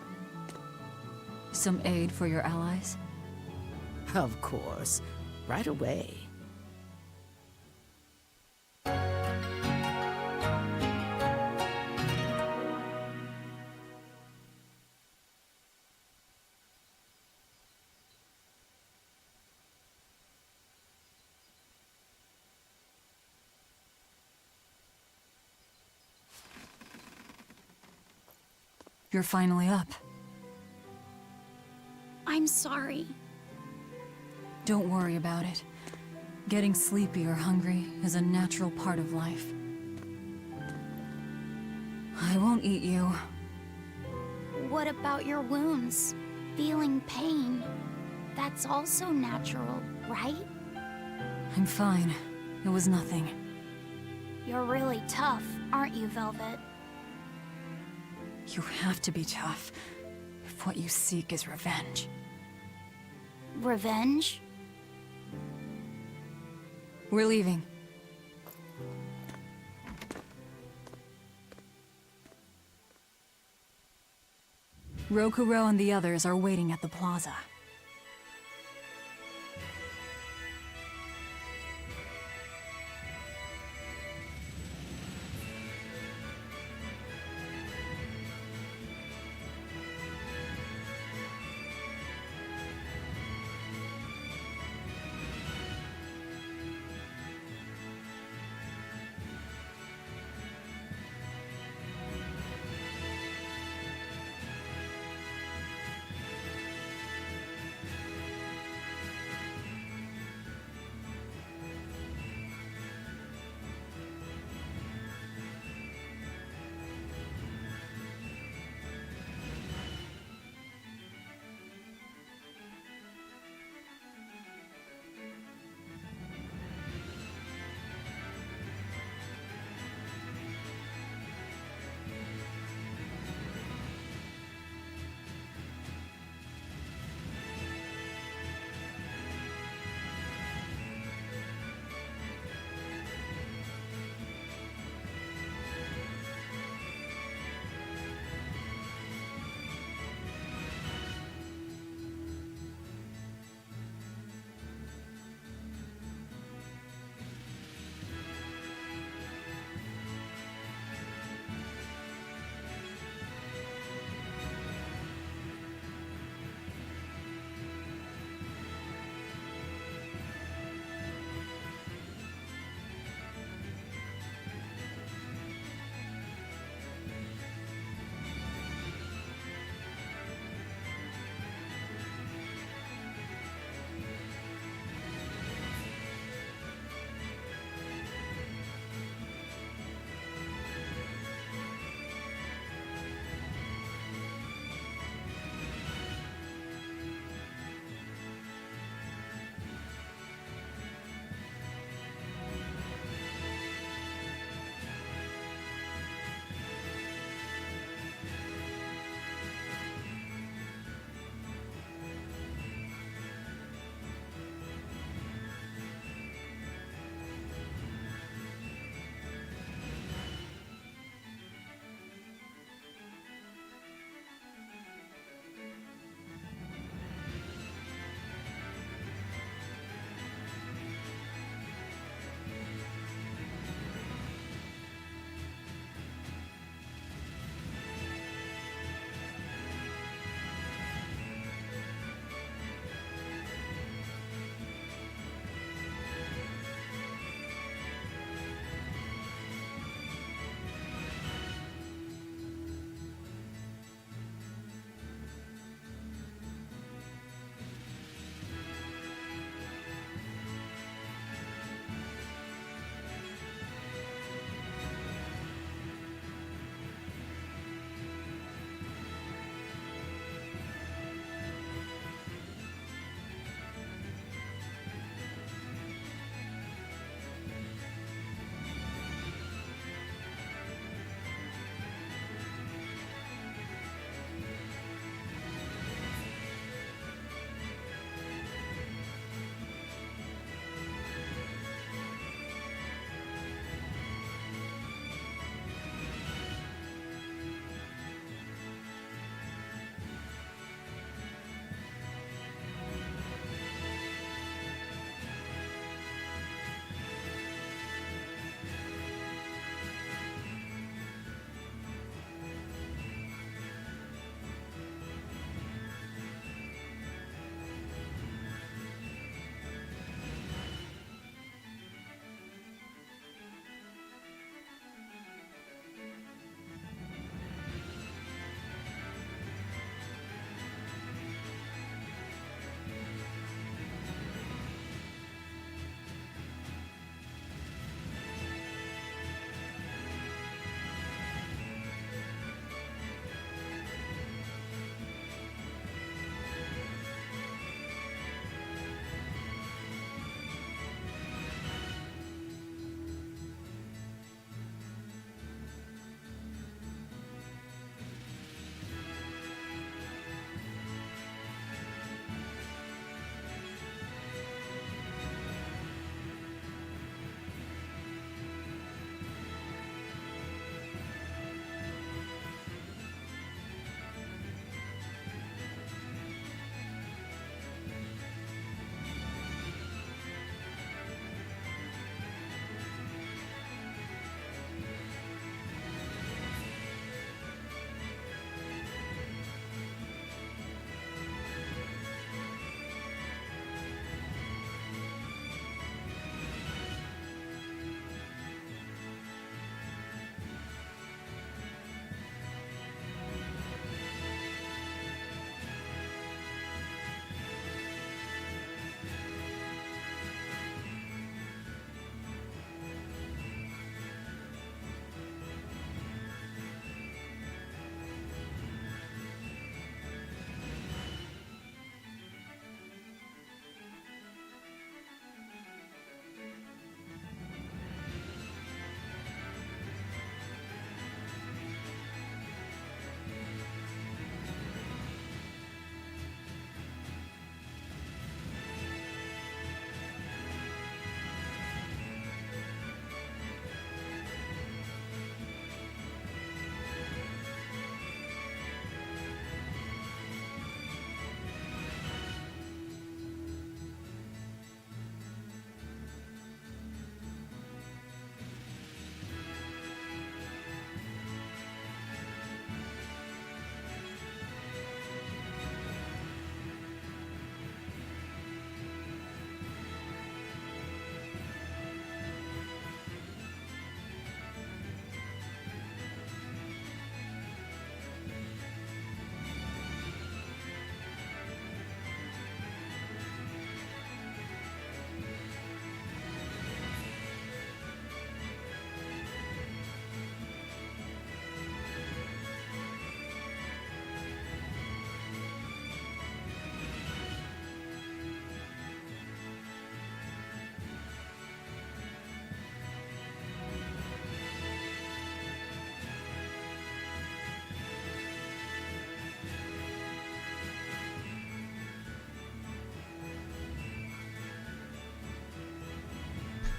Some aid for your allies? Of course. Right away. You're finally up. I'm sorry. Don't worry about it. Getting sleepy or hungry is a natural part of life. I won't eat you. What about your wounds? Feeling pain? That's also natural, right? I'm fine. It was nothing. You're really tough, aren't you, Velvet? You have to be tough, if what you seek is revenge. Revenge? We're leaving. Rokuro and the others are waiting at the plaza.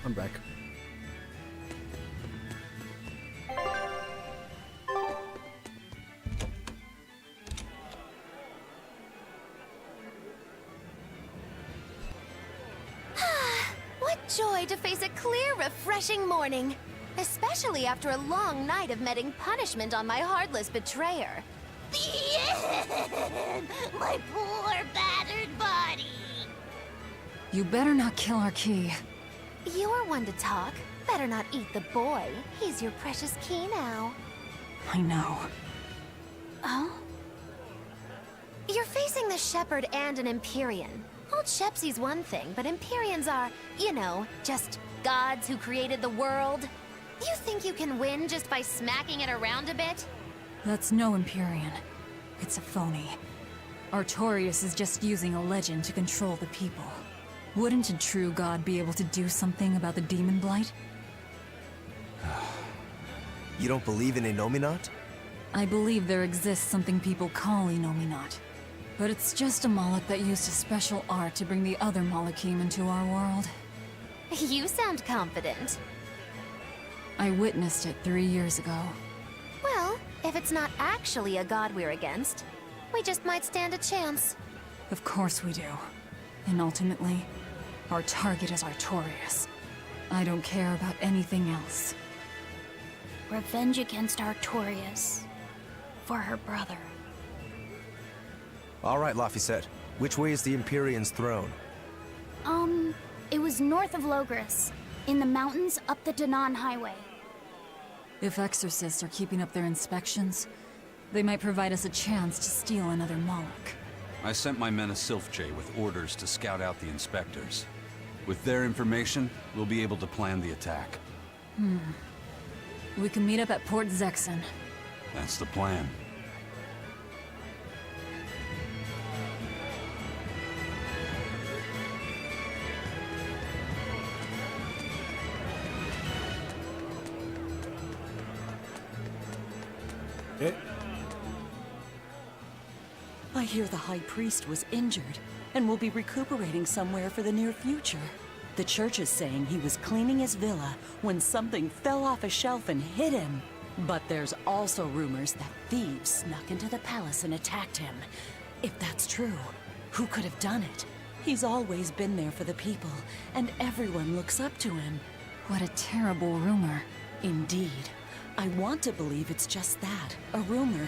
I'm back. What joy to face a clear, refreshing morning. Especially after a long night of meting punishment on my heartless betrayer. The end! My poor, battered body! You better not kill our key. You're one to talk. Better not eat the boy. He's your precious key now. I know. Oh? You're facing the Shepherd and an Empyrean. Old Shepsy's one thing, but Empyreans are, you know, just gods who created the world. You think you can win just by smacking it around a bit? That's no Empyrean. It's a phony. Artorias is just using a legend to control the people. Wouldn't a true god be able to do something about the demon blight? You don't believe in Innominat? I believe there exists something people call Innominat. But it's just a Moloch that used a special art to bring the other Molochim into our world. You sound confident. I witnessed it 3 years ago. Well, if it's not actually a god we're against, we just might stand a chance. Of course we do. And ultimately, our target is Artorias. I don't care about anything else. Revenge against Artorias. For her brother. All right, Laphicet. Which way is the Empyrean's throne? It was north of Logris. In the mountains up the Danan Highway. If exorcists are keeping up their inspections, they might provide us a chance to steal another Moloch. I sent my men a Sylph-J with orders to scout out the inspectors. With their information, we'll be able to plan the attack. We can meet up at Port Zexen. That's the plan. I hear the High Priest was injured and will be recuperating somewhere for the near future. The church is saying he was cleaning his villa when something fell off a shelf and hit him. But there's also rumors that thieves snuck into the palace and attacked him. If that's true, who could have done it? He's always been there for the people, and everyone looks up to him. What a terrible rumor. Indeed. I want to believe it's just that, a rumor,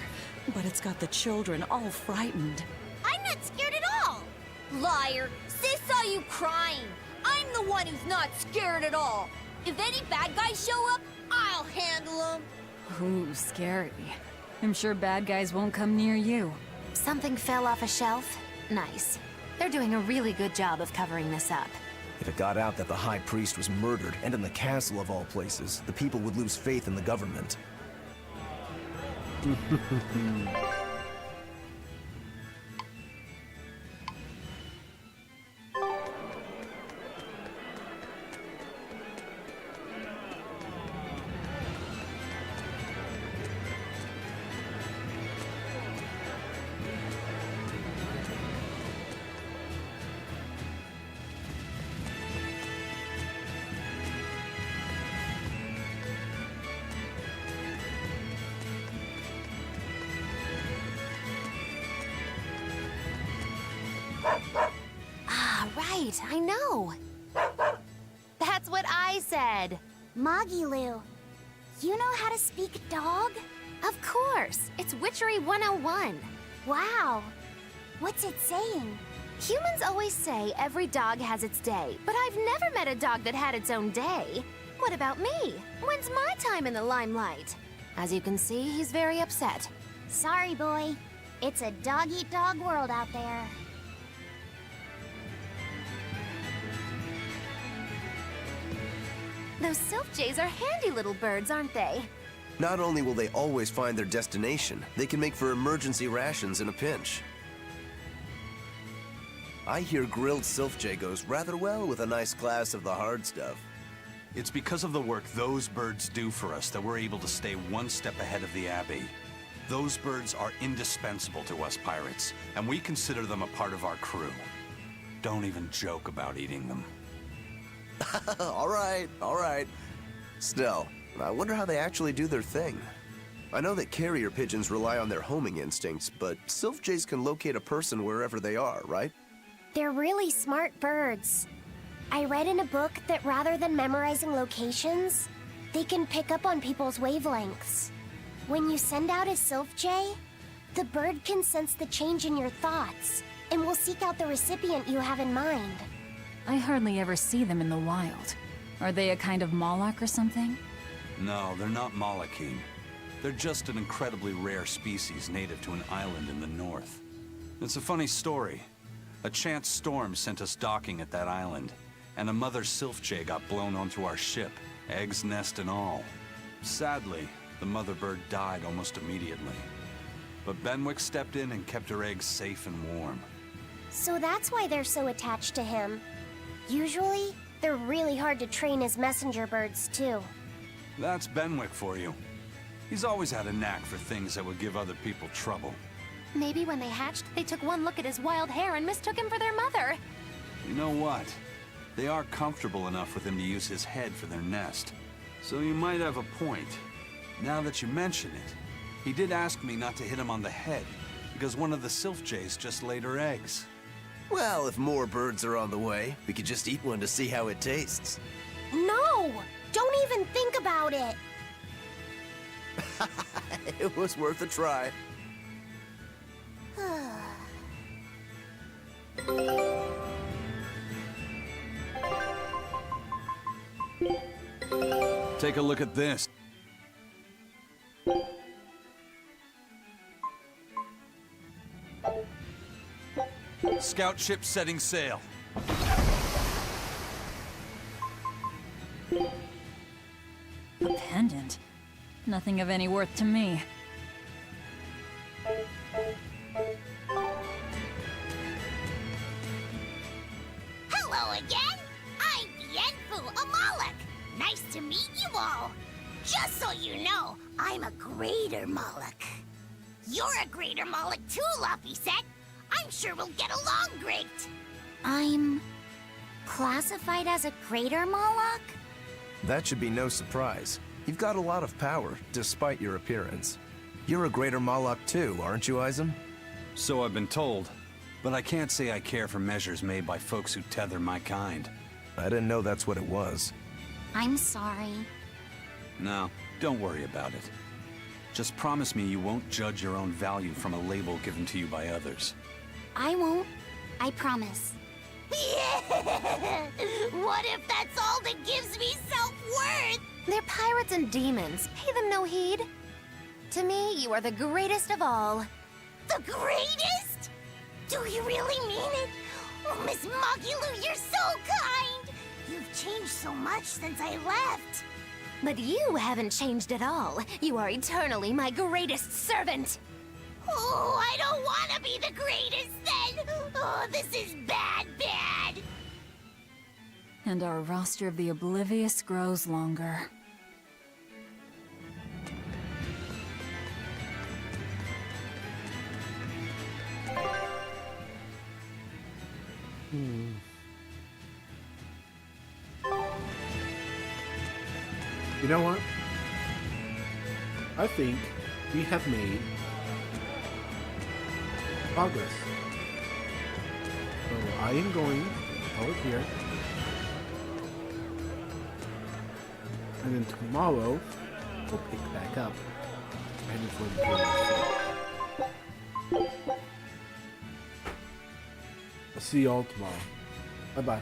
but it's got the children all frightened. I'm not scared at all! Liar! Sis saw you crying! I'm the one who's not scared at all! If any bad guys show up, I'll handle them! Ooh, scary. I'm sure bad guys won't come near you. Something fell off a shelf? Nice. They're doing a really good job of covering this up. If it got out that the High Priest was murdered, and in the castle of all places, the people would lose faith in the government. Right, I know. That's what I said. Magilu, you know how to speak dog? Of course. It's Witchery 101. Wow. What's it saying? Humans always say every dog has its day, but I've never met a dog that had its own day. What about me? When's my time in the limelight? As you can see, he's very upset. Sorry, boy. It's a dog-eat-dog world out there. Those Sylph-Jays are handy little birds, aren't they? Not only will they always find their destination, they can make for emergency rations in a pinch. I hear grilled Sylph-J goes rather well with a nice glass of the hard stuff. It's because of the work those birds do for us that we're able to stay one step ahead of the Abbey. Those birds are indispensable to us pirates, and we consider them a part of our crew. Don't even joke about eating them. All right, all right. Still, I wonder how they actually do their thing. I know that carrier pigeons rely on their homing instincts, but sylph jays can locate a person wherever they are, right? They're really smart birds. I read in a book that rather than memorizing locations, they can pick up on people's wavelengths. When you send out a sylph jay, the bird can sense the change in your thoughts and will seek out the recipient you have in mind. I hardly ever see them in the wild. Are they a kind of Moloch or something? No, they're not Malachine. They're just an incredibly rare species native to an island in the north. It's a funny story. A chance storm sent us docking at that island, and a mother sylph jay got blown onto our ship, eggs, nest, and all. Sadly, the mother bird died almost immediately. But Benwick stepped in and kept her eggs safe and warm. So that's why they're so attached to him. Usually, they're really hard to train as messenger birds, too. That's Benwick for you. He's always had a knack for things that would give other people trouble. Maybe when they hatched, they took one look at his wild hair and mistook him for their mother. You know what? They are comfortable enough with him to use his head for their nest. So you might have a point. Now that you mention it, he did ask me not to hit him on the head, because one of the sylph jays just laid her eggs. Well, if more birds are on the way, we could just eat one to see how it tastes. No! Don't even think about it! It was worth a try. Take a look at this. Scout ship setting sail. A pendant? Nothing of any worth to me. Hello again! I'm Yenfu, a Moloch. Nice to meet you all. Just so you know, I'm a greater Moloch. You're a greater Moloch too, Laphicet. I'm sure we'll get along great. I'm classified as a greater Moloch? That should be no surprise. You've got a lot of power, despite your appearance. You're a greater Moloch too, aren't you, Izem? So I've been told, but I can't say I care for measures made by folks who tether my kind. I didn't know that's what it was. I'm sorry. No, don't worry about it. Just promise me you won't judge your own value from a label given to you by others. I won't. I promise. What if that's all that gives me self-worth? They're pirates and demons. Pay them no heed. To me, you are the greatest of all. The greatest? Do you really mean it? Oh, Miss Magilou, you're so kind! You've changed so much since I left. But you haven't changed at all. You are eternally my greatest servant. Oh, I don't want to be the greatest then! Oh, this is bad, bad! And our roster of the oblivious grows longer. You know what? I think we have made progress. So I am going over here. And then tomorrow, we'll pick back up. Heading for the I'll see y'all tomorrow. Bye-bye.